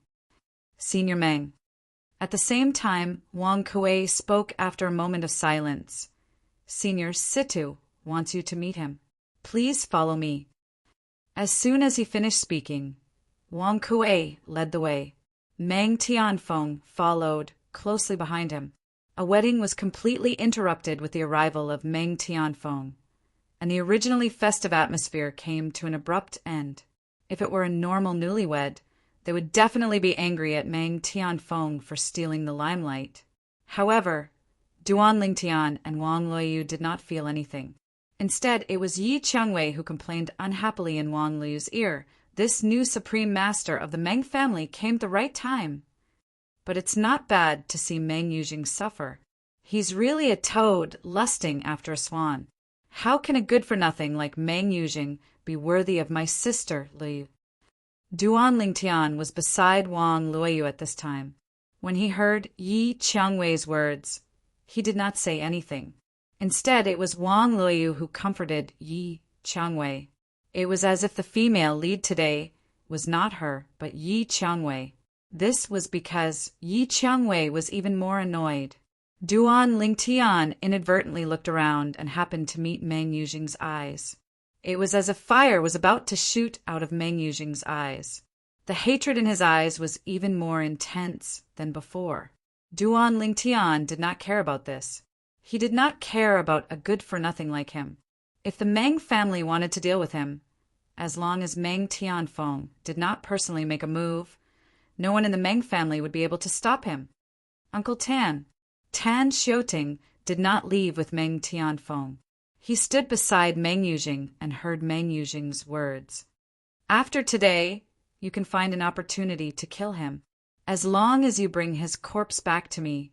Senior Meng. At the same time, Wang Kuei spoke after a moment of silence. "Senior Situ wants you to meet him. Please follow me." As soon as he finished speaking, Wang Kuei led the way. Meng Tianfeng followed closely behind him. A wedding was completely interrupted with the arrival of Meng Tianfeng, and the originally festive atmosphere came to an abrupt end. If it were a normal newlywed, they would definitely be angry at Meng Tianfeng for stealing the limelight. However, Duan Lingtian and Wang Luoyu did not feel anything. Instead, it was Yi Changwei who complained unhappily in Wang Luoyu's ear. This new supreme master of the Meng family came at the right time. But it's not bad to see Meng Yujing suffer. He's really a toad lusting after a swan. How can a good-for-nothing like Meng Yujing be worthy of my sister, Liu? Duan Lingtian was beside Wang Luoyu at this time. When he heard Yi Changwei's words, he did not say anything. Instead, it was Wang Luoyu who comforted Yi Changwei. It was as if the female lead today was not her, but Yi Changwei. This was because Yi Changwei was even more annoyed. Duan Lingtian inadvertently looked around and happened to meet Meng Yujing's eyes. It was as if fire was about to shoot out of Meng Yujing's eyes. The hatred in his eyes was even more intense than before. Duan Lingtian did not care about this. He did not care about a good-for-nothing like him. If the Meng family wanted to deal with him, as long as Meng Tianfeng did not personally make a move, no one in the Meng family would be able to stop him. Uncle Tan Xiuting, did not leave with Meng Tianfeng. He stood beside Meng Yujing and heard Meng Yujing's words. "After today, you can find an opportunity to kill him. As long as you bring his corpse back to me,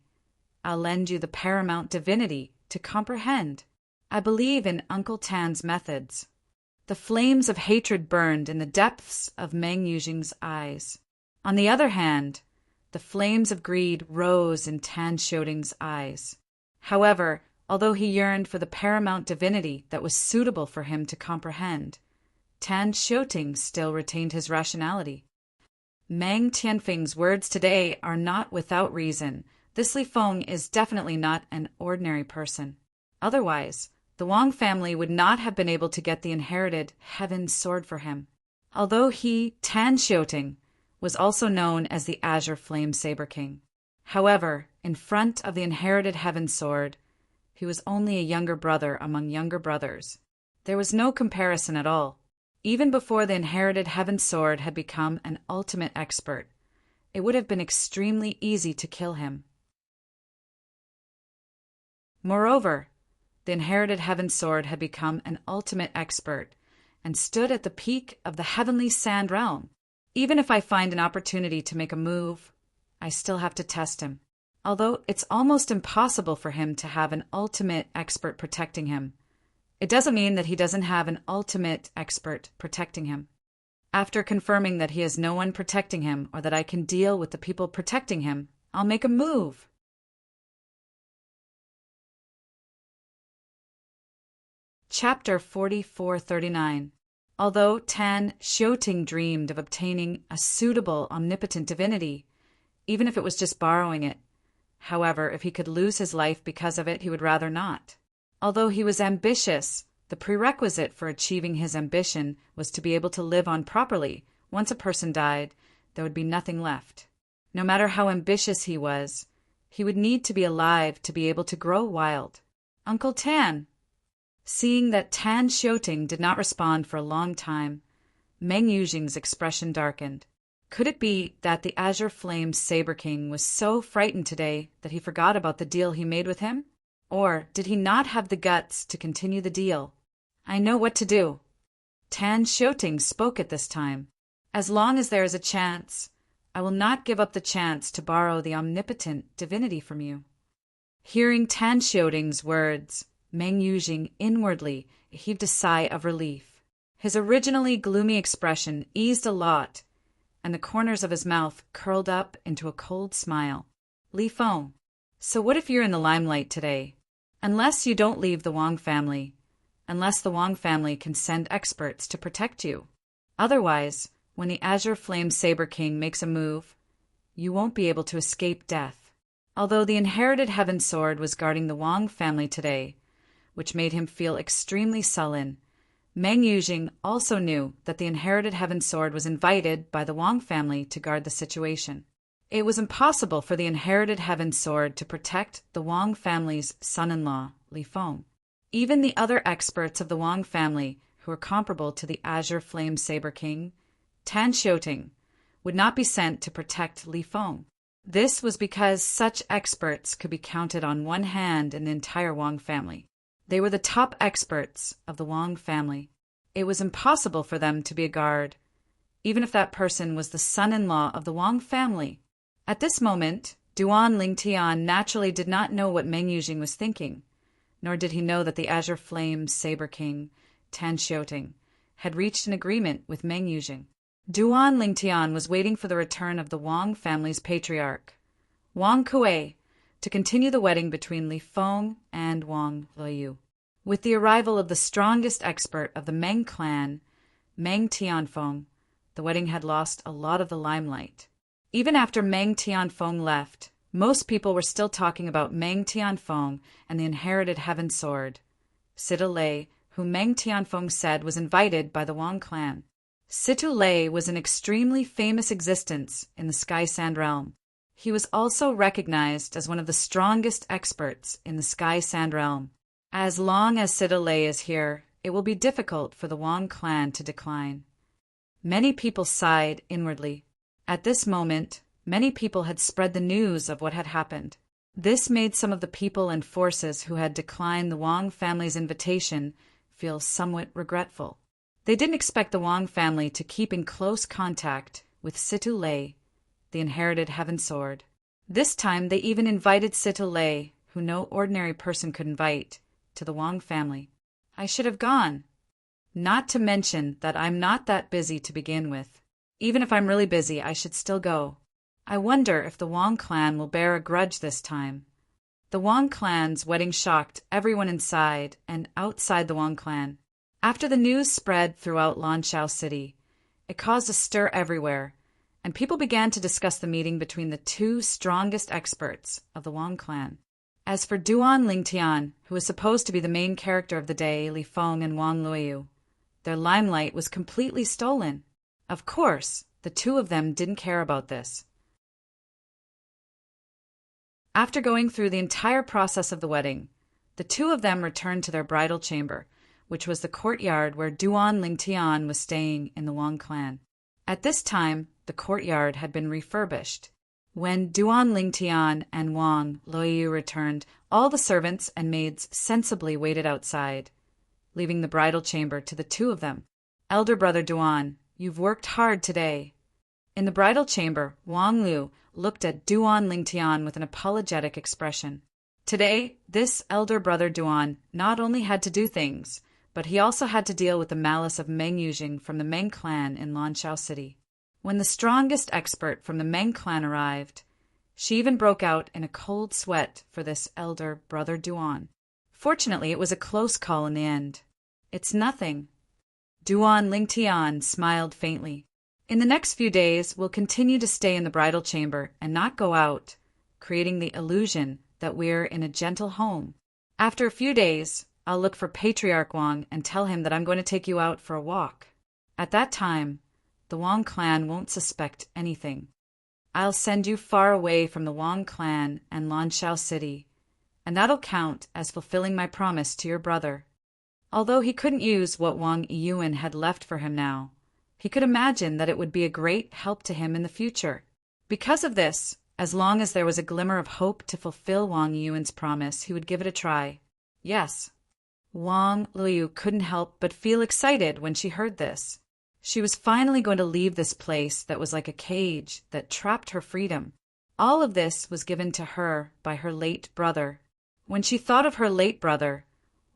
I'll lend you the paramount divinity to comprehend. I believe in Uncle Tan's methods." The flames of hatred burned in the depths of Meng Yujing's eyes. On the other hand, the flames of greed rose in Tan Xiuting's eyes. However, although he yearned for the paramount divinity that was suitable for him to comprehend, Tan Xiuting still retained his rationality. Meng Tianfeng's words today are not without reason. This Li Feng is definitely not an ordinary person. Otherwise, the Wang family would not have been able to get the inherited Heaven Sword for him. Although he, Tan Xiuting, was also known as the Azure Flame Saber King. However, in front of the inherited Heaven Sword, he was only a younger brother among younger brothers. There was no comparison at all. Even before the inherited Heaven Sword had become an ultimate expert, it would have been extremely easy to kill him. Moreover, the inherited Heaven Sword had become an ultimate expert and stood at the peak of the heavenly sand realm. Even if I find an opportunity to make a move, I still have to test him. Although it's almost impossible for him to have an ultimate expert protecting him, it doesn't mean that he doesn't have an ultimate expert protecting him. After confirming that he has no one protecting him or that I can deal with the people protecting him, I'll make a move. Chapter 4439. Although Tan Xiuting dreamed of obtaining a suitable omnipotent divinity, even if it was just borrowing it. However, if he could lose his life because of it, he would rather not. Although he was ambitious, the prerequisite for achieving his ambition was to be able to live on properly. Once a person died, there would be nothing left. No matter how ambitious he would need to be alive to be able to grow wild. Uncle Tan. Seeing that Tan Xiuting did not respond for a long time, Meng Yujing's expression darkened. Could it be that the Azure Flame Saber King was so frightened today that he forgot about the deal he made with him? Or did he not have the guts to continue the deal? I know what to do. Tan Xiuting spoke at this time. As long as there is a chance, I will not give up the chance to borrow the omnipotent divinity from you. Hearing Tan Xiuting's words, Meng Yujing inwardly heaved a sigh of relief. His originally gloomy expression eased a lot, and the corners of his mouth curled up into a cold smile. Li Feng, so what if you're in the limelight today? Unless you don't leave the Wang family, unless the Wang family can send experts to protect you. Otherwise, when the Azure Flame Saber King makes a move, you won't be able to escape death. Although the inherited Heaven Sword was guarding the Wang family today, which made him feel extremely sullen, Meng Yujing also knew that the inherited Heaven Sword was invited by the Wang family to guard the situation. It was impossible for the inherited Heaven Sword to protect the Wang family's son-in-law, Li Feng. Even the other experts of the Wang family, who were comparable to the Azure Flame Saber King, Tan Xiuting, would not be sent to protect Li Feng. This was because such experts could be counted on one hand in the entire Wang family. They were the top experts of the Wang family. It was impossible for them to be a guard, even if that person was the son-in-law of the Wang family. At this moment, Duan Lingtian naturally did not know what Meng Yujing was thinking, nor did he know that the Azure Flame Saber King, Tan Xiuting, had reached an agreement with Meng Yujing. Duan Lingtian was waiting for the return of the Wang family's patriarch, Wang Kuei, to continue the wedding between Li Feng and Wang Leyu. With the arrival of the strongest expert of the Meng clan, Meng Tianfeng, the wedding had lost a lot of the limelight. Even after Meng Tianfeng left, most people were still talking about Meng Tianfeng and the inherited Heaven Sword. Situ Lei, whom Meng Tianfeng said was invited by the Wang clan. Situ Lei was an extremely famous existence in the Sky Sand realm. He was also recognized as one of the strongest experts in the Sky Sand realm. As long as Situ Lei is here, it will be difficult for the Wang clan to decline. Many people sighed inwardly. At this moment, many people had spread the news of what had happened. This made some of the people and forces who had declined the Wang family's invitation feel somewhat regretful. They didn't expect the Wang family to keep in close contact with Situ Lei, the inherited Heaven Sword. This time they even invited Situ Lei, who no ordinary person could invite, to the Wang family. I should have gone. Not to mention that I'm not that busy to begin with. Even if I'm really busy, I should still go. I wonder if the Wong clan will bear a grudge this time. The Wong clan's wedding shocked everyone inside and outside the Wong clan. After the news spread throughout Lanshao City, it caused a stir everywhere, and people began to discuss the meeting between the two strongest experts of the Wong clan. As for Duan Lingtian, who was supposed to be the main character of the day, Li Feng and Wang Luoyu, their limelight was completely stolen. Of course, the two of them didn't care about this. After going through the entire process of the wedding, the two of them returned to their bridal chamber, which was the courtyard where Duan Lingtian was staying in the Wang clan. At this time, the courtyard had been refurbished. When Duan Lingtian and Wang Luoyu returned, all the servants and maids sensibly waited outside, leaving the bridal chamber to the two of them. Elder brother Duan, you've worked hard today. In the bridal chamber, Wang Lu looked at Duan Lingtian with an apologetic expression. Today, this elder brother Duan not only had to do things, but he also had to deal with the malice of Meng Yujing from the Meng clan in Lanshao City. When the strongest expert from the Meng clan arrived, she even broke out in a cold sweat for this elder brother Duan. Fortunately, it was a close call in the end. It's nothing. Duan Lingtian smiled faintly. In the next few days, we'll continue to stay in the bridal chamber and not go out, creating the illusion that we're in a gentle home. After a few days, I'll look for Patriarch Wang and tell him that I'm going to take you out for a walk. At that time, the Wang clan won't suspect anything. I'll send you far away from the Wang clan and Lanshao City, and that'll count as fulfilling my promise to your brother. Although he couldn't use what Wang Yiyuan had left for him now, he could imagine that it would be a great help to him in the future. Because of this, as long as there was a glimmer of hope to fulfill Wang Yiyuan's promise, he would give it a try. Yes. Wang Luoyu couldn't help but feel excited when she heard this. She was finally going to leave this place that was like a cage that trapped her freedom. All of this was given to her by her late brother. When she thought of her late brother,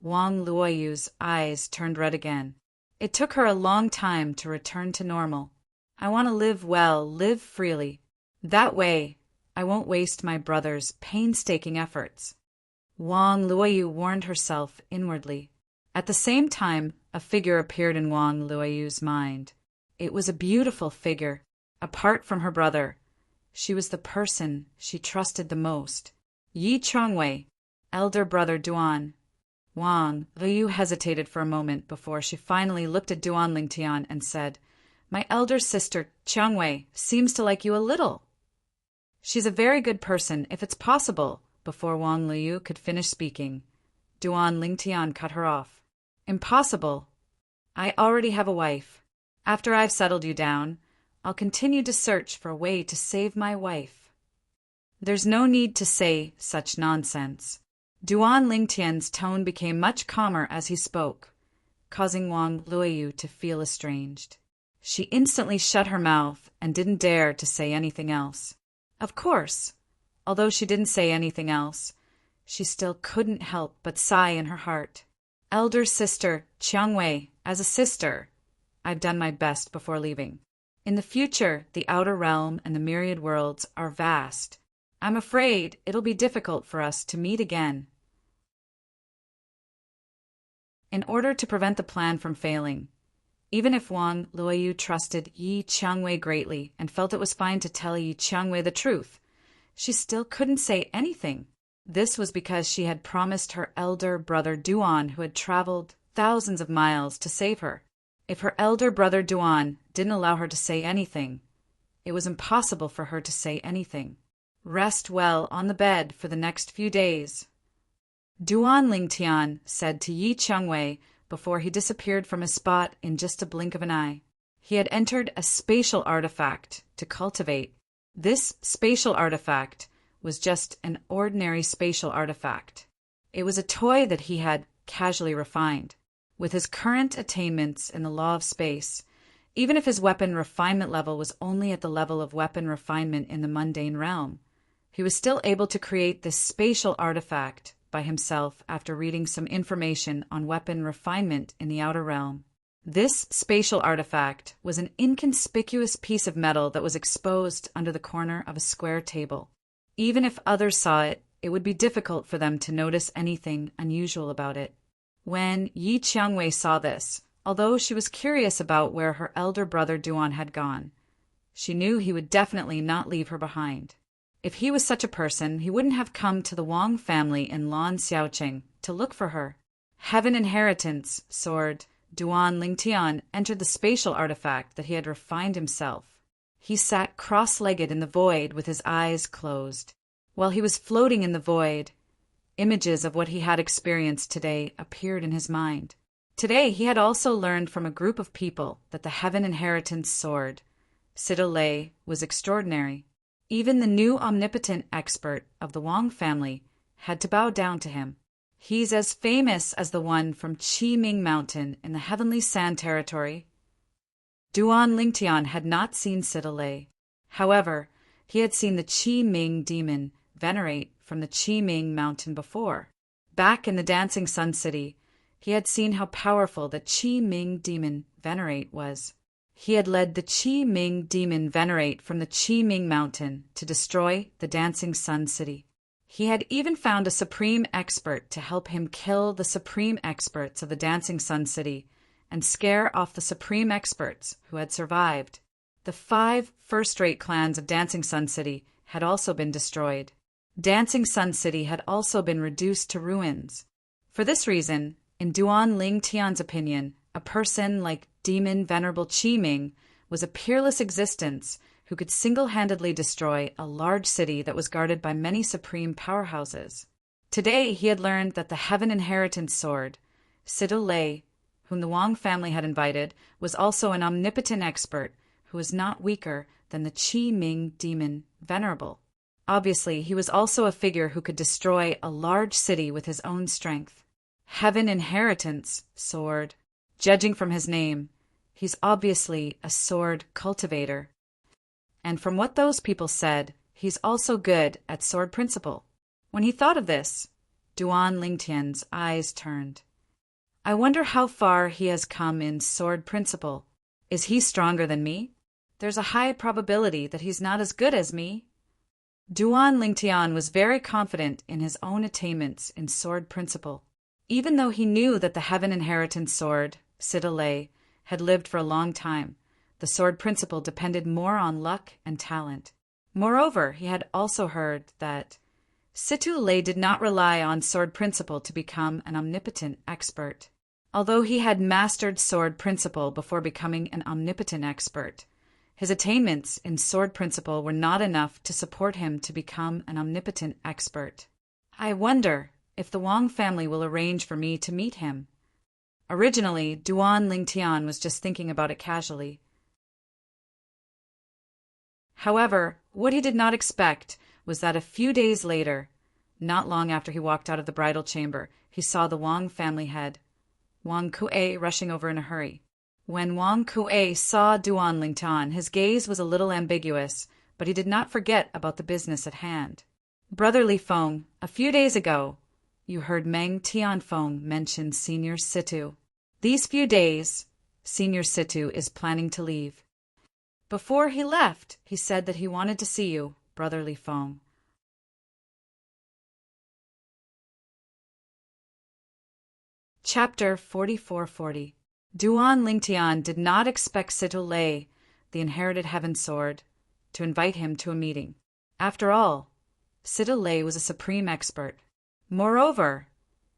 Wang Luoyu's eyes turned red again. It took her a long time to return to normal. I want to live well, live freely. That way, I won't waste my brother's painstaking efforts. Wang Luoyu warned herself inwardly. At the same time, a figure appeared in Wang Luoyu's mind. It was a beautiful figure. Apart from her brother, she was the person she trusted the most. Yi Chongwei, elder brother Duan. Wang Luoyu hesitated for a moment before she finally looked at Duan Lingtian and said, "My elder sister, Chongwei, seems to like you a little." "She's a very good person, if it's possible." Before Wang Luoyu could finish speaking, Duan Lingtian cut her off. "Impossible. I already have a wife. After I've settled you down, I'll continue to search for a way to save my wife." "There's no need to say such nonsense." Duan Lingtian's tone became much calmer as he spoke, causing Wang Luoyu to feel estranged. She instantly shut her mouth and didn't dare to say anything else. Of course, although she didn't say anything else, she still couldn't help but sigh in her heart. "Elder sister, Chongwei, as a sister, I've done my best before leaving. In the future, the outer realm and the myriad worlds are vast. I'm afraid it'll be difficult for us to meet again." In order to prevent the plan from failing, even if Wang Luoyu trusted Yi Chongwei greatly and felt it was fine to tell Yi Chongwei the truth, she still couldn't say anything. This was because she had promised her elder brother Duan, who had traveled thousands of miles, to save her. If her elder brother Duan didn't allow her to say anything, it was impossible for her to say anything. "Rest well on the bed for the next few days," Duan Lingtian said to Yi Chongwei before he disappeared from his spot in just a blink of an eye. He had entered a spatial artifact to cultivate. This spatial artifact was just an ordinary spatial artifact. It was a toy that he had casually refined. With his current attainments in the law of space, even if his weapon refinement level was only at the level of weapon refinement in the mundane realm, he was still able to create this spatial artifact by himself after reading some information on weapon refinement in the outer realm. This spatial artifact was an inconspicuous piece of metal that was exposed under the corner of a square table. Even if others saw it, it would be difficult for them to notice anything unusual about it. When Yi Qiangwei saw this, although she was curious about where her elder brother Duan had gone, she knew he would definitely not leave her behind. If he was such a person, he wouldn't have come to the Wang family in Lan Xiaoqing to look for her. Heaven Inheritance Sword Duan Lingtian entered the spatial artifact that he had refined himself. He sat cross-legged in the void with his eyes closed. While he was floating in the void, images of what he had experienced today appeared in his mind. Today he had also learned from a group of people that the Heaven Inheritance Sword, Siddle Lei, was extraordinary. Even the new omnipotent expert of the Wang family had to bow down to him. He's as famous as the one from Qiming Mountain in the Heavenly Sand Territory. Duan Lingtian had not seen Siddle Lei. However, he had seen the Qiming demon venerate from the Qiming Mountain before. Back in the Dancing Sun City, he had seen how powerful the Qiming demon venerate was. He had led the Qiming demon venerate from the Qiming Mountain to destroy the Dancing Sun City. He had even found a supreme expert to help him kill the supreme experts of the Dancing Sun City and scare off the supreme experts who had survived. The 5 first-rate clans of Dancing Sun City had also been destroyed. Dancing Sun City had also been reduced to ruins. For this reason, in Duan Lingtian's opinion, a person like Demon Venerable Qiming was a peerless existence who could single-handedly destroy a large city that was guarded by many supreme powerhouses. Today he had learned that the Heaven Inheritance Sword, Siddle Lei, whom the Wang family had invited, was also an omnipotent expert who was not weaker than the Qiming demon Venerable. Obviously, he was also a figure who could destroy a large city with his own strength. Heaven Inheritance Sword. Judging from his name, he's obviously a sword cultivator. And from what those people said, he's also good at sword principle. When he thought of this, Duan Lingtian's eyes turned. I wonder how far he has come in sword principle. Is he stronger than me? There's a high probability that he's not as good as me. Duan Lingtian was very confident in his own attainments in sword principle. Even though he knew that the Heaven Inheritance Sword, Siddle Lei, had lived for a long time, the sword principle depended more on luck and talent. Moreover, he had also heard that Siddle Lei did not rely on sword principle to become an omnipotent expert. Although he had mastered sword principle before becoming an omnipotent expert, his attainments in sword principle were not enough to support him to become an omnipotent expert. I wonder if the Wang family will arrange for me to meet him. Originally, Duan Lingtian was just thinking about it casually. However, what he did not expect was that a few days later, not long after he walked out of the bridal chamber, he saw the Wang family head, Wang Kuei, rushing over in a hurry. When Wang Kuei saw Duan Lingtian, his gaze was a little ambiguous, but he did not forget about the business at hand. Brother Li Feng, a few days ago, you heard Meng Tianfeng mention Senior Situ. These few days, Senior Situ is planning to leave. Before he left, he said that he wanted to see you, Brother Li Feng. Chapter 4440. Duan Lingtian did not expect Siddle Lei, the inherited heaven sword, to invite him to a meeting. After all, Siddle Lei was a supreme expert. Moreover,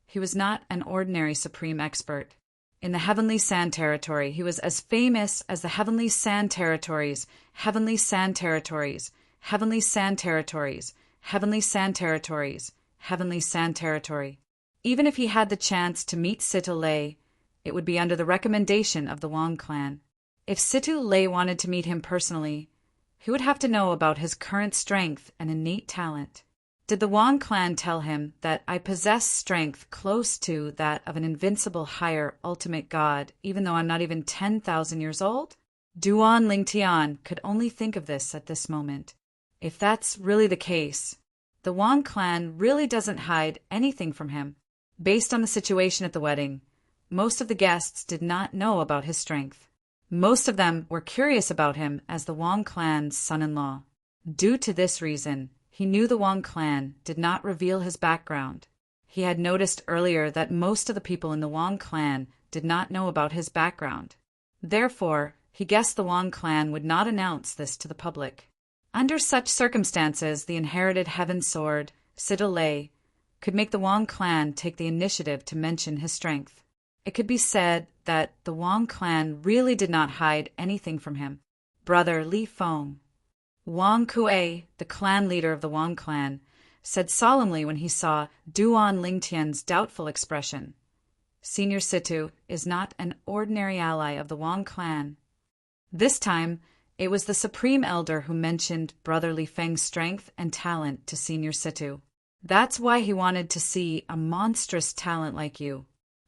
he was not an ordinary supreme expert. In the Heavenly Sand Territory, he was as famous as the Heavenly Sand Territories, Heavenly Sand Territories, Heavenly Sand Territories, Heavenly Sand Territories, Heavenly Sand Territory. Even if he had the chance to meet Siddle Lei, it would be under the recommendation of the Wang clan. If Siddle Lei wanted to meet him personally, he would have to know about his current strength and innate talent. Did the Wang clan tell him that I possess strength close to that of an invincible higher ultimate god, even though I'm not even 10,000 years old? Duan Lingtian could only think of this at this moment. If that's really the case, the Wang clan really doesn't hide anything from him. Based on the situation at the wedding, most of the guests did not know about his strength. Most of them were curious about him as the Wong clan's son-in-law. Due to this reason, he knew the Wong clan did not reveal his background. He had noticed earlier that most of the people in the Wong clan did not know about his background. Therefore, he guessed the Wong clan would not announce this to the public. Under such circumstances, the inherited Heaven Sword, Sitolei, could make the Wong clan take the initiative to mention his strength. It could be said that the Wong clan really did not hide anything from him. Brother Li Feng, Wang Kuei, the clan leader of the Wong clan, said solemnly when he saw Duan Lingtian's doubtful expression, "Senior Situ is not an ordinary ally of the Wong clan." This time, it was the Supreme Elder who mentioned Brother Li Feng's strength and talent to Senior Situ. That's why he wanted to see a monstrous talent like you.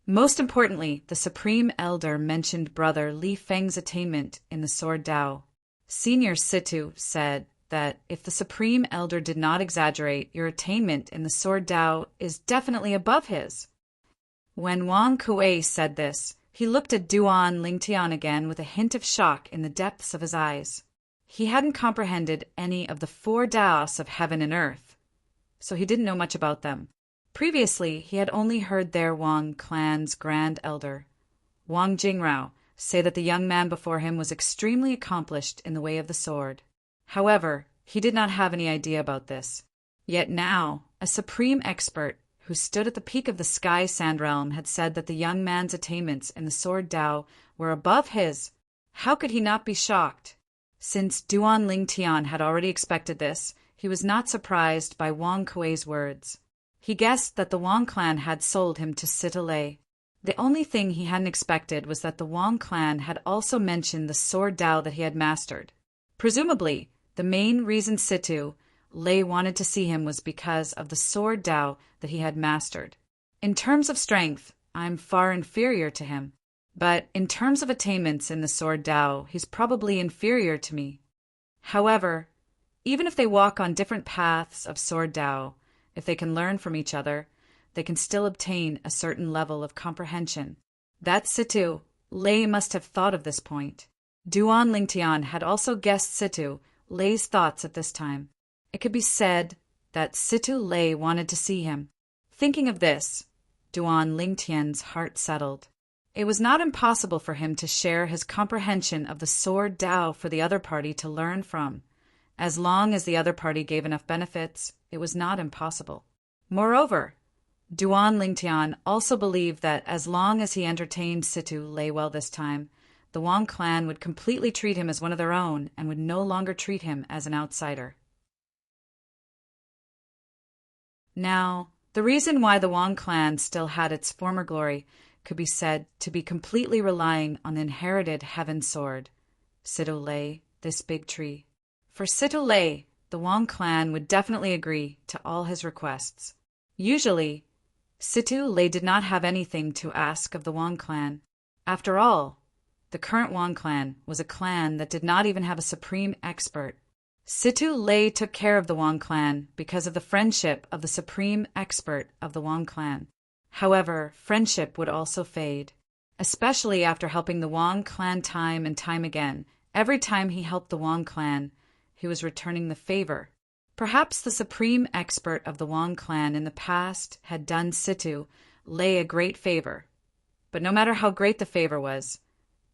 Most importantly, the Supreme Elder mentioned Brother Li Feng's attainment in the Sword Dao. Senior Situ said that if the Supreme Elder did not exaggerate, your attainment in the Sword Dao is definitely above his. When Wang Kuei said this, he looked at Duan Lingtian again with a hint of shock in the depths of his eyes. He hadn't comprehended any of the 4 Daos of heaven and earth, so he didn't know much about them. Previously, he had only heard their Wang clan's grand elder, Wang Jingrao, say that the young man before him was extremely accomplished in the way of the sword. However, he did not have any idea about this. Yet now, a supreme expert who stood at the peak of the Sky Sand Realm had said that the young man's attainments in the Sword Dao were above his. How could he not be shocked? Since Duan Lingtian had already expected this, he was not surprised by Wang Kuei's words. He guessed that the Wong clan had sold him to Sitolei. The only thing he hadn't expected was that the Wong clan had also mentioned the Sword Dao that he had mastered. Presumably, the main reason Lei wanted to see him was because of the Sword Dao that he had mastered. In terms of strength, I'm far inferior to him. But in terms of attainments in the Sword Dao, he's probably inferior to me. However, even if they walk on different paths of Sword Dao, if they can learn from each other, they can still obtain a certain level of comprehension. That Lei must have thought of this point. Duan Lingtian had also guessed Lei's thoughts at this time. It could be said that Lei wanted to see him. Thinking of this, Duan Lingtian's heart settled. It was not impossible for him to share his comprehension of the Sword Dao for the other party to learn from. As long as the other party gave enough benefits, it was not impossible. Moreover, Duan Lingtian also believed that as long as he entertained Lei well this time, the Wong clan would completely treat him as one of their own and would no longer treat him as an outsider. Now, the reason why the Wong clan still had its former glory could be said to be completely relying on the inherited Heaven Sword, Sitolei, this big tree. For Sitolei, the Wong clan would definitely agree to all his requests. Usually, Sitolei did not have anything to ask of the Wong clan. After all, the current Wong clan was a clan that did not even have a supreme expert. Sitolei took care of the Wong clan because of the friendship of the supreme expert of the Wong clan. However, friendship would also fade, especially after helping the Wong clan time and time again. Every time he helped the Wong clan, he was returning the favor. Perhaps the supreme expert of the Wong clan in the past had done Lei a great favor. But no matter how great the favor was,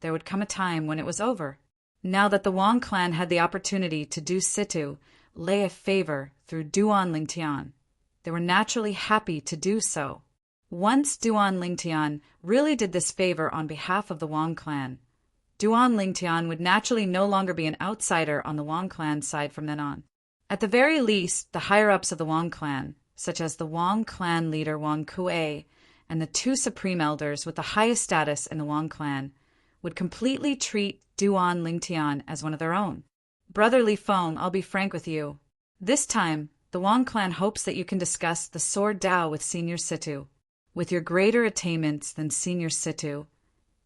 there would come a time when it was over. Now that the Wong clan had the opportunity to do Lei a favor through Duan Lingtian, they were naturally happy to do so. Once Duan Lingtian really did this favor on behalf of the Wong clan, Duan Lingtian would naturally no longer be an outsider on the Wong clan side from then on. At the very least, the higher-ups of the Wong clan, such as the Wong clan leader Wang Kuei and the 2 supreme elders with the highest status in the Wong clan, would completely treat Duan Lingtian as one of their own. Brother Li Feng, I'll be frank with you. This time, the Wong clan hopes that you can discuss the Sword Dao with Senior Situ. With your greater attainments than Senior Situ,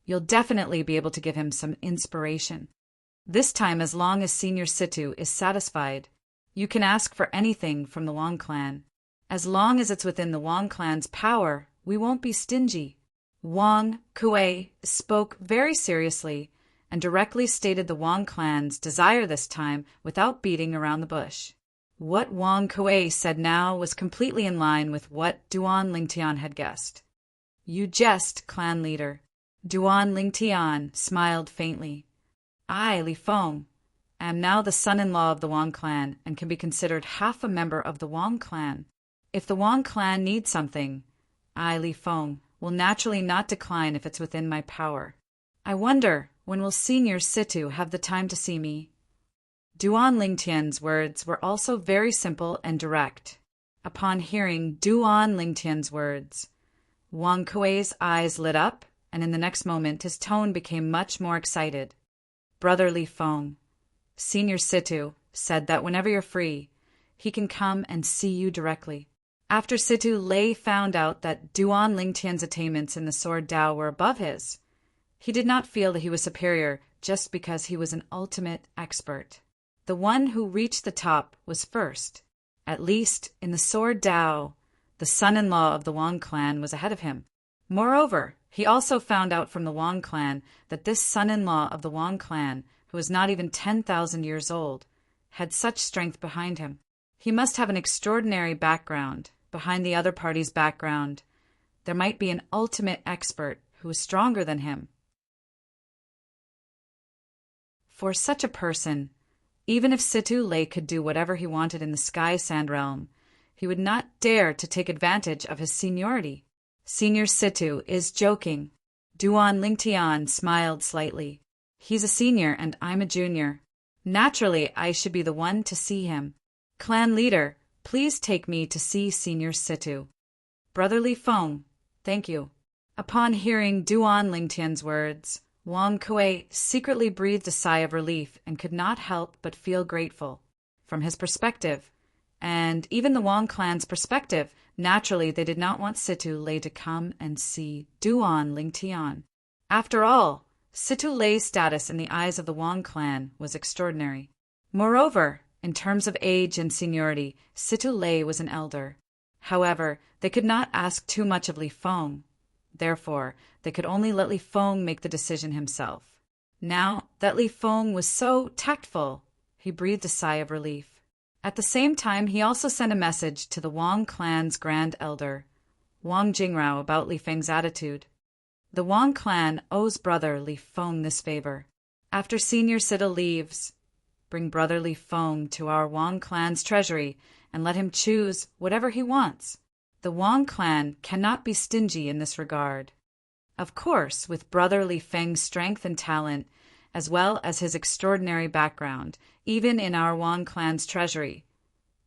you'll definitely be able to give him some inspiration. This time, as long as Senior Situ is satisfied, you can ask for anything from the Wong clan. As long as it's within the Wong clan's power, we won't be stingy. Wang Kuei spoke very seriously and directly stated the Wang clan's desire this time without beating around the bush. What Wang Kuei said now was completely in line with what Duan Lingtian had guessed. "You jest, clan leader." Duan Lingtian smiled faintly. "I, Li Feng, am now the son-in-law of the Wang clan and can be considered half a member of the Wang clan. If the Wang clan needs something, I, Li Feng, will naturally not decline if it's within my power. I wonder, when will Senior Situ have the time to see me?" Duan Lingtian's words were also very simple and direct. Upon hearing Duan Lingtian's words, Wang Kuei's eyes lit up, and in the next moment his tone became much more excited. "Brother Li Feng, Senior Situ said that whenever you're free, he can come and see you directly." After Situ Lei found out that Duan Lingtian's attainments in the sword Dao were above his, he did not feel that he was superior just because he was an ultimate expert. The one who reached the top was first. At least, in the sword Dao, the son-in-law of the Wang clan was ahead of him. Moreover, he also found out from the Wang clan that this son-in-law of the Wang clan, who was not even 10,000 years old, had such strength behind him. He must have an extraordinary background. Behind the other party's background, there might be an ultimate expert who was stronger than him. For such a person, even if Situ Lei could do whatever he wanted in the Sky Sand Realm, he would not dare to take advantage of his seniority. Senior Situ is joking. Duan Lingtian smiled slightly. He's a senior and I'm a junior. Naturally, I should be the one to see him. Clan leader, please take me to see Senior Situ. Brother Li Feng, thank you. Upon hearing Duan Lingtian's words, Wang Kuei secretly breathed a sigh of relief and could not help but feel grateful. From his perspective, and even the Wang clan's perspective, naturally they did not want Situ Lei to come and see Duan Lingtian. After all, Situ Lei's status in the eyes of the Wang clan was extraordinary. Moreover, in terms of age and seniority, Situ Lei was an elder. However, they could not ask too much of Li Feng. Therefore, they could only let Li Feng make the decision himself. Now that Li Feng was so tactful, he breathed a sigh of relief. At the same time, he also sent a message to the Wang clan's grand elder, Wang Jingrao, about Li Feng's attitude. The Wang clan owes brother Li Feng this favor. After Senior Situ leaves, bring brother Li Feng to our Wang clan's treasury and let him choose whatever he wants. The Wang clan cannot be stingy in this regard. Of course, with brother Li Feng's strength and talent, as well as his extraordinary background, even in our Wang clan's treasury,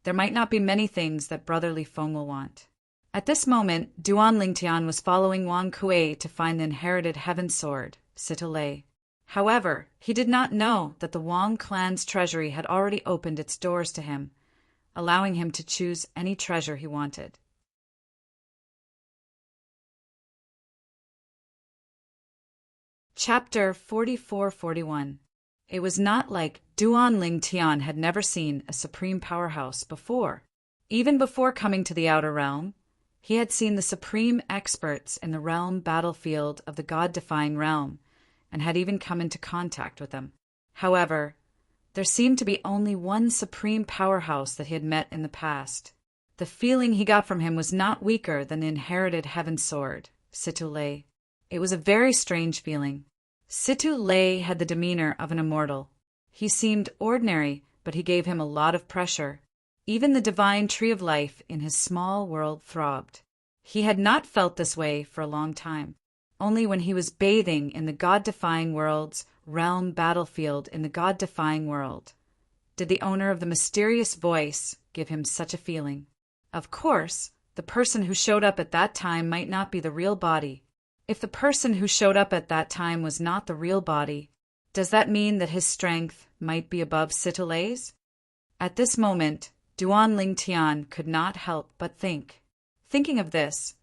there might not be many things that brother Li Feng will want. At this moment, Duan Lingtian was following Wang Kuei to find the inherited heaven sword, Situ Lei. However, he did not know that the Wang clan's treasury had already opened its doors to him, allowing him to choose any treasure he wanted. Chapter 44-41. It was not like Duan Lingtian had never seen a supreme powerhouse before. Even before coming to the outer realm, he had seen the supreme experts in the realm battlefield of the God-defying realm, and had even come into contact with them. However, there seemed to be only one supreme powerhouse that he had met in the past. The feeling he got from him was not weaker than the inherited heaven sword, Situ Lei. It was a very strange feeling. Situ Lei had the demeanor of an immortal. He seemed ordinary, but he gave him a lot of pressure. Even the divine tree of life in his small world throbbed. He had not felt this way for a long time. Only when he was bathing in the God-defying world's realm battlefield in the God-defying world did the owner of the mysterious voice give him such a feeling. Of course, the person who showed up at that time might not be the real body. If the person who showed up at that time was not the real body, does that mean that his strength might be above Situ Lei's? At this moment, Duan Lingtian could not help but think. Thinking of this,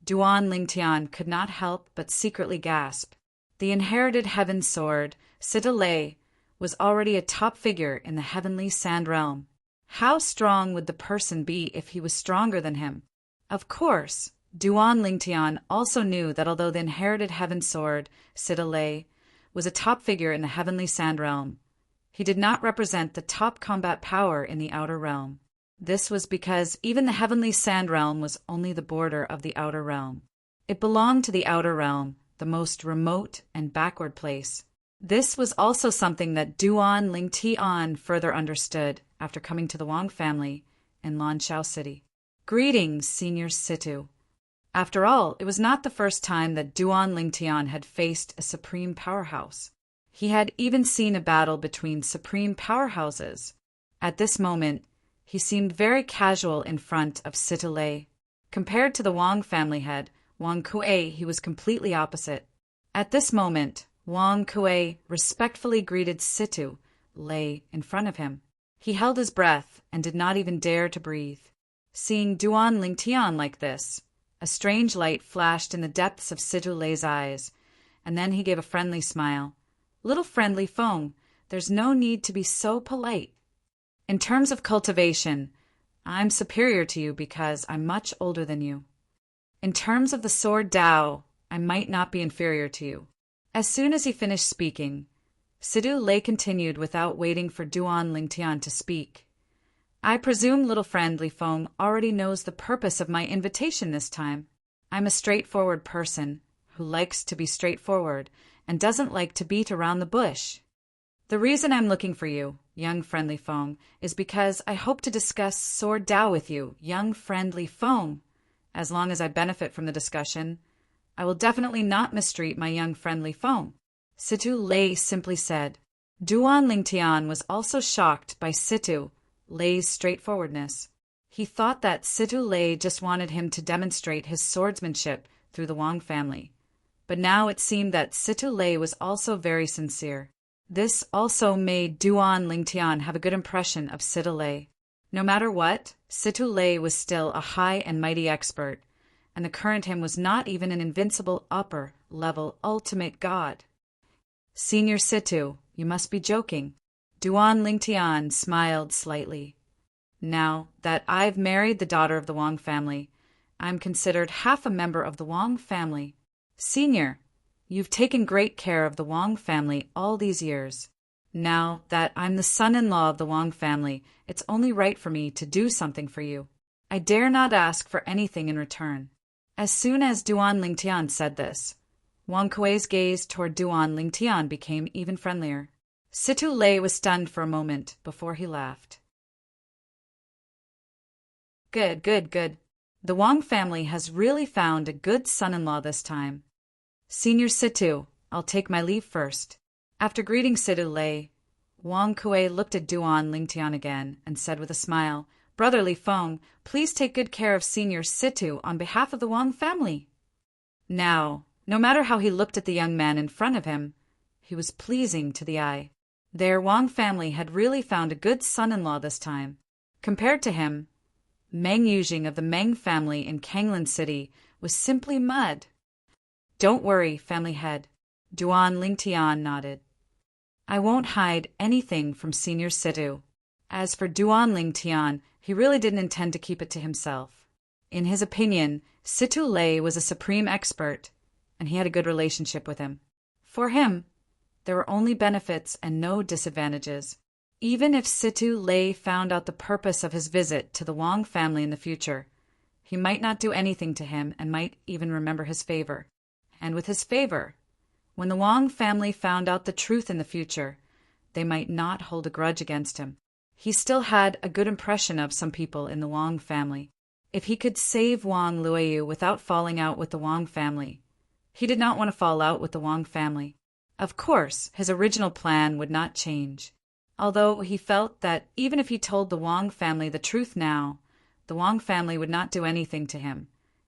Duan Lingtian could not help but secretly gasp. The inherited heaven sword, Situ Lei, was already a top figure in the heavenly sand realm. How strong would the person be if he was stronger than him? Of course, Duan Lingtian also knew that although the inherited heaven sword, Sita Lei, was a top figure in the heavenly sand realm, he did not represent the top combat power in the outer realm. This was because even the heavenly sand realm was only the border of the outer realm. It belonged to the outer realm, the most remote and backward place. This was also something that Duan Lingtian further understood after coming to the Wang family in Lanshao City. Greetings, Senior Situ. After all, it was not the first time that Duan Lingtian had faced a supreme powerhouse. He had even seen a battle between supreme powerhouses. At this moment, he seemed very casual in front of Sita Lei. Compared to the Wang family head, Wang Kuei, he was completely opposite. At this moment, Wang Kuei respectfully greeted Situ Lei in front of him. He held his breath and did not even dare to breathe. Seeing Duan Lingtian like this, a strange light flashed in the depths of Situ Lei's eyes, and then he gave a friendly smile. Little friendly Feng, there's no need to be so polite. In terms of cultivation, I'm superior to you because I'm much older than you. In terms of the sword Dao, I might not be inferior to you. As soon as he finished speaking, Situ Lei continued without waiting for Duan Lingtian to speak. I presume little friend Li Feng already knows the purpose of my invitation this time. I'm a straightforward person who likes to be straightforward and doesn't like to beat around the bush. The reason I'm looking for you, young friendly Feng, is because I hope to discuss Sword Dao with you, young friendly Feng. As long as I benefit from the discussion, I will definitely not mistreat my young friendly Feng. Situ Lei simply said. Duan Lingtian was also shocked by Situ Lei's straightforwardness. He thought that Situ Lei just wanted him to demonstrate his swordsmanship through the Wang family. But now it seemed that Situ Lei was also very sincere. This also made Duan Lingtian have a good impression of Sita Lei. No matter what, Situ Lei was still a high and mighty expert, and the current him was not even an invincible upper-level ultimate god. Senior Situ, you must be joking. Duan Lingtian smiled slightly. Now that I've married the daughter of the Wang family, I'm considered half a member of the Wang family. Senior, you've taken great care of the Wang family all these years. Now that I'm the son-in-law of the Wang family, it's only right for me to do something for you. I dare not ask for anything in return. As soon as Duan Lingtian said this, Wang Kuei's gaze toward Duan Lingtian became even friendlier. Situ Lei was stunned for a moment before he laughed. Good. The Wang family has really found a good son-in-law this time. Senior Situ, I'll take my leave first. After greeting Situ Lei, Wang Kuei looked at Duan Lingtian again and said with a smile, Brother Li Feng, please take good care of Senior Situ on behalf of the Wang family. Now, no matter how he looked at the young man in front of him, he was pleasing to the eye. Their Wang family had really found a good son-in-law this time. Compared to him, Meng Yujing of the Meng family in Kanglan City was simply mud. Don't worry, family head. Duan Lingtian nodded. I won't hide anything from Senior Situ. As for Duan Lingtian, he really didn't intend to keep it to himself. In his opinion, Situ Lei was a supreme expert, and he had a good relationship with him. For him, there were only benefits and no disadvantages. Even if Situ Lei found out the purpose of his visit to the Wang family in the future, he might not do anything to him and might even remember his favor. And with his favor, when the Wang family found out the truth in the future, they might not hold a grudge against him. He still had a good impression of some people in the Wang family. If he could save Wang Luoyu without falling out with the Wang family, he did not want to fall out with the Wang family. Of course, his original plan would not change. Although he felt that even if he told the Wang family the truth now, the Wang family would not do anything to him.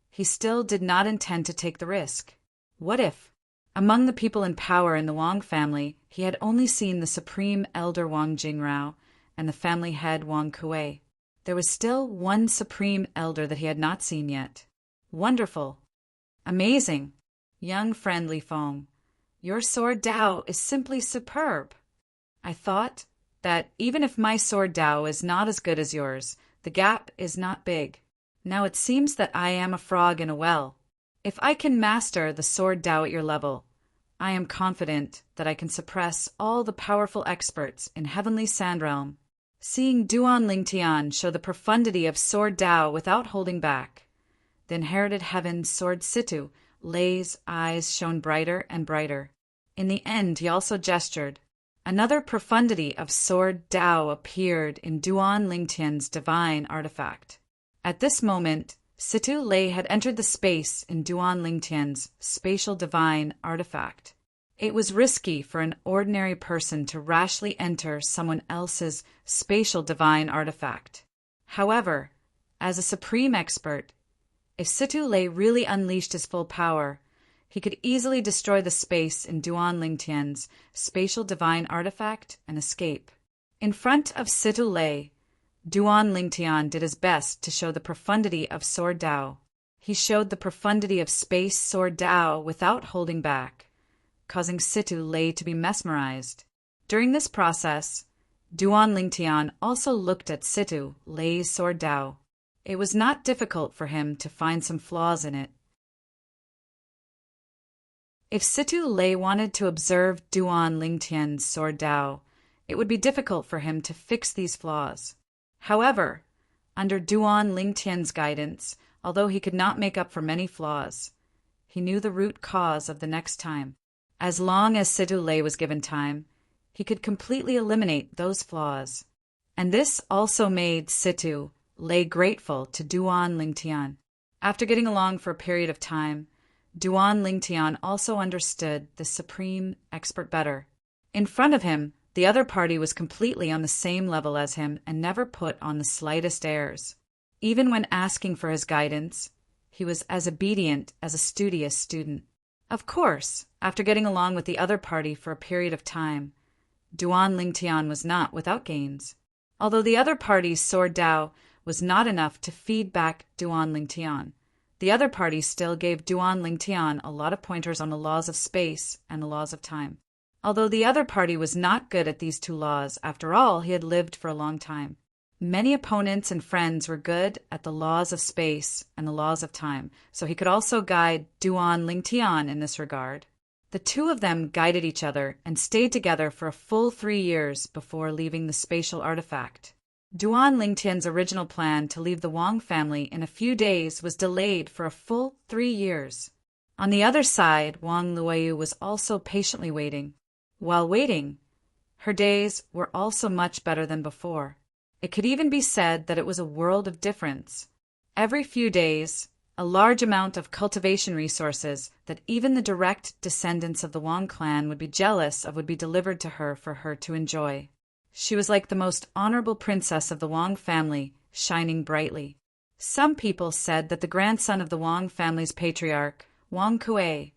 He still did not intend to take the risk. What if, among the people in power in the Wang family, he had only seen the supreme elder Wang Jingrao and the family head Wang Kuei? There was still one supreme elder that he had not seen yet. Wonderful. Amazing. Young friend Li Feng, your sword Dao is simply superb. I thought that even if my sword Dao is not as good as yours, the gap is not big. Now it seems that I am a frog in a well. If I can master the sword Tao at your level, I am confident that I can suppress all the powerful experts in Heavenly Sand Realm. Seeing Duan Lingtian show the profundity of sword Tao without holding back, the inherited heaven's sword Situ Lei's eyes shone brighter and brighter. In the end, he also gestured. Another profundity of sword Tao appeared in Duan Lingtian's divine artifact. At this moment, Situ Lei had entered the space in Duan Lingtian's spatial divine artifact. It was risky for an ordinary person to rashly enter someone else's spatial divine artifact. However, as a supreme expert, if Situ Lei really unleashed his full power, he could easily destroy the space in Duan Lingtian's spatial divine artifact and escape. In front of Situ Lei, Duan Lingtian did his best to show the profundity of sword Tao. He showed the profundity of space sword Tao without holding back, causing Situ Lei to be mesmerized. During this process, Duan Lingtian also looked at Situ Lei's sword Tao. It was not difficult for him to find some flaws in it. If Situ Lei wanted to observe Duan Lingtian's sword Tao, it would be difficult for him to fix these flaws. However, under Duan Lingtian's guidance, although he could not make up for many flaws, he knew the root cause of the next time. As long as Situ Lei was given time, he could completely eliminate those flaws. And this also made Situ Lei grateful to Duan Lingtian. After getting along for a period of time, Duan Lingtian also understood the supreme expert better. In front of him, the other party was completely on the same level as him and never put on the slightest airs. Even when asking for his guidance, he was as obedient as a studious student. Of course, after getting along with the other party for a period of time, Duan Lingtian was not without gains. Although the other party's sword Tao was not enough to feed back Duan Lingtian, the other party still gave Duan Lingtian a lot of pointers on the laws of space and the laws of time. Although the other party was not good at these two laws, after all, he had lived for a long time. Many opponents and friends were good at the laws of space and the laws of time, so he could also guide Duan Lingtian in this regard. The two of them guided each other and stayed together for a full 3 years before leaving the spatial artifact. Duan Lingtian's original plan to leave the Wang family in a few days was delayed for a full 3 years. On the other side, Wang Luoyu was also patiently waiting. While waiting, her days were also much better than before. It could even be said that it was a world of difference. Every few days, a large amount of cultivation resources that even the direct descendants of the Wang clan would be jealous of would be delivered to her for her to enjoy. She was like the most honorable princess of the Wang family, shining brightly. Some people said that the grandson of the Wang family's patriarch, Wang Kuei,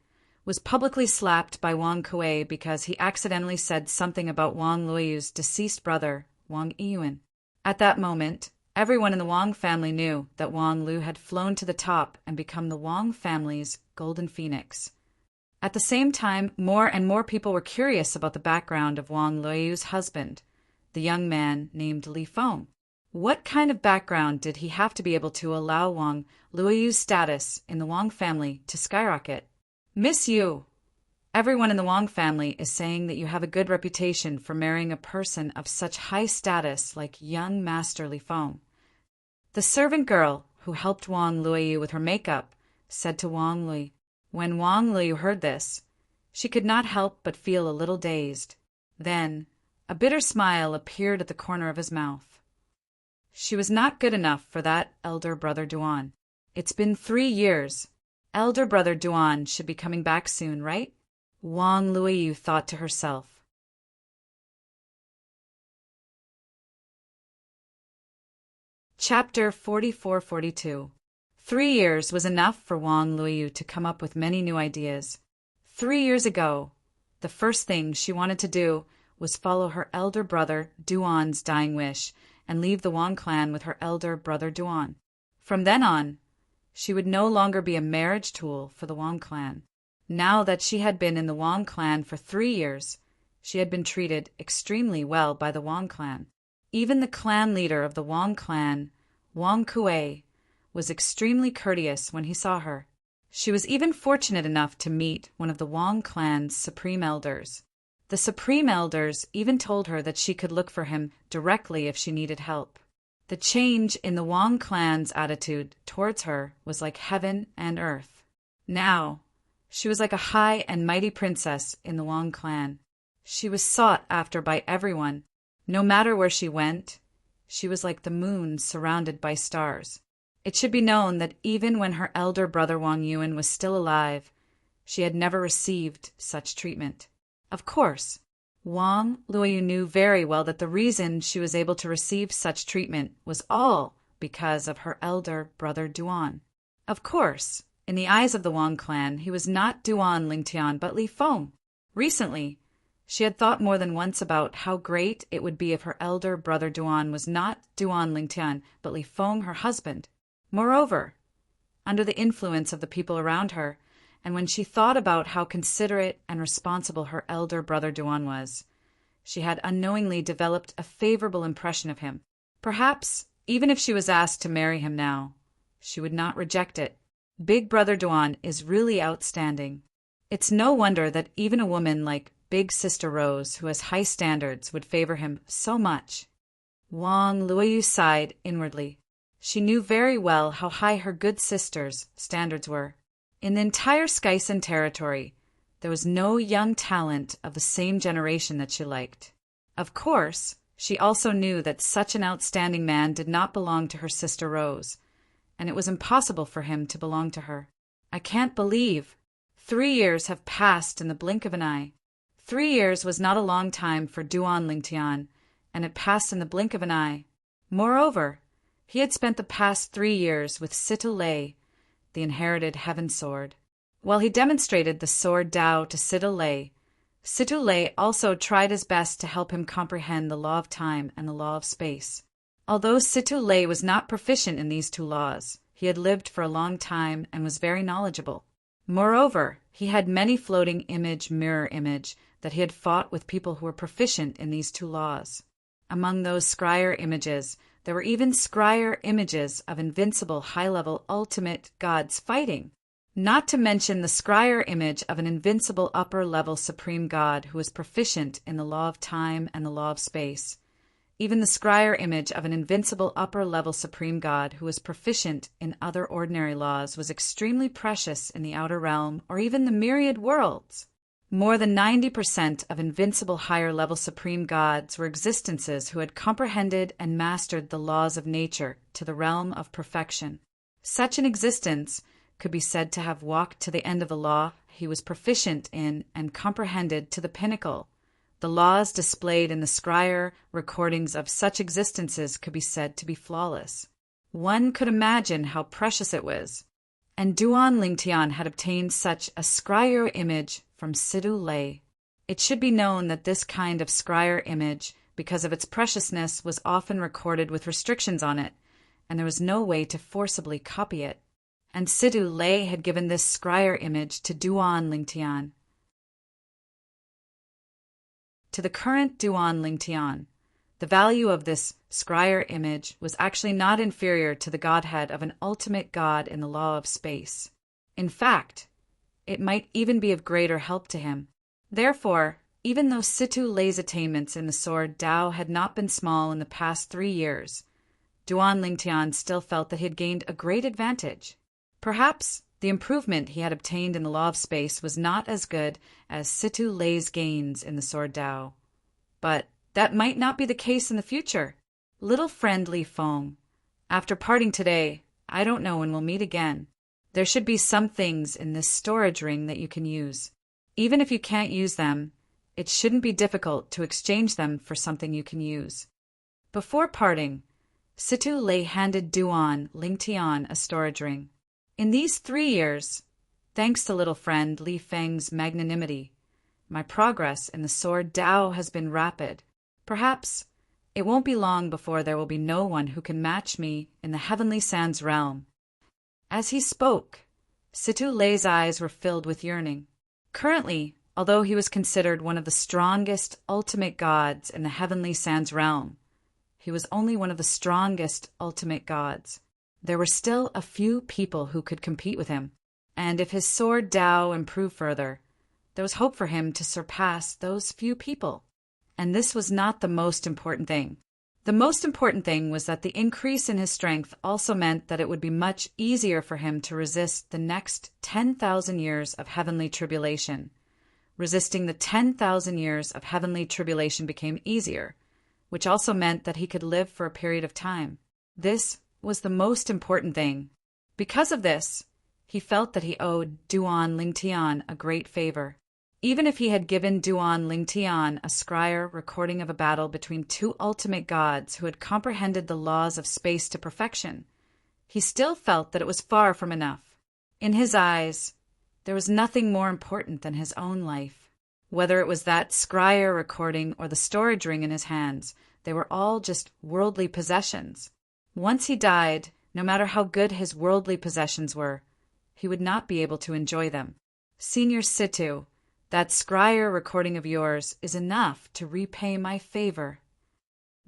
was publicly slapped by Wang Kuei because he accidentally said something about Wang Luoyu's deceased brother, Wang Yiyuan. At that moment, everyone in the Wang family knew that Wang Lu had flown to the top and become the Wang family's golden phoenix. At the same time, more and more people were curious about the background of Wang Luoyu's husband, the young man named Li Feng. What kind of background did he have to be able to allow Wang Luoyu's status in the Wang family to skyrocket? Miss Yu, everyone in the Wang family is saying that you have a good reputation for marrying a person of such high status like young Master Li Feng. The servant girl who helped Wang Luoyu with her makeup said to Wang Lu. When Wang Lu heard this, she could not help but feel a little dazed. Then, a bitter smile appeared at the corner of his mouth. She was not good enough for that elder brother Duan. It's been 3 years. Elder brother Duan should be coming back soon, right? Wang Luoyu thought to herself. Chapter 44-42. 3 years was enough for Wang Luoyu to come up with many new ideas. 3 years ago, the first thing she wanted to do was follow her elder brother Duan's dying wish and leave the Wang clan with her elder brother Duan. From then on, she would no longer be a marriage tool for the Wang clan. Now that she had been in the Wang clan for 3 years, she had been treated extremely well by the Wang clan. Even the clan leader of the Wang clan, Wang Kuei, was extremely courteous when he saw her. She was even fortunate enough to meet one of the Wang clan's supreme elders. The supreme elders even told her that she could look for him directly if she needed help. The change in the Wang clan's attitude towards her was like heaven and earth. Now, she was like a high and mighty princess in the Wang clan. She was sought after by everyone. No matter where she went, she was like the moon surrounded by stars. It should be known that even when her elder brother Wang Yuan was still alive, she had never received such treatment. Of course, Wang Luoyu knew very well that the reason she was able to receive such treatment was all because of her elder brother Duan. Of course, in the eyes of the Wang clan, he was not Duan Lingtian but Li Feng. Recently, she had thought more than once about how great it would be if her elder brother Duan was not Duan Lingtian but Li Feng, her husband. Moreover, under the influence of the people around her, and when she thought about how considerate and responsible her elder brother Duan was, she had unknowingly developed a favorable impression of him. Perhaps, even if she was asked to marry him now, she would not reject it. Big brother Duan is really outstanding. It's no wonder that even a woman like Big Sister Rose, who has high standards, would favor him so much. Wang Luoyu sighed inwardly. She knew very well how high her good sister's standards were. In the entire Skyson territory, there was no young talent of the same generation that she liked. Of course, she also knew that such an outstanding man did not belong to her sister Rose, and it was impossible for him to belong to her. I can't believe 3 years have passed in the blink of an eye. 3 years was not a long time for Duan Lingtian, and it passed in the blink of an eye. Moreover, he had spent the past 3 years with Situ Lei, the inherited heaven sword. While he demonstrated the sword Tao to Situ Lei also tried his best to help him comprehend the law of time and the law of space. Although Situ Lei was not proficient in these two laws, he had lived for a long time and was very knowledgeable. Moreover, he had many floating mirror image that he had fought with people who were proficient in these two laws. Among those scryer images, there were even scryer images of invincible high-level ultimate gods fighting, not to mention the scryer image of an invincible upper-level supreme god who was proficient in the law of time and the law of space. Even the scryer image of an invincible upper-level supreme god who was proficient in other ordinary laws was extremely precious in the outer realm or even the myriad worlds. More than 90% of invincible higher-level supreme gods were existences who had comprehended and mastered the laws of nature to the realm of perfection. Such an existence could be said to have walked to the end of the law he was proficient in and comprehended to the pinnacle. The laws displayed in the scryer recordings of such existences could be said to be flawless. One could imagine how precious it was. And Duan Lingtian had obtained such a scryer image from Situ Lei. It should be known that this kind of scryer image, because of its preciousness, was often recorded with restrictions on it, and there was no way to forcibly copy it. And Situ Lei had given this scryer image to Duan Lingtian. To the current Duan Lingtian, the value of this scryer image was actually not inferior to the godhead of an ultimate god in the law of space. In fact, it might even be of greater help to him. Therefore, even though Situ Lei's attainments in the sword Tao had not been small in the past 3 years, Duan Lingtian still felt that he had gained a great advantage. Perhaps the improvement he had obtained in the law of space was not as good as Situ Lei's gains in the sword Tao. But that might not be the case in the future. Little friend Li Feng, after parting today, I don't know when we'll meet again. There should be some things in this storage ring that you can use. Even if you can't use them, it shouldn't be difficult to exchange them for something you can use. Before parting, Situ Lei handed Duan Lingtian a storage ring. In these 3 years, thanks to little friend Li Feng's magnanimity, my progress in the sword Tao has been rapid. Perhaps it won't be long before there will be no one who can match me in the Heavenly Sands realm. As he spoke, Situ Lei's eyes were filled with yearning. Currently, although he was considered one of the strongest ultimate gods in the Heavenly Sands realm, he was only one of the strongest ultimate gods. there were still a few people who could compete with him, and if his sword Dao improved further, there was hope for him to surpass those few people. And this was not the most important thing. The most important thing was that the increase in his strength also meant that it would be much easier for him to resist the next 10,000 years of heavenly tribulation. Resisting the 10,000 years of heavenly tribulation became easier, which also meant that he could live for a period of time. This was the most important thing. Because of this, he felt that he owed Duan Lingtian a great favor. Even if he had given Duan Lingtian a scryer recording of a battle between two ultimate gods who had comprehended the laws of space to perfection, he still felt that it was far from enough. In his eyes, there was nothing more important than his own life. Whether it was that scryer recording or the storage ring in his hands, they were all just worldly possessions. Once he died, no matter how good his worldly possessions were, he would not be able to enjoy them. Senior Situ, that scryer recording of yours is enough to repay my favor.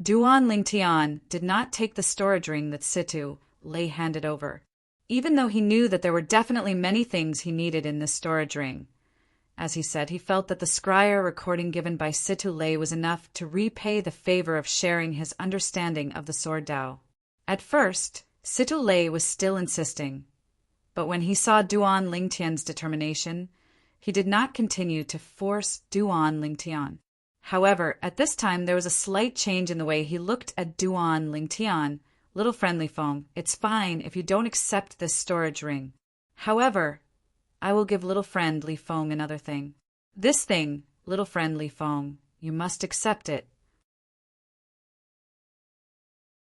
Duan Lingtian did not take the storage ring that Situ Lei handed over, even though he knew that there were definitely many things he needed in this storage ring. As he said, he felt that the scryer recording given by Situ Lei was enough to repay the favor of sharing his understanding of the Sword Dao. At first, Situ Lei was still insisting, but when he saw Duan Lingtian's determination, he did not continue to force Duan Lingtian. However, at this time there was a slight change in the way he looked at Duan Lingtian. Little friend Li Feng, it's fine if you don't accept this storage ring. However, I will give little friend Li Feng another thing. This thing, little friend Li Feng, you must accept it.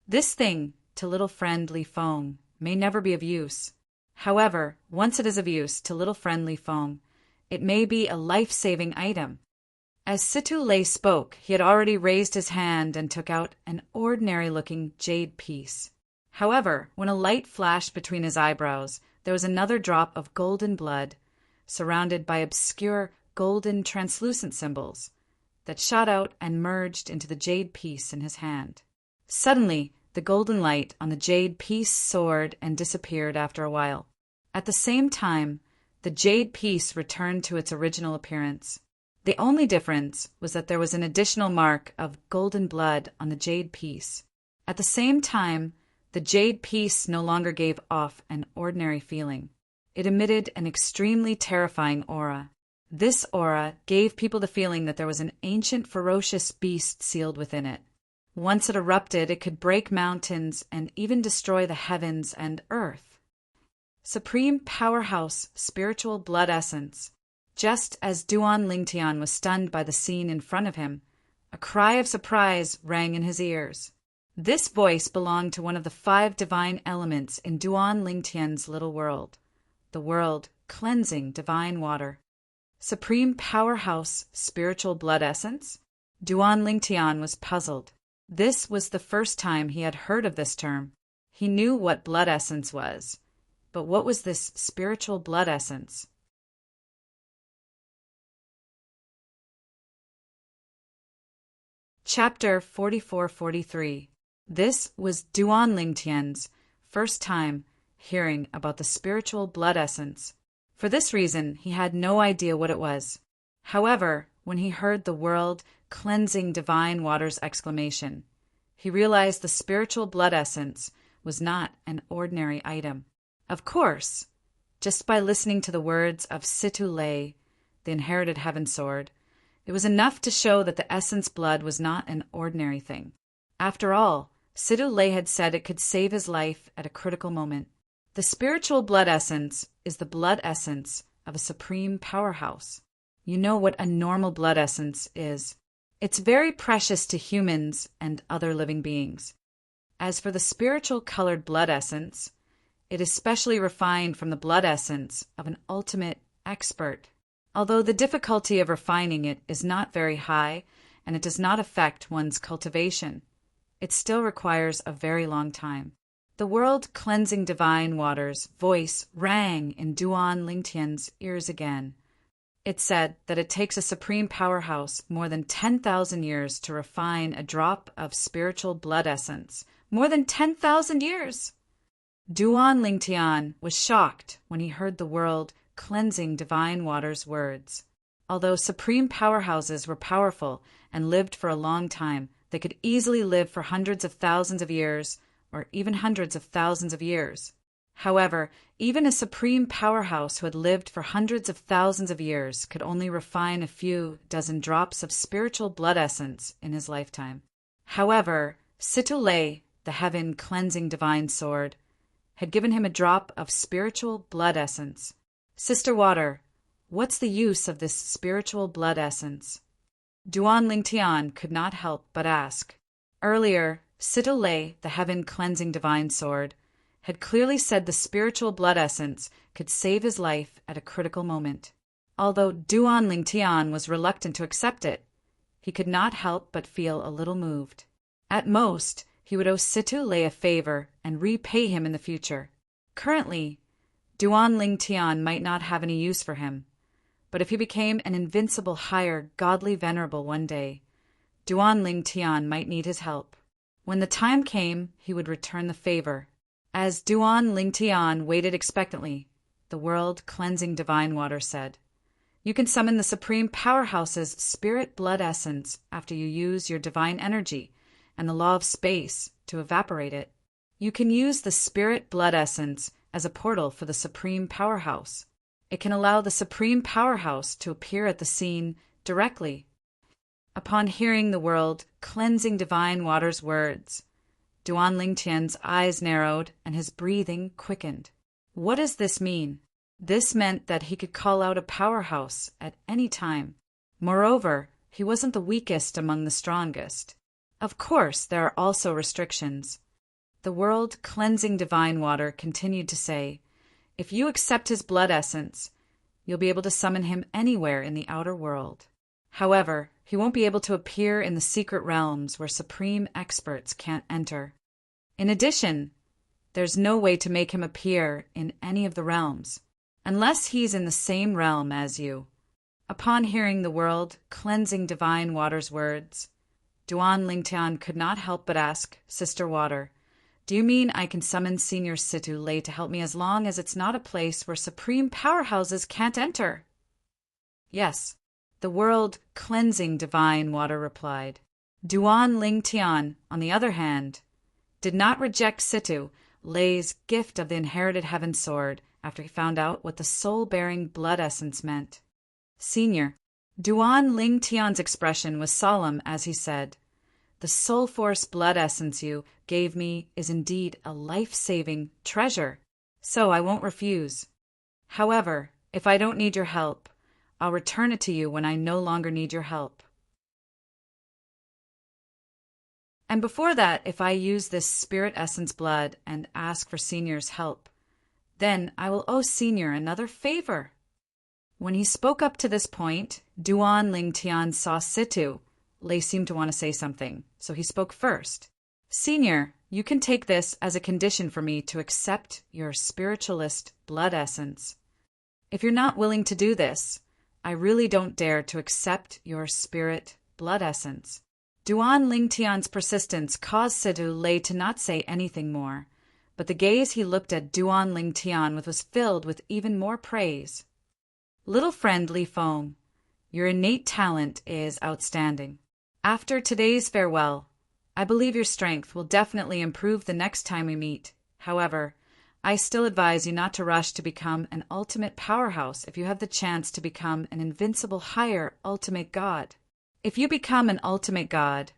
This thing, to little friend Li Feng, may never be of use. However, once it is of use to little friend Li Feng, it may be a life-saving item. As Situ Lei spoke, he had already raised his hand and took out an ordinary-looking jade piece. However, when a light flashed between his eyebrows, there was another drop of golden blood, surrounded by obscure golden translucent symbols, that shot out and merged into the jade piece in his hand. Suddenly, the golden light on the jade piece soared and disappeared after a while. At the same time, the jade piece returned to its original appearance. The only difference was that there was an additional mark of golden blood on the jade piece. At the same time, the jade piece no longer gave off an ordinary feeling. It emitted an extremely terrifying aura. This aura gave people the feeling that there was an ancient ferocious beast sealed within it. Once it erupted, it could break mountains and even destroy the heavens and earth. Supreme powerhouse spiritual blood essence. Just as Duan Lingtian was stunned by the scene in front of him, a cry of surprise rang in his ears. This voice belonged to one of the 5 divine elements in Duan Lingtian's little world, the world cleansing divine water. Supreme powerhouse spiritual blood essence? Duan Lingtian was puzzled. This was the first time he had heard of this term. He knew what blood essence was. But what was this spiritual blood essence? Chapter 44-43. This was Duan Lingtian's first time hearing about the spiritual blood essence. For this reason, he had no idea what it was. However, when he heard the world cleansing divine waters exclamation, he realized the spiritual blood essence was not an ordinary item. Of course, just by listening to the words of Situ Lei, the inherited heaven sword, it was enough to show that the essence blood was not an ordinary thing. After all, Situ Lei had said it could save his life at a critical moment. The spiritual blood essence is the blood essence of a supreme powerhouse. You know what a normal blood essence is. It's very precious to humans and other living beings. As for the spiritual colored blood essence, it is specially refined from the blood essence of an ultimate expert. Although the difficulty of refining it is not very high and it does not affect one's cultivation, it still requires a very long time. The world-cleansing divine waters voice rang in Duan Lingtian's ears again. It said that it takes a supreme powerhouse more than 10,000 years to refine a drop of spiritual blood essence. More than 10,000 years! Duan Lingtian was shocked when he heard the world-cleansing divine water's words. Although supreme powerhouses were powerful and lived for a long time, they could easily live for hundreds of thousands of years, or even hundreds of thousands of years. However, even a supreme powerhouse who had lived for hundreds of thousands of years could only refine a few dozen drops of spiritual blood essence in his lifetime. However, Situlei, the heaven-cleansing divine sword, had given him a drop of spiritual blood essence. Sister Water, what's the use of this spiritual blood essence? Duan Lingtian could not help but ask. Earlier, Situlei, the heaven-cleansing divine sword, had clearly said the spiritual blood essence could save his life at a critical moment. Although Duan Lingtian was reluctant to accept it, he could not help but feel a little moved. At most, he would owe Situlei a favor and repay him in the future. Currently, Duan Lingtian might not have any use for him, but if he became an invincible higher godly venerable one day, Duan Lingtian might need his help. When the time came, he would return the favor. As Duan Lingtian waited expectantly, the world-cleansing divine water said, "You can summon the supreme powerhouse's spirit blood essence after you use your divine energy and the law of space to evaporate it. You can use the spirit blood essence as a portal for the supreme powerhouse. It can allow the supreme powerhouse to appear at the scene directly." Upon hearing the world-cleansing divine water's words, Duan Lingtian's eyes narrowed and his breathing quickened. What does this mean? This meant that he could call out a powerhouse at any time. Moreover, he wasn't the weakest among the strongest. Of course, there are also restrictions. The world-cleansing divine water continued to say, "If you accept his blood essence, you'll be able to summon him anywhere in the outer world. However, he won't be able to appear in the secret realms where supreme experts can't enter. In addition, there's no way to make him appear in any of the realms, unless he's in the same realm as you." Upon hearing the world-cleansing divine water's words, Duan Lingtian could not help but ask, "Sister Water, do you mean I can summon Senior Situlei to help me as long as it's not a place where supreme powerhouses can't enter?" "Yes," the world-cleansing divine water replied. Duan Lingtian, on the other hand, did not reject Situlei's gift of the inherited heaven sword after he found out what the soul-bearing blood essence meant. "Senior," Duan Lingtian's expression was solemn as he said, "the soul force blood essence you gave me is indeed a life-saving treasure, so I won't refuse. However, if I don't need your help, I'll return it to you when I no longer need your help. And before that, if I use this spirit essence blood and ask for Senior's help, then I will owe Senior another favor." When he spoke up to this point, Duan Lingtian saw Situlei seemed to want to say something, so he spoke first. "Senior, you can take this as a condition for me to accept your spiritualist blood essence. If you're not willing to do this, I really don't dare to accept your spirit blood essence." Duan Lingtian's persistence caused Situlei to not say anything more, but the gaze he looked at Duan Lingtian with was filled with even more praise. "Little friend Li Feng, your innate talent is outstanding. After today's farewell, I believe your strength will definitely improve the next time we meet. However, I still advise you not to rush to become an ultimate powerhouse if you have the chance to become an invincible higher ultimate god. If you become an ultimate god,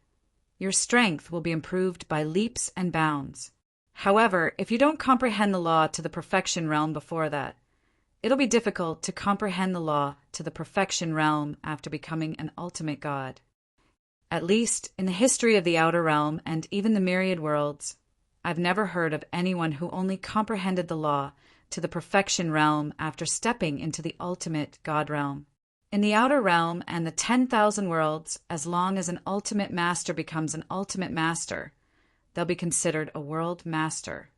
your strength will be improved by leaps and bounds. However, if you don't comprehend the law to the perfection realm before that, it'll be difficult to comprehend the law to the perfection realm after becoming an ultimate god. At least, in the history of the outer realm and even the myriad worlds, I've never heard of anyone who only comprehended the law to the perfection realm after stepping into the ultimate god realm. In the outer realm and the 10,000 worlds, as long as an ultimate master becomes an ultimate master, they'll be considered a world master.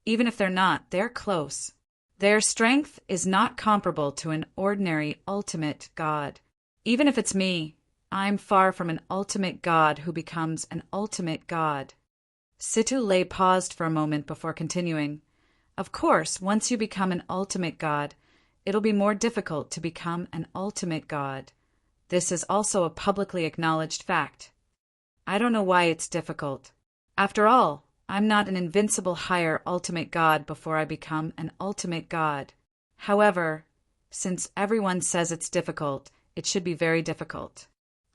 Even if they're not, they're close. Their strength is not comparable to an ordinary ultimate god. Even if it's me, I'm far from an ultimate god who becomes an ultimate god." Situlei paused for a moment before continuing. Of course, once you become an ultimate God, it'll be more difficult to become an ultimate God. This is also a publicly acknowledged fact. I don't know why it's difficult. After all, I'm not an invincible higher ultimate God before I become an ultimate God. However, since everyone says it's difficult, it should be very difficult.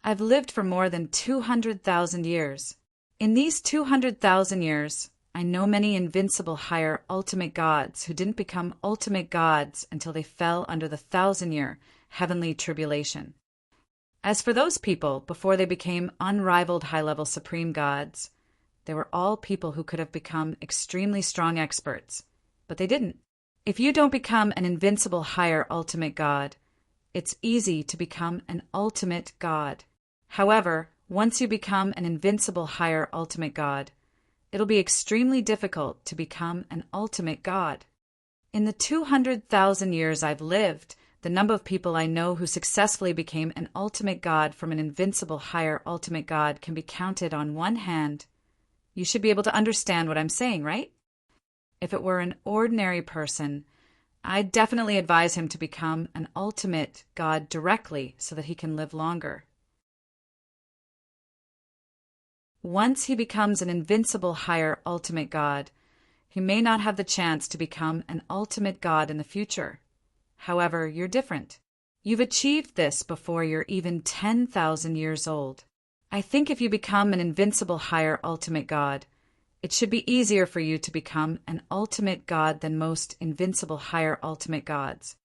I've lived for more than 200,000 years. In these 200,000 years, I know many invincible higher ultimate gods who didn't become ultimate gods until they fell under the 1,000-year heavenly tribulation. As for those people, before they became unrivaled high-level supreme gods, they were all people who could have become extremely strong experts, but they didn't. If you don't become an invincible higher ultimate god, it's easy to become an ultimate god. However, once you become an invincible higher ultimate god, it'll be extremely difficult to become an ultimate god. In the 200,000 years I've lived, the number of people I know who successfully became an ultimate god from an invincible higher ultimate god can be counted on one hand. You should be able to understand what I'm saying, right? If it were an ordinary person, I'd definitely advise him to become an ultimate god directly so that he can live longer. Once he becomes an invincible higher ultimate god, he may not have the chance to become an ultimate god in the future. However, you're different. You've achieved this before you're even 10,000 years old. I think if you become an invincible higher ultimate god, it should be easier for you to become an ultimate god than most invincible higher ultimate gods.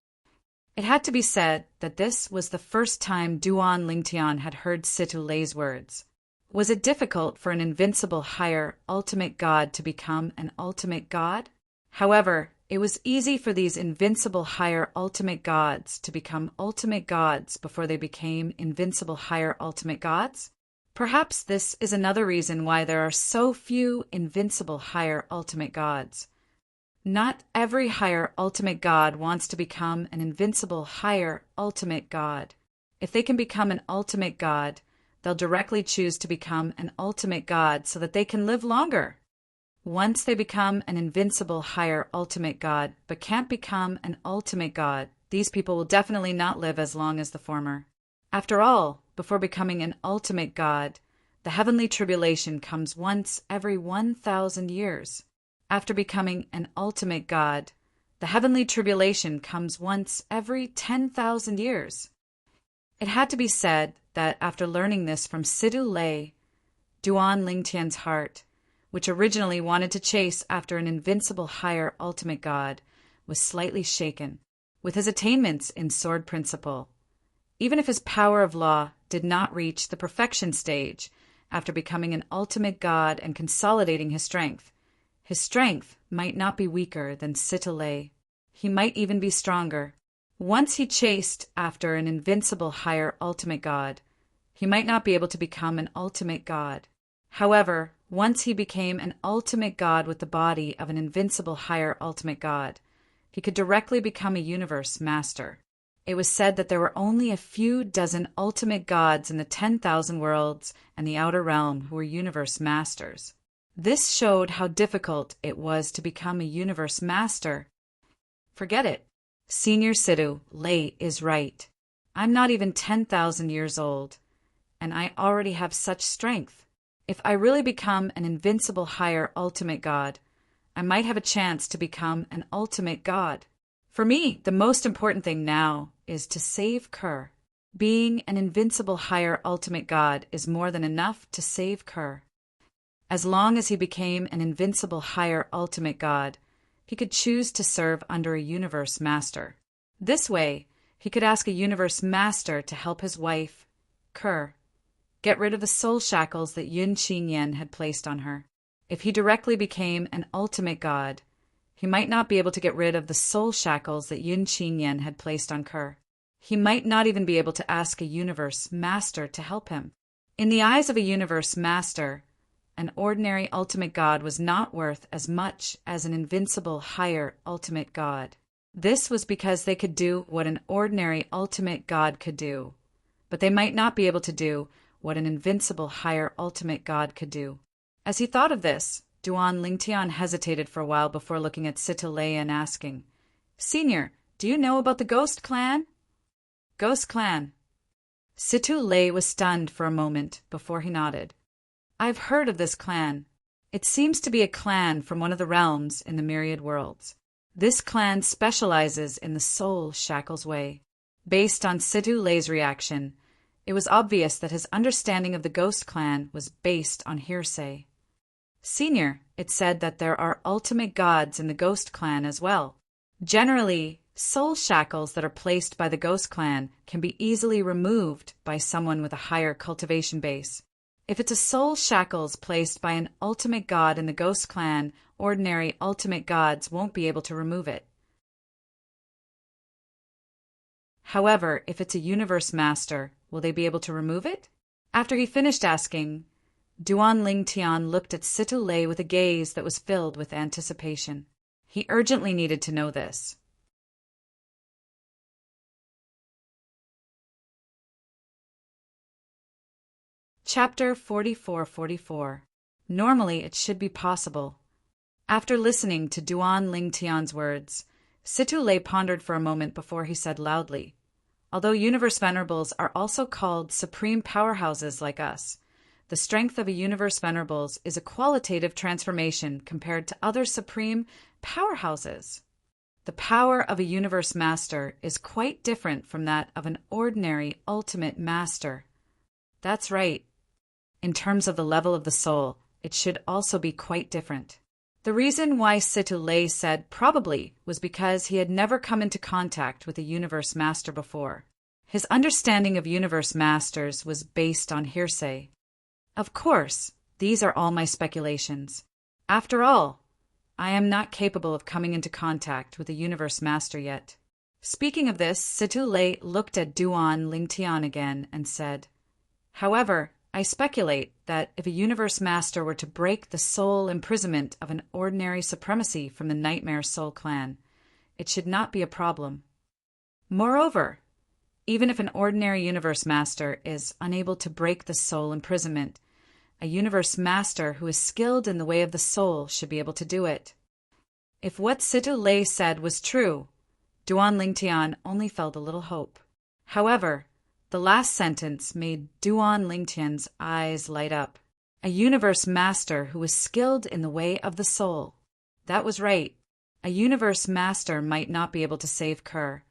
It had to be said that this was the first time Duan Lingtian had heard Situ Lei's words. Was it difficult for an invincible higher ultimate god to become an ultimate god? However, it was easy for these invincible higher ultimate gods to become ultimate gods before they became invincible higher ultimate gods. Perhaps this is another reason why there are so few invincible higher ultimate gods. Not every higher ultimate god wants to become an invincible higher ultimate god. If they can become an ultimate god, they'll directly choose to become an ultimate god so that they can live longer. Once they become an invincible higher ultimate god but can't become an ultimate god, these people will definitely not live as long as the former. After all, before becoming an ultimate god, the heavenly tribulation comes once every 1,000 years. After becoming an ultimate god, the heavenly tribulation comes once every 10,000 years. It had to be said that after learning this from Situ Lei, Duan Lingtian's heart, which originally wanted to chase after an invincible higher ultimate god, was slightly shaken. With his attainments in sword principle, even if his power of law did not reach the perfection stage after becoming an ultimate god and consolidating his strength might not be weaker than Situ Lei. He might even be stronger. Once he chased after an invincible higher ultimate god, he might not be able to become an ultimate god. However, once he became an ultimate god with the body of an invincible higher ultimate god, he could directly become a universe master. It was said that there were only a few dozen ultimate gods in the 10,000 worlds and the outer realm who were universe masters. This showed how difficult it was to become a universe master. Forget it. Senior Situ Lei is right. I'm not even 10,000 years old, and I already have such strength. If I really become an invincible higher ultimate god, I might have a chance to become an ultimate god. For me, the most important thing now is to save Kerr. Being an invincible higher ultimate god is more than enough to save Kerr. As long as he became an invincible higher ultimate god, he could choose to serve under a universe master. This way, he could ask a universe master to help his wife, Kerr, get rid of the soul shackles that Yun Qin Yen had placed on her. If he directly became an ultimate god, he might not be able to get rid of the soul shackles that Yun Qin Yen had placed on Kerr. He might not even be able to ask a universe master to help him. In the eyes of a universe master, an ordinary ultimate god was not worth as much as an invincible higher ultimate god. This was because they could do what an ordinary ultimate god could do, but they might not be able to do what an invincible higher ultimate god could do. As he thought of this, Duan Lingtian hesitated for a while before looking at Situ Lei and asking, "Senior, do you know about the Ghost Clan?" "Ghost Clan?" Situ Lei was stunned for a moment before he nodded. "I've heard of this clan. It seems to be a clan from one of the realms in the myriad worlds. This clan specializes in the soul shackles way." Based on Situ Lei's reaction, it was obvious that his understanding of the Ghost Clan was based on hearsay. "Senior, it said that there are ultimate gods in the Ghost Clan as well. Generally, soul shackles that are placed by the Ghost Clan can be easily removed by someone with a higher cultivation base. If it's a soul shackles placed by an ultimate god in the Ghost Clan, ordinary ultimate gods won't be able to remove it. However, if it's a universe master, will they be able to remove it?" After he finished asking, Duan Lingtian looked at Situ Lei with a gaze that was filled with anticipation. He urgently needed to know this. Chapter 4444. Normally it should be possible. After listening to Duan Lingtian's words, Situ Lei pondered for a moment before he said loudly, "Although Universe Venerables are also called supreme powerhouses like us, the strength of a Universe Venerables is a qualitative transformation compared to other supreme powerhouses. The power of a Universe Master is quite different from that of an ordinary Ultimate Master." "That's right. In terms of the level of the soul, it should also be quite different." The reason why Situ Lei said probably was because he had never come into contact with a Universe Master before. His understanding of Universe Masters was based on hearsay. "Of course, these are all my speculations. After all, I am not capable of coming into contact with a Universe Master yet." Speaking of this, Situ Lei looked at Duan Lingtian again and said, "However, I speculate that if a Universe Master were to break the soul imprisonment of an ordinary supremacy from the Nightmare Soul Clan, it should not be a problem. Moreover, even if an ordinary Universe Master is unable to break the soul imprisonment, a Universe Master who is skilled in the way of the soul should be able to do it." If what Situ Lei said was true, Duan Lingtian only felt a little hope. However, the last sentence made Duan Lingtian's eyes light up. A Universe Master who was skilled in the way of the soul. That was right. A Universe Master might not be able to save Kerr,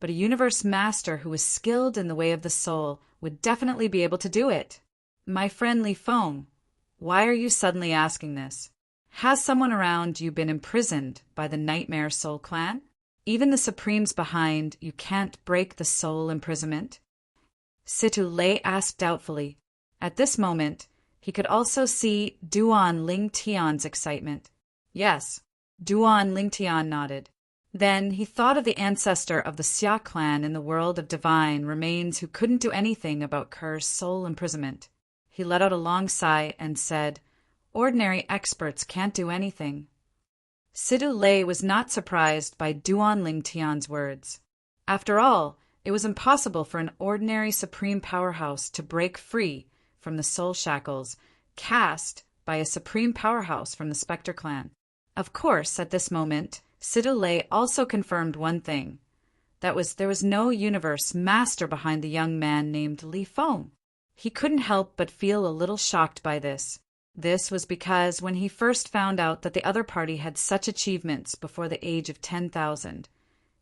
but a Universe Master who was skilled in the way of the soul would definitely be able to do it. "My friend Li Feng, why are you suddenly asking this? Has someone around you been imprisoned by the Nightmare Soul Clan? Even the Supremes behind you can't break the soul imprisonment?" Situ Lei asked doubtfully. At this moment, he could also see Duan Lingtian's excitement. "Yes." Duan Lingtian nodded. Then he thought of the ancestor of the Xia clan in the world of divine remains who couldn't do anything about Kerr's soul imprisonment. He let out a long sigh and said, "Ordinary experts can't do anything." Situ Lei was not surprised by Duan Lingtian's words. After all, it was impossible for an ordinary supreme powerhouse to break free from the soul shackles cast by a supreme powerhouse from the Spectre clan. Of course, at this moment, Situ Lei also confirmed one thing. That was, there was no Universe Master behind the young man named Li Feng. He couldn't help but feel a little shocked by this. This was because when he first found out that the other party had such achievements before the age of 10,000,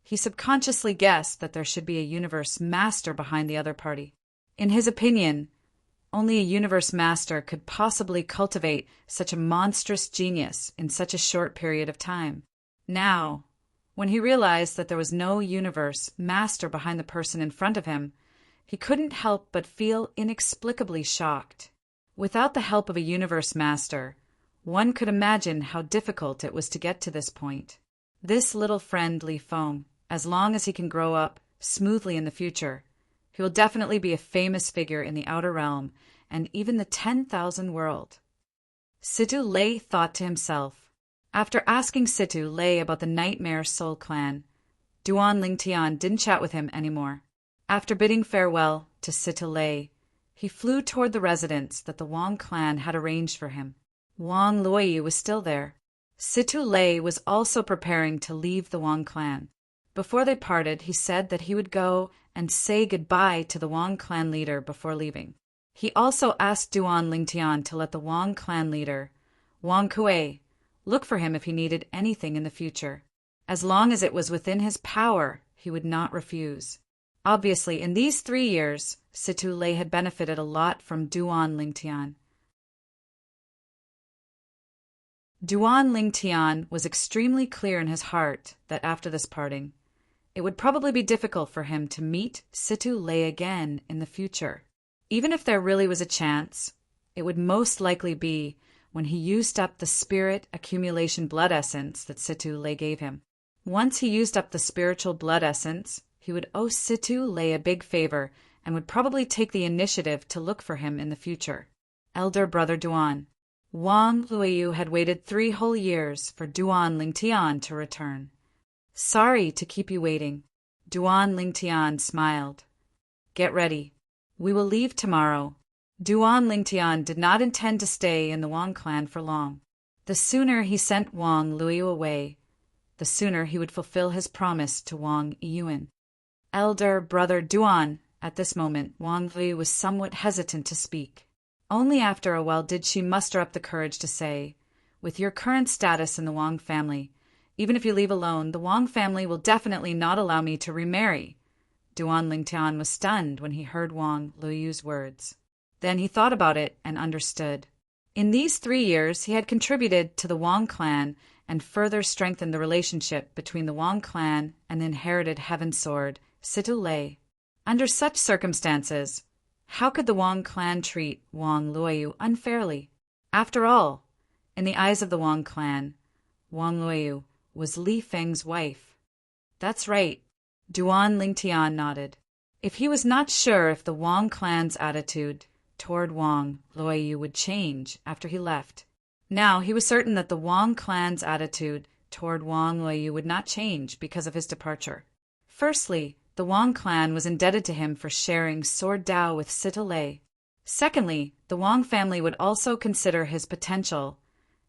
he subconsciously guessed that there should be a Universe Master behind the other party. In his opinion, only a Universe Master could possibly cultivate such a monstrous genius in such a short period of time. Now, when he realized that there was no Universe Master behind the person in front of him, he couldn't help but feel inexplicably shocked. Without the help of a Universe Master, one could imagine how difficult it was to get to this point. This little friend Li Feng, as long as he can grow up smoothly in the future, he will definitely be a famous figure in the Outer Realm and even the 10,000 world. Situ Lei thought to himself. After asking Situ Lei about the Nightmare Soul Clan, Duan Lingtian didn't chat with him anymore. After bidding farewell to Situ Lei, he flew toward the residence that the Wang clan had arranged for him. Wang Luoyu was still there. Situ Lei was also preparing to leave the Wang clan. Before they parted, he said that he would go and say goodbye to the Wang clan leader before leaving. He also asked Duan Lingtian to let the Wang clan leader, Wang Kuei, look for him if he needed anything in the future. As long as it was within his power, he would not refuse. Obviously, in these 3 years, Situ Lei had benefited a lot from Duan Lingtian. Duan Lingtian was extremely clear in his heart that after this parting, it would probably be difficult for him to meet Situ Lei again in the future. Even if there really was a chance, it would most likely be when he used up the spirit accumulation blood essence that Situ Lei gave him. Once he used up the spiritual blood essence, he would owe Situ Lei a big favor and would probably take the initiative to look for him in the future. Elder Brother Duan. Wang Luoyu had waited 3 whole years for Duan Lingtian to return. Sorry to keep you waiting. Duan Lingtian smiled. Get ready. We will leave tomorrow. Duan Lingtian did not intend to stay in the Wang clan for long. The sooner he sent Wang Luoyu away, the sooner he would fulfill his promise to Wang Yiyuan. Elder Brother Duan. At this moment, Wang Luoyu was somewhat hesitant to speak. Only after a while did she muster up the courage to say, with your current status in the Wang family, even if you leave alone, the Wang family will definitely not allow me to remarry. Duan Lingtian was stunned when he heard Wang Luoyu's words. Then he thought about it and understood. In these 3 years, he had contributed to the Wang clan and further strengthened the relationship between the Wang clan and the inherited Heaven Sword, Situ Lei. Under such circumstances, how could the Wang clan treat Wang Luoyu unfairly? After all, in the eyes of the Wang clan, Wang Luoyu was Li Feng's wife. That's right, Duan Lingtian nodded. If he was not sure if the Wang clan's attitude toward Wang Luoyu would change after he left, now he was certain that the Wang clan's attitude toward Wang Luoyu would not change because of his departure. Firstly, the Wang clan was indebted to him for sharing Sword Dao with Situ Lei. Secondly, the Wang family would also consider his potential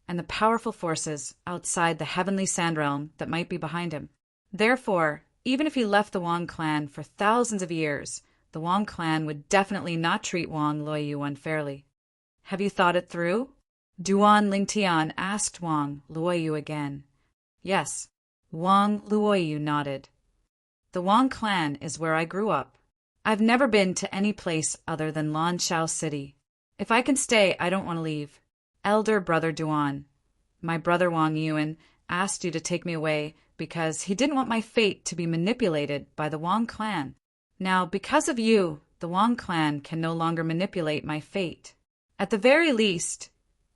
and the powerful forces outside the heavenly sand realm that might be behind him. Therefore, even if he left the Wang clan for thousands of years, the Wang clan would definitely not treat Wang Luoyu unfairly. Have you thought it through? Duan Lingtian asked Wang Luoyu again. Yes, Wang Luoyu nodded. The Wang clan is where I grew up. I've never been to any place other than Lanshao City. If I can stay, I don't want to leave. Elder Brother Duan, my brother Wang Yiyuan asked you to take me away because he didn't want my fate to be manipulated by the Wang clan. Now, because of you, the Wang clan can no longer manipulate my fate. At the very least,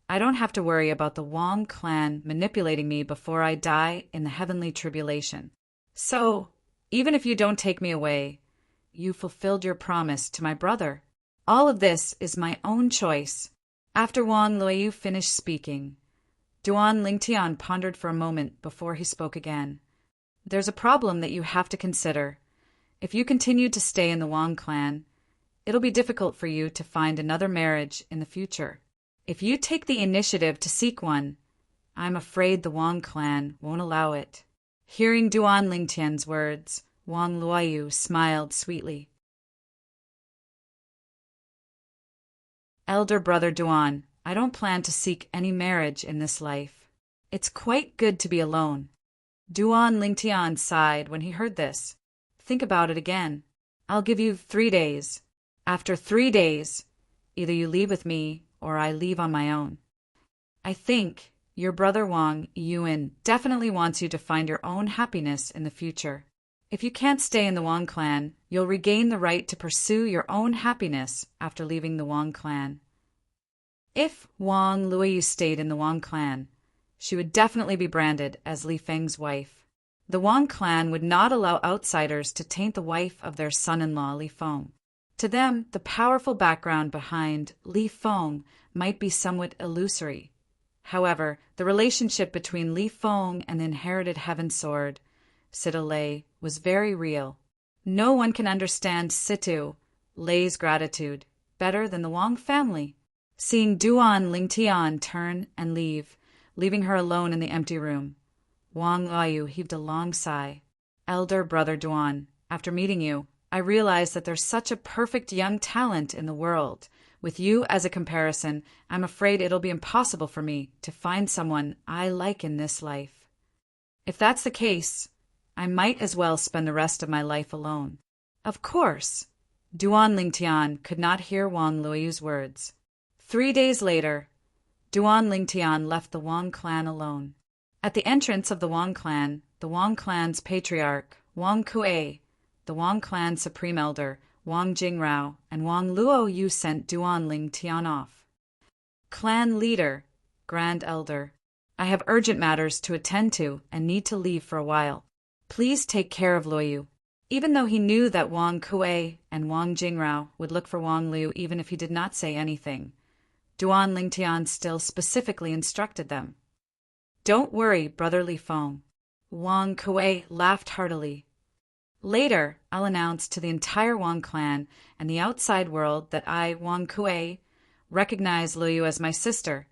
I don't have to worry about the Wang clan manipulating me before I die in the heavenly tribulation. So, even if you don't take me away, you fulfilled your promise to my brother. All of this is my own choice. After Wang Luoyu finished speaking, Duan Lingtian pondered for a moment before he spoke again. There's a problem that you have to consider. If you continue to stay in the Wang clan, it'll be difficult for you to find another marriage in the future. If you take the initiative to seek one, I'm afraid the Wang clan won't allow it. Hearing Duan Lingtian's words, Wang Luoyu smiled sweetly. Elder Brother Duan, I don't plan to seek any marriage in this life. It's quite good to be alone. Duan Lingtian sighed when he heard this. Think about it again. I'll give you 3 days. After 3 days, either you leave with me or I leave on my own. I think your brother Wang Yiyuan definitely wants you to find your own happiness in the future. If you can't stay in the Wang clan, you'll regain the right to pursue your own happiness after leaving the Wang clan. If Wang Luoyu stayed in the Wang clan, she would definitely be branded as Li Feng's wife. The Wang clan would not allow outsiders to taint the wife of their son-in-law Li Feng. To them, the powerful background behind Li Feng might be somewhat illusory. However, the relationship between Li Feng and the inherited Heaven Sword, Situ Lei, was very real. No one can understand Situ Lei's gratitude better than the Wang family. seeing Duan Lingtian turn and leave, leaving her alone in the empty room. Wang Luoyu heaved a long sigh. Elder brother Duan, after meeting you, I realized that there's such a perfect young talent in the world. With you as a comparison, I'm afraid it'll be impossible for me to find someone I like in this life. If that's the case, I might as well spend the rest of my life alone. Of course. Duan Lingtian could not hear Wang Luoyu's words. 3 days later, Duan Lingtian left the Wang clan alone. At the entrance of the Wang clan's patriarch, Wang Kuei, the Wang clan supreme elder, Wang Jingrao, and Wang Luoyu sent Duan Lingtian off. Clan leader, grand elder, I have urgent matters to attend to and need to leave for a while. Please take care of Luoyu. Even though he knew that Wang Kuei and Wang Jingrao would look for Wang Liu even if he did not say anything, Duan Lingtian still specifically instructed them. Don't worry, brotherly Feng. Wang Kuei laughed heartily. Later, I'll announce to the entire Wang clan and the outside world that I, Wang Kuei, recognize Luoyu as my sister,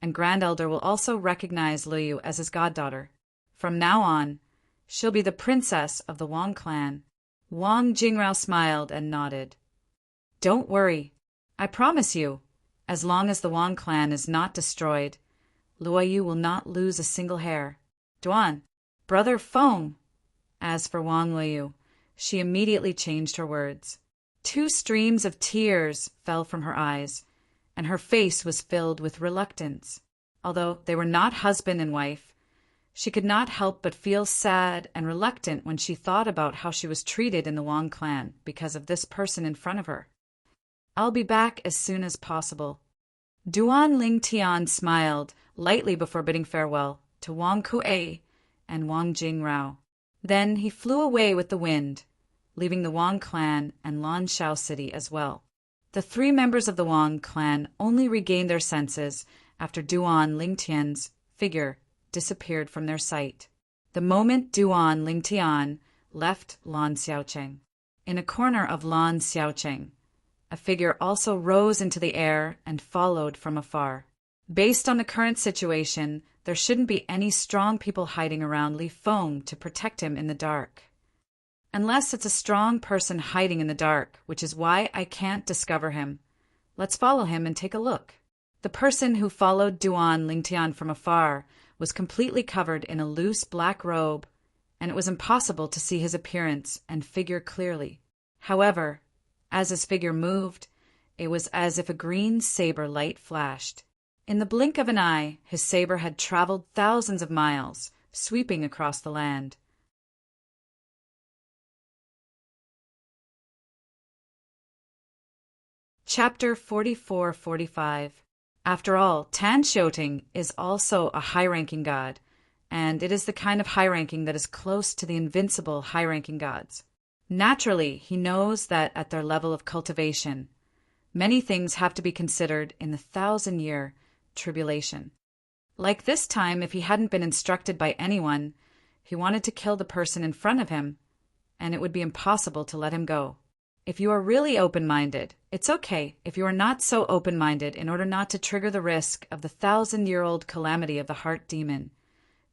and Grand Elder will also recognize Luoyu as his goddaughter. From now on, she'll be the princess of the Wang clan. Wang Jingrao smiled and nodded. Don't worry. I promise you, as long as the Wang clan is not destroyed, Luoyu will not lose a single hair. Duan, brother Feng. As for Wang Luoyu, she immediately changed her words. 2 streams of tears fell from her eyes, and her face was filled with reluctance. Although they were not husband and wife, she could not help but feel sad and reluctant when she thought about how she was treated in the Wang clan because of this person in front of her. I'll be back as soon as possible. Duan Lingtian smiled lightly before bidding farewell to Wang Kuei and Wang Jingrao. Then he flew away with the wind, leaving the Wang clan and Lanshao City as well. The 3 members of the Wang clan only regained their senses after Duan Lingtian's figure disappeared from their sight. The moment Duan Lingtian left Lan Xiaocheng. In a corner of Lan Xiaocheng, a figure also rose into the air and followed from afar. Based on the current situation, there shouldn't be any strong people hiding around Li Feng to protect him in the dark. Unless it's a strong person hiding in the dark, which is why I can't discover him. Let's follow him and take a look. The person who followed Duan Lingtian from afar was completely covered in a loose black robe, and it was impossible to see his appearance and figure clearly. However, as his figure moved, it was as if a green saber light flashed. In the blink of an eye, his saber had traveled thousands of miles, sweeping across the land. Chapter 44-45. After all, Tan Shouting is also a high-ranking god, and it is the kind of high-ranking that is close to the invincible high-ranking gods. Naturally, he knows that at their level of cultivation, many things have to be considered in the 1,000-year tribulation. Like this time, if he hadn't been instructed by anyone, he wanted to kill the person in front of him, and it would be impossible to let him go. If you are really open-minded, it's okay if you are not so open-minded in order not to trigger the risk of the 1,000-year-old calamity of the heart demon.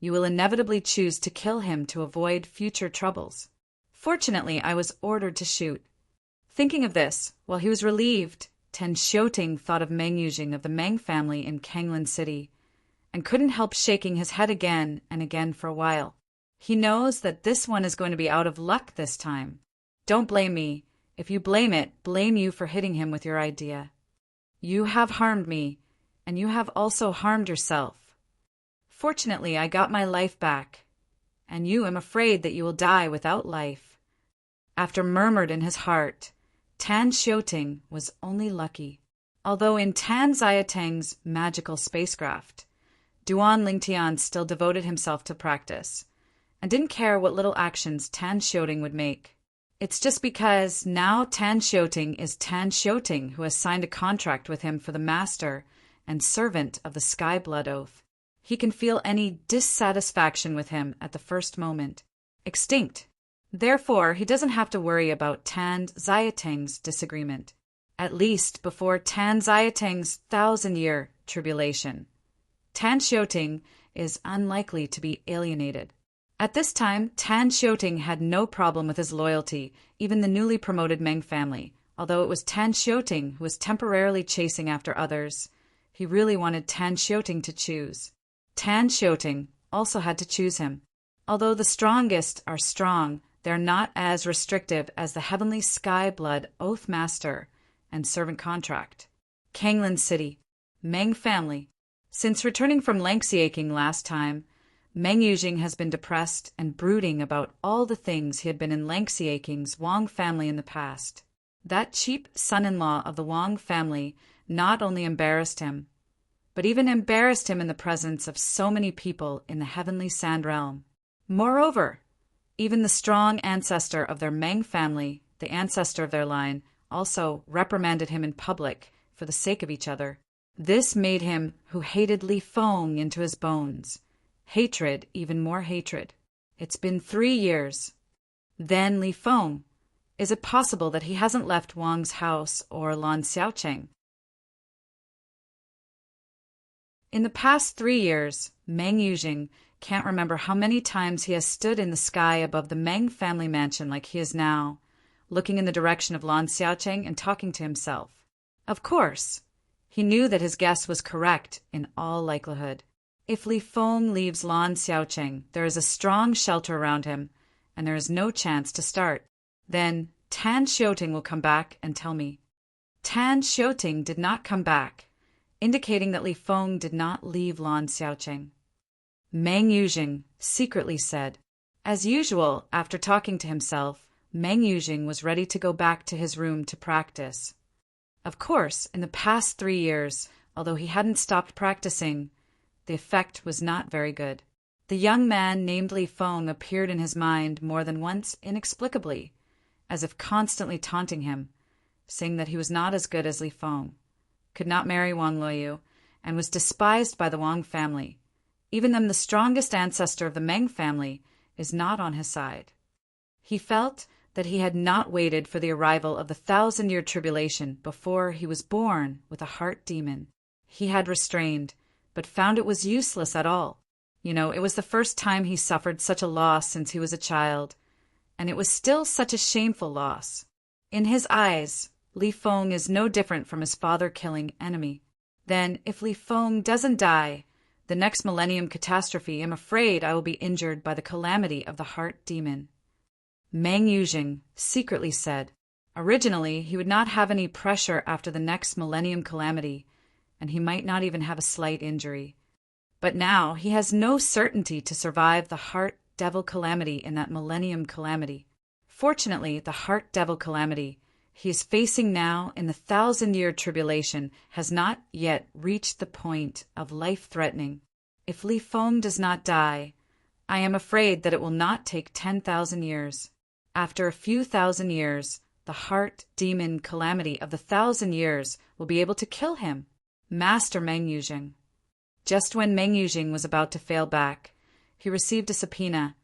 You will inevitably choose to kill him to avoid future troubles. Fortunately, I was ordered to shoot. Thinking of this, while he was relieved, Tan Shouting thought of Meng Yujing of the Meng family in Kanglin City, and couldn't help shaking his head again and again for a while. He knows that this one is going to be out of luck this time. Don't blame me. If you blame it, blame you for hitting him with your idea. You have harmed me, and you have also harmed yourself. Fortunately, I got my life back, and you am afraid that you will die without life. After murmured in his heart, Tan Shouting was only lucky. Although in Tan Xiateng's magical spacecraft, Duan Lingtian still devoted himself to practice, and didn't care what little actions Tan Shouting would make. It's just because now Tan Shouting is Tan Shouting who has signed a contract with him for the master and servant of the Sky Blood Oath. He can feel any dissatisfaction with him at the first moment. Extinct. Therefore, he doesn't have to worry about Tan Xiateng's disagreement. at least before Tan Xiaotang's 1,000-year tribulation. Tan Xiaoting is unlikely to be alienated. At this time, Tan Xiaoting had no problem with his loyalty, even the newly promoted Meng family. Although it was Tan Xiaoting who was temporarily chasing after others, he really wanted Tan Xiaoting to choose. Tan Xiaoting also had to choose him. Although the strongest are strong, they're not as restrictive as the heavenly sky blood oath master and servant contract. Kanglan City, Meng family. Since returning from Langxiaking last time, Meng Yujing has been depressed and brooding about all the things he had been in Langxiaking's Wang family in the past. That cheap son-in-law of the Wang family not only embarrassed him, but even embarrassed him in the presence of so many people in the heavenly sand realm. Moreover, even the strong ancestor of their Meng family, the ancestor of their line, also reprimanded him in public for the sake of each other. This made him who hated Li Feng into his bones. Hatred, even more hatred. It's been 3 years. Then Li Feng. Is it possible that he hasn't left Wang's house or Lan Xiaocheng? In the past 3 years, Meng Yujing can't remember how many times he has stood in the sky above the Meng family mansion like he is now, looking in the direction of Lan Xiaocheng and talking to himself. Of course, he knew that his guess was correct in all likelihood. If Li Feng leaves Lan Xiaocheng, there is a strong shelter around him, and there is no chance to start. Then Tan Xiaoting will come back and tell me. Tan Xiaoting did not come back, indicating that Li Feng did not leave Lan Xiaocheng. Meng Yujing secretly said. As usual, after talking to himself, Meng Yujing was ready to go back to his room to practice. Of course, in the past 3 years, although he hadn't stopped practicing, the effect was not very good. The young man named Li Feng appeared in his mind more than once inexplicably, as if constantly taunting him, saying that he was not as good as Li Feng, could not marry Wang Luoyu, and was despised by the Wang family. Even then, the strongest ancestor of the Meng family is not on his side. He felt that he had not waited for the arrival of the 1,000-year tribulation before he was born with a heart demon. He had restrained, but found it was useless at all. It was the first time he suffered such a loss since he was a child, and it was still such a shameful loss. In his eyes, Li Feng is no different from his father-killing enemy. Then, if Li Feng doesn't die, the next millennium catastrophe, I'm afraid I will be injured by the calamity of the heart demon. Meng Yujing secretly said. Originally, he would not have any pressure after the next millennium calamity, and he might not even have a slight injury. But now he has no certainty to survive the heart devil calamity in that millennium calamity. Fortunately, the heart devil calamity he is facing now in the 1,000-year tribulation has not yet reached the point of life-threatening. If Li Feng does not die, I am afraid that it will not take 10,000 years. After a few thousand years, the heart demon calamity of the 1,000 years will be able to kill him. Master Meng Yujing. Just when Meng Yujing was about to fail back, he received a subpoena,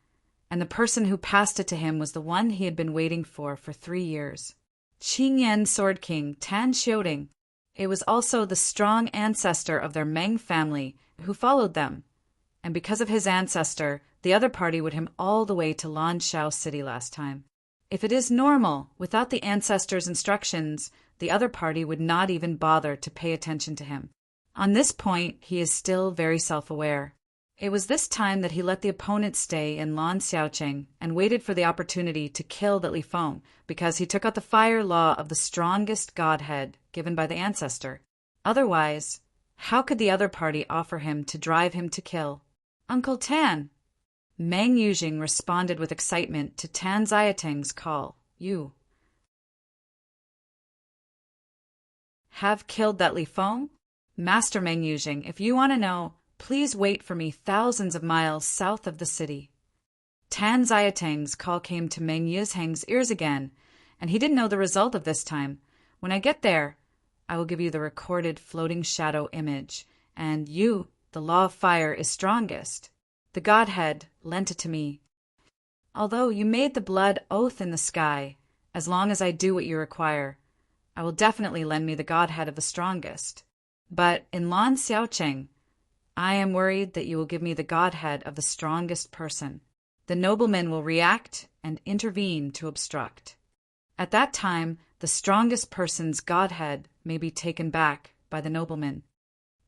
and the person who passed it to him was the one he had been waiting for 3 years. Qingyan Sword King Tan Xiaoting. It was also the strong ancestor of their Meng family who followed them, and because of his ancestor, the other party would him all the way to Lanshao City last time. If it is normal, without the ancestor's instructions, the other party would not even bother to pay attention to him. On this point, he is still very self-aware. It was this time that he let the opponent stay in Lan Xiaocheng and waited for the opportunity to kill the Li Feng, because he took out the fire law of the strongest godhead given by the ancestor. Otherwise, how could the other party offer him to drive him to kill? Uncle Tan! Meng Yujing responded with excitement to Tan Xiaotang's call. You have killed that Li Feng? Master Meng Yujing, if you want to know, please wait for me thousands of miles south of the city. Tan Xiaotang's call came to Meng Yuzhang's ears again, and he didn't know the result of this time. When I get there, I will give you the recorded floating shadow image, and you, the law of fire, is strongest. The Godhead lent it to me. Although you made the blood oath in the sky, as long as I do what you require, I will definitely lend me the godhead of the strongest. But in Lan Xiaocheng, I am worried that you will give me the godhead of the strongest person. The nobleman will react and intervene to obstruct. At that time, the strongest person's godhead may be taken back by the nobleman.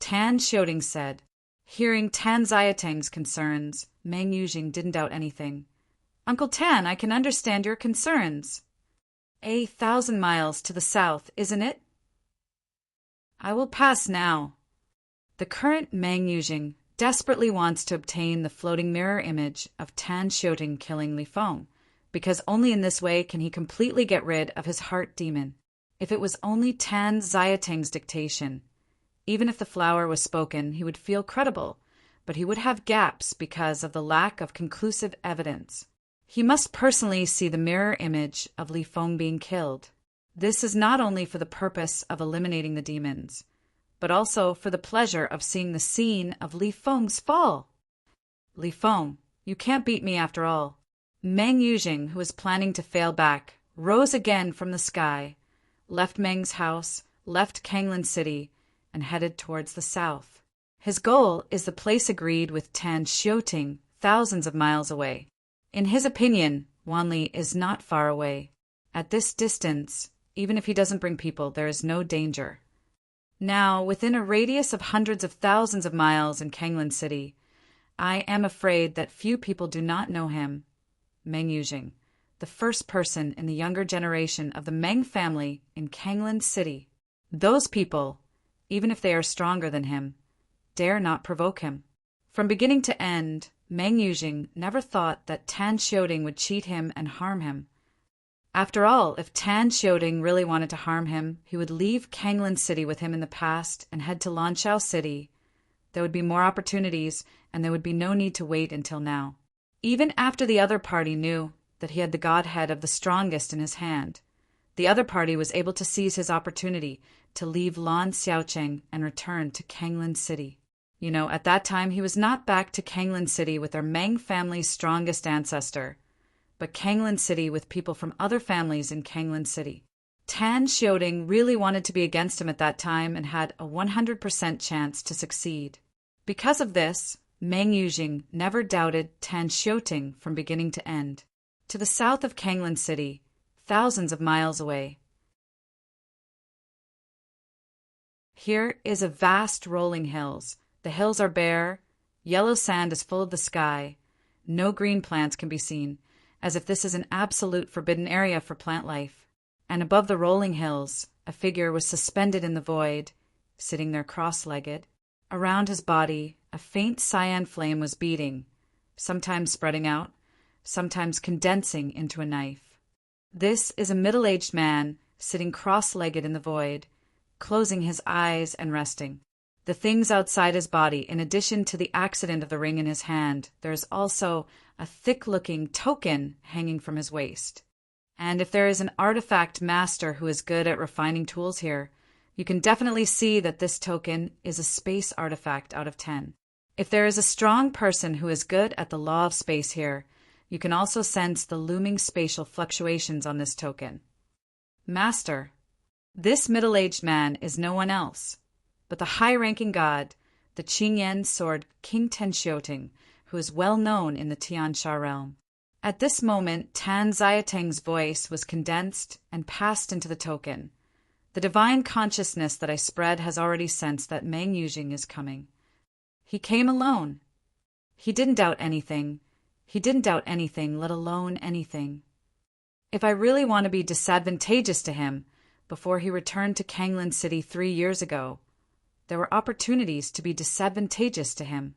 Tan Xiaoting said. Hearing Tan Xiaoteng's concerns, Meng Yujing didn't doubt anything. Uncle Tan, I can understand your concerns. 1,000 miles to the south, isn't it? I will pass now. The current Meng Yujing desperately wants to obtain the floating mirror image of Tan Xiaoting killing Li Feng, because only in this way can he completely get rid of his heart demon. If it was only Tan Xiaoteng's dictation, even if the flower was spoken, he would feel credible, but he would have gaps because of the lack of conclusive evidence. He must personally see the mirror image of Li Feng being killed. This is not only for the purpose of eliminating the demons, but also for the pleasure of seeing the scene of Li Feng's fall. Li Feng, you can't beat me after all. Meng Yujing, who was planning to fail back, rose again from the sky, left Meng's house, left Kanglin City, and headed towards the south. His goal is the place agreed with Tan Xiaoting, thousands of miles away. In his opinion, Wanli is not far away. At this distance, even if he doesn't bring people, there is no danger. Now, within a radius of hundreds of thousands of miles in Kanglin City, I am afraid that few people do not know him, Meng Yujing, the first person in the younger generation of the Meng family in Kanglin City. Those people, even if they are stronger than him, dare not provoke him. From beginning to end, Meng Yujing never thought that Tan Xiaoting would cheat him and harm him. After all, if Tan Xiaoting really wanted to harm him, he would leave Kanglin City with him in the past and head to Lanshao City. There would be more opportunities, and there would be no need to wait until now. Even after the other party knew that he had the godhead of the strongest in his hand, the other party was able to seize his opportunity to leave Lan Xiaocheng and return to Kanglin City. At that time he was not back to Kanglin City with their Meng family's strongest ancestor, but Kanglin City with people from other families in Kanglin City. Tan Xiaoting really wanted to be against him at that time and had a 100% chance to succeed. Because of this, Meng Yujing never doubted Tan Xiaoting from beginning to end. To the south of Kanglin City, thousands of miles away, here is a vast rolling hills. The hills are bare, yellow sand is full of the sky, no green plants can be seen, as if this is an absolute forbidden area for plant life. And above the rolling hills, a figure was suspended in the void, sitting there cross-legged. Around his body, a faint cyan flame was beating, sometimes spreading out, sometimes condensing into a knife. This is a middle-aged man sitting cross-legged in the void, closing his eyes and resting. The things outside his body, in addition to the accident of the ring in his hand, there is also a thick-looking token hanging from his waist. And if there is an artifact master who is good at refining tools here, you can definitely see that this token is a space artifact out of 10. If there is a strong person who is good at the law of space here, you can also sense the looming spatial fluctuations on this token. Master. This middle-aged man is no one else but the high-ranking god, the Qingyan sword King Tan Xiaoting, who is well known in the Tiansha realm. At this moment, Tan Xiaoteng's voice was condensed and passed into the token. The divine consciousness that I spread has already sensed that Meng Yujing is coming. He came alone. He didn't doubt anything. He didn't doubt anything, let alone anything. If I really want to be disadvantageous to him, before he returned to Kanglin City 3 years ago, there were opportunities to be disadvantageous to him.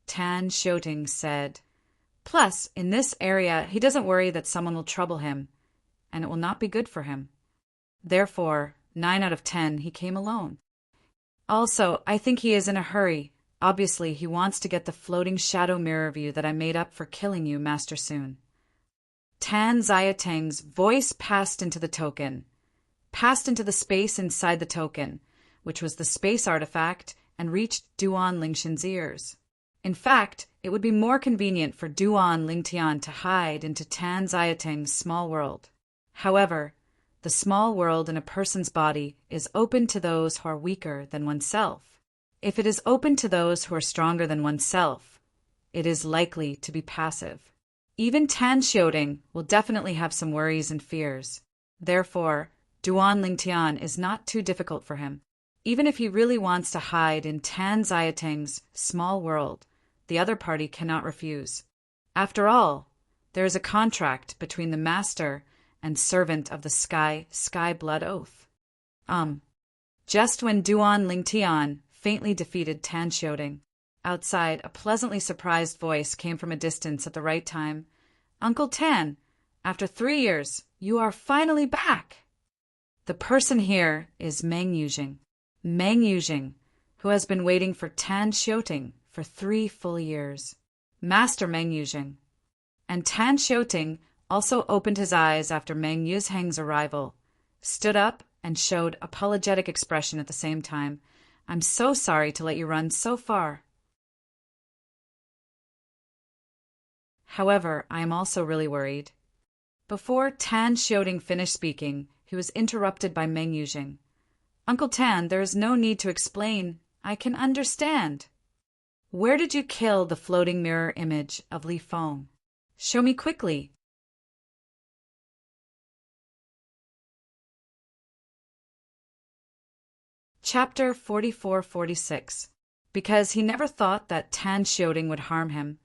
Tan Xiaoting said. Plus, in this area, he doesn't worry that someone will trouble him, and it will not be good for him. Therefore, 9 out of 10, he came alone. Also, I think he is in a hurry. Obviously, he wants to get the floating shadow mirror view that I made up for killing you, Master Sun. Tan Xiaoteng's voice passed into the token, passed into the space inside the token, which was the space artifact, and reached Duan Lingxin's ears. In fact, it would be more convenient for Duan Lingtian to hide into Tan Xiaoteng's small world. However, The small world in a person's body is open to those who are weaker than oneself. If it is open to those who are stronger than oneself, it is likely to be passive. Even Tan Xiaoding will definitely have some worries and fears. Therefore, Duan Lingtian is not too difficult for him. Even if he really wants to hide in Tan Xiaotang's small world, the other party cannot refuse. After all, there is a contract between the master and servant of the sky blood oath. Just when Duan Lingtian faintly defeated Tan Xiaoding, outside a pleasantly surprised voice came from a distance at the right time. "Uncle Tan, after 3 years, you are finally back!" The person here is Meng Yujing. Meng Yujing, who has been waiting for Tan Xiaoting for 3 full years. Master Meng Yujing. And Tan Xiaoting also opened his eyes after Meng Yuzhang's arrival, stood up, and showed apologetic expression at the same time. "I'm so sorry to let you run so far. However, I am also really worried." Before Tan Xiaoting finished speaking, he was interrupted by Meng Yujing. "Uncle Tan, there is no need to explain. I can understand. Where did you kill the floating mirror image of Li Feng? Show me quickly." Chapter 44-46. Because he never thought that Tan Xiaoting would harm him.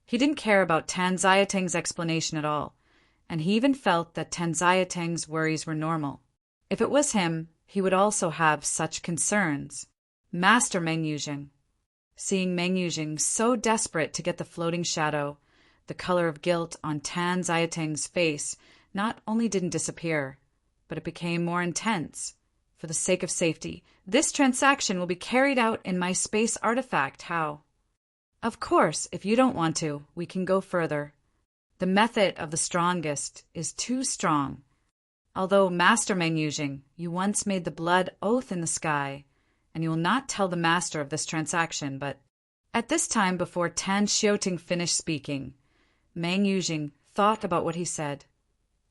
He didn't care about Tan Xiaotang's explanation at all, and he even felt that Tan Xiaotang's worries were normal. If it was him, he would also have such concerns. Master Meng Yujing. Seeing Meng Yujing so desperate to get the floating shadow, the color of guilt on Tan Xiaotang's face not only didn't disappear, but it became more intense. "For the sake of safety, this transaction will be carried out in my space artifact. How?" "Of course, if you don't want to, we can go further. The method of the strongest is too strong. Although, Master Meng Yujing, you once made the blood oath in the sky, and you will not tell the master of this transaction, but..." At this time, before Tan Xiaoting finished speaking, Meng Yujing thought about what he said.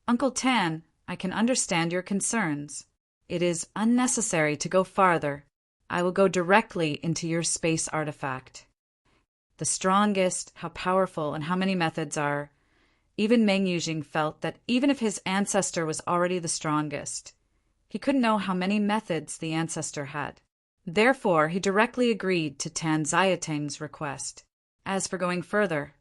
"Uncle Tan, I can understand your concerns. It is unnecessary to go farther. I will go directly into your space artifact." The strongest, how powerful, and how many methods are. Even Meng Yujing felt that even if his ancestor was already the strongest, he couldn't know how many methods the ancestor had. Therefore, he directly agreed to Tan Xiaotang's request. As for going further,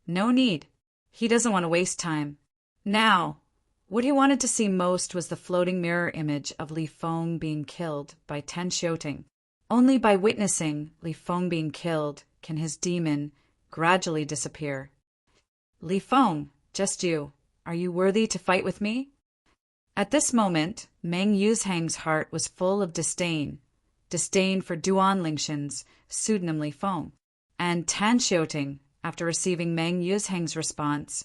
no need. He doesn't want to waste time. Now, what he wanted to see most was the floating mirror image of Li Feng being killed by Tan Xiaoting. Only by witnessing Li Feng being killed can his demon gradually disappear. "Li Feng, just you. Are you worthy to fight with me?" At this moment, Meng Yuzhang's heart was full of disdain for Duan Lingshan's pseudonym Li Feng. And Tan Xiaoting, after receiving Meng Yuzhang's response,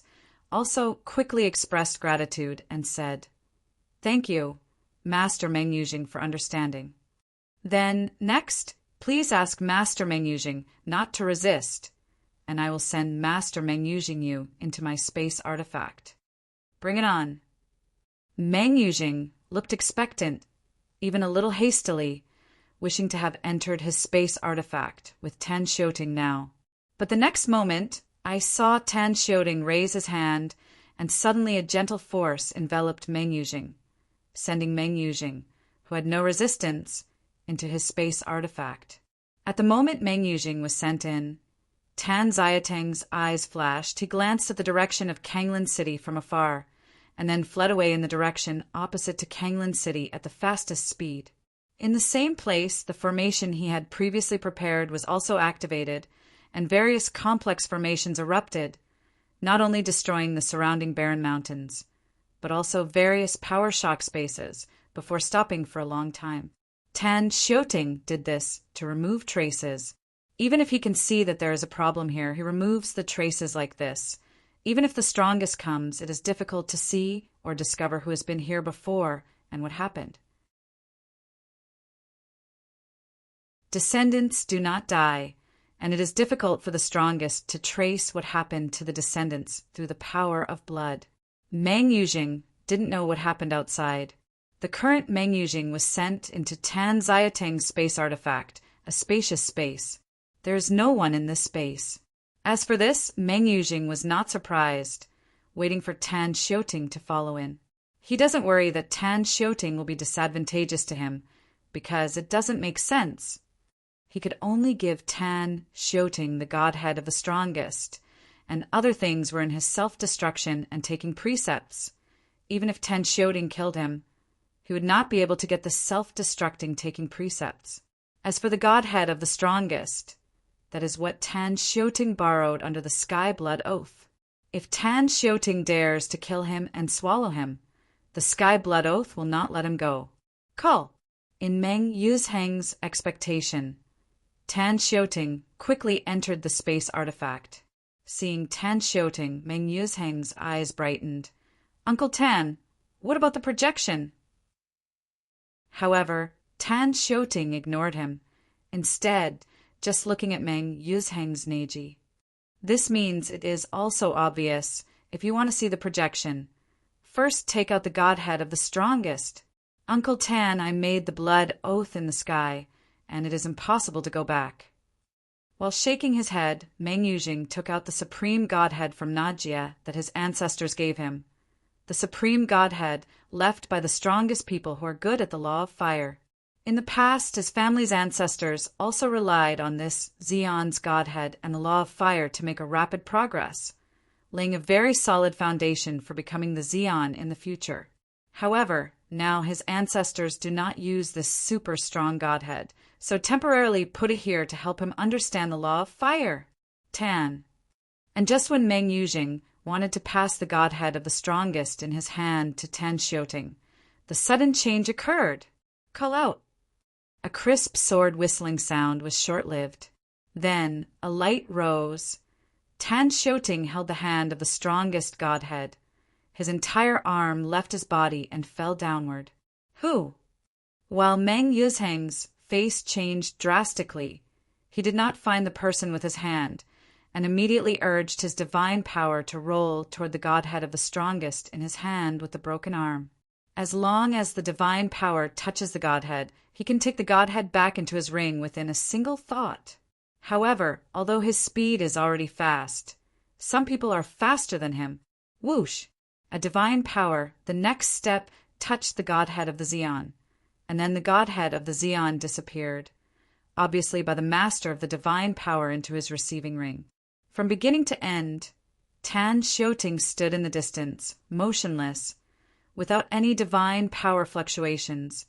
also quickly expressed gratitude and said, "Thank you, Master Meng Yujing, for understanding. Then, next, please ask Master Meng Yujing not to resist, and I will send Master Meng Yujing you into my space artifact. Bring it on." Meng Yujing looked expectant, even a little hastily, wishing to have entered his space artifact with Tan Xiaoting now. But the next moment, I saw Tan Xiaoting raise his hand, and suddenly a gentle force enveloped Meng Yujing, sending Meng Yujing, who had no resistance, into his space artifact. At the moment Meng Yujing was sent in, Tan Xiaotang's eyes flashed. He glanced at the direction of Kanglin City from afar, and then fled away in the direction opposite to Kanglin City at the fastest speed. In the same place, the formation he had previously prepared was also activated, and various complex formations erupted, not only destroying the surrounding barren mountains, but also various power shock spaces, before stopping for a long time. Tan Xiaoting did this to remove traces. Even if he can see that there is a problem here, he removes the traces like this. Even if the strongest comes, it is difficult to see or discover who has been here before and what happened. Descendants do not die, and it is difficult for the strongest to trace what happened to the descendants through the power of blood. Meng Yujing didn't know what happened outside. The current Meng Yujing was sent into Tan Xiatang's space artifact, a spacious space. There is no one in this space. As for this, Meng Yujing was not surprised, waiting for Tan Xiuting to follow in. He doesn't worry that Tan Xiuting will be disadvantageous to him, because it doesn't make sense. He could only give Tan Xiuting the godhead of the strongest, and other things were in his self-destruction and taking precepts. Even if Tan Xiuting killed him, he would not be able to get the self-destructing taking precepts. As for the godhead of the strongest, that is what Tan Xiuting borrowed under the Sky Blood Oath. If Tan Xiuting dares to kill him and swallow him, the Sky Blood Oath will not let him go. Call. In Meng Yuzhang's expectation, Tan Xiuting quickly entered the space artifact. Seeing Tan Xiuting, Meng Yuzhang's eyes brightened. Uncle Tan, what about the projection? However, Tan Xiuting ignored him, instead just looking at Meng Yuzhang's Neji. This means it is also obvious, if you want to see the projection, first take out the godhead of the strongest. Uncle Tan, I made the blood oath in the sky, and it is impossible to go back. While shaking his head, Meng Yujing took out the supreme godhead from Najia that his ancestors gave him. The supreme godhead left by the strongest people who are good at the law of fire. In the past, his family's ancestors also relied on this Xion's godhead and the law of fire to make a rapid progress, laying a very solid foundation for becoming the Xion in the future. However, now his ancestors do not use this super strong godhead, so temporarily put it here to help him understand the law of fire. Tan. And just when Meng Yujing wanted to pass the godhead of the strongest in his hand to Tan Xiuting, the sudden change occurred. Call out. A crisp sword whistling sound was short-lived. Then a light rose. Tan Xiuting held the hand of the strongest godhead. His entire arm left his body and fell downward. Who? While Meng Yuzhang's face changed drastically, he did not find the person with his hand, and immediately urged his divine power to roll toward the godhead of the strongest in his hand with the broken arm. As long as the divine power touches the godhead, he can take the godhead back into his ring within a single thought. However, although his speed is already fast, some people are faster than him. Whoosh! A divine power, the next step, touched the godhead of the Xion, and then the godhead of the Xion disappeared, obviously by the master of the divine power into his receiving ring. From beginning to end, Tan Xiuting stood in the distance, motionless, without any divine power fluctuations,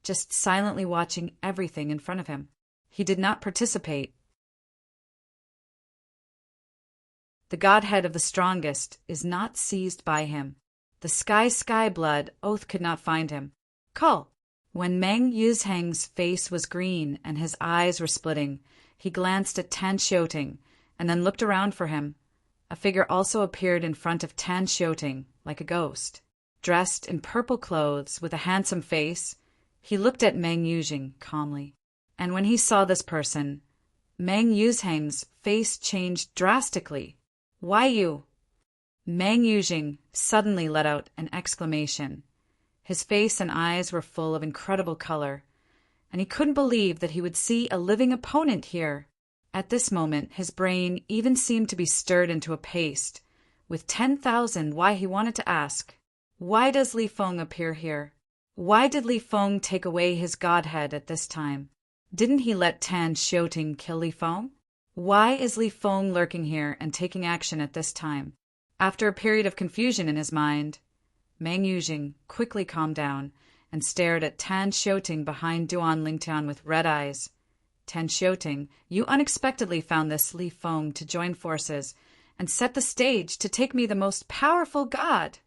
just silently watching everything in front of him. He did not participate. The godhead of the strongest is not seized by him. The Sky Blood Oath could not find him. Call. When Meng Yuzhang's face was green and his eyes were splitting, he glanced at Tan Xiuting and then looked around for him. A figure also appeared in front of Tan Xiuting, like a ghost. Dressed in purple clothes with a handsome face, he looked at Meng Yujing calmly. And when he saw this person, Meng Yuzhang's face changed drastically. Why you? Meng Yujing suddenly let out an exclamation. His face and eyes were full of incredible color, and he couldn't believe that he would see a living opponent here. At this moment, his brain even seemed to be stirred into a paste. With 10,000, why he wanted to ask, why does Li Feng appear here? Why did Li Feng take away his godhead at this time? Didn't he let Tan Xiuting kill Li Feng? Why is Li Feng lurking here and taking action at this time? After a period of confusion in his mind, Meng Yujing quickly calmed down and stared at Tan Xiuting behind Duan Lingtian with red eyes. Tan Xiuting, you unexpectedly found this Li Feng to join forces and set the stage to take me the most powerful god.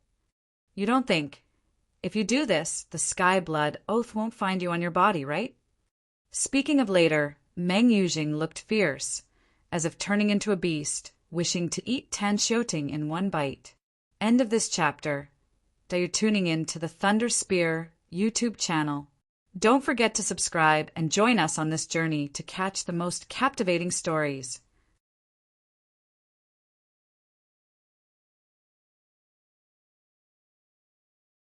You don't think, if you do this, the Sky Blood Oath won't find you on your body, right? Speaking of later, Meng Yujing looked fierce, as if turning into a beast, wishing to eat Tan Xiuting in one bite. End of this chapter. You're tuning in to the Thunder Spear YouTube channel. Don't forget to subscribe and join us on this journey to catch the most captivating stories.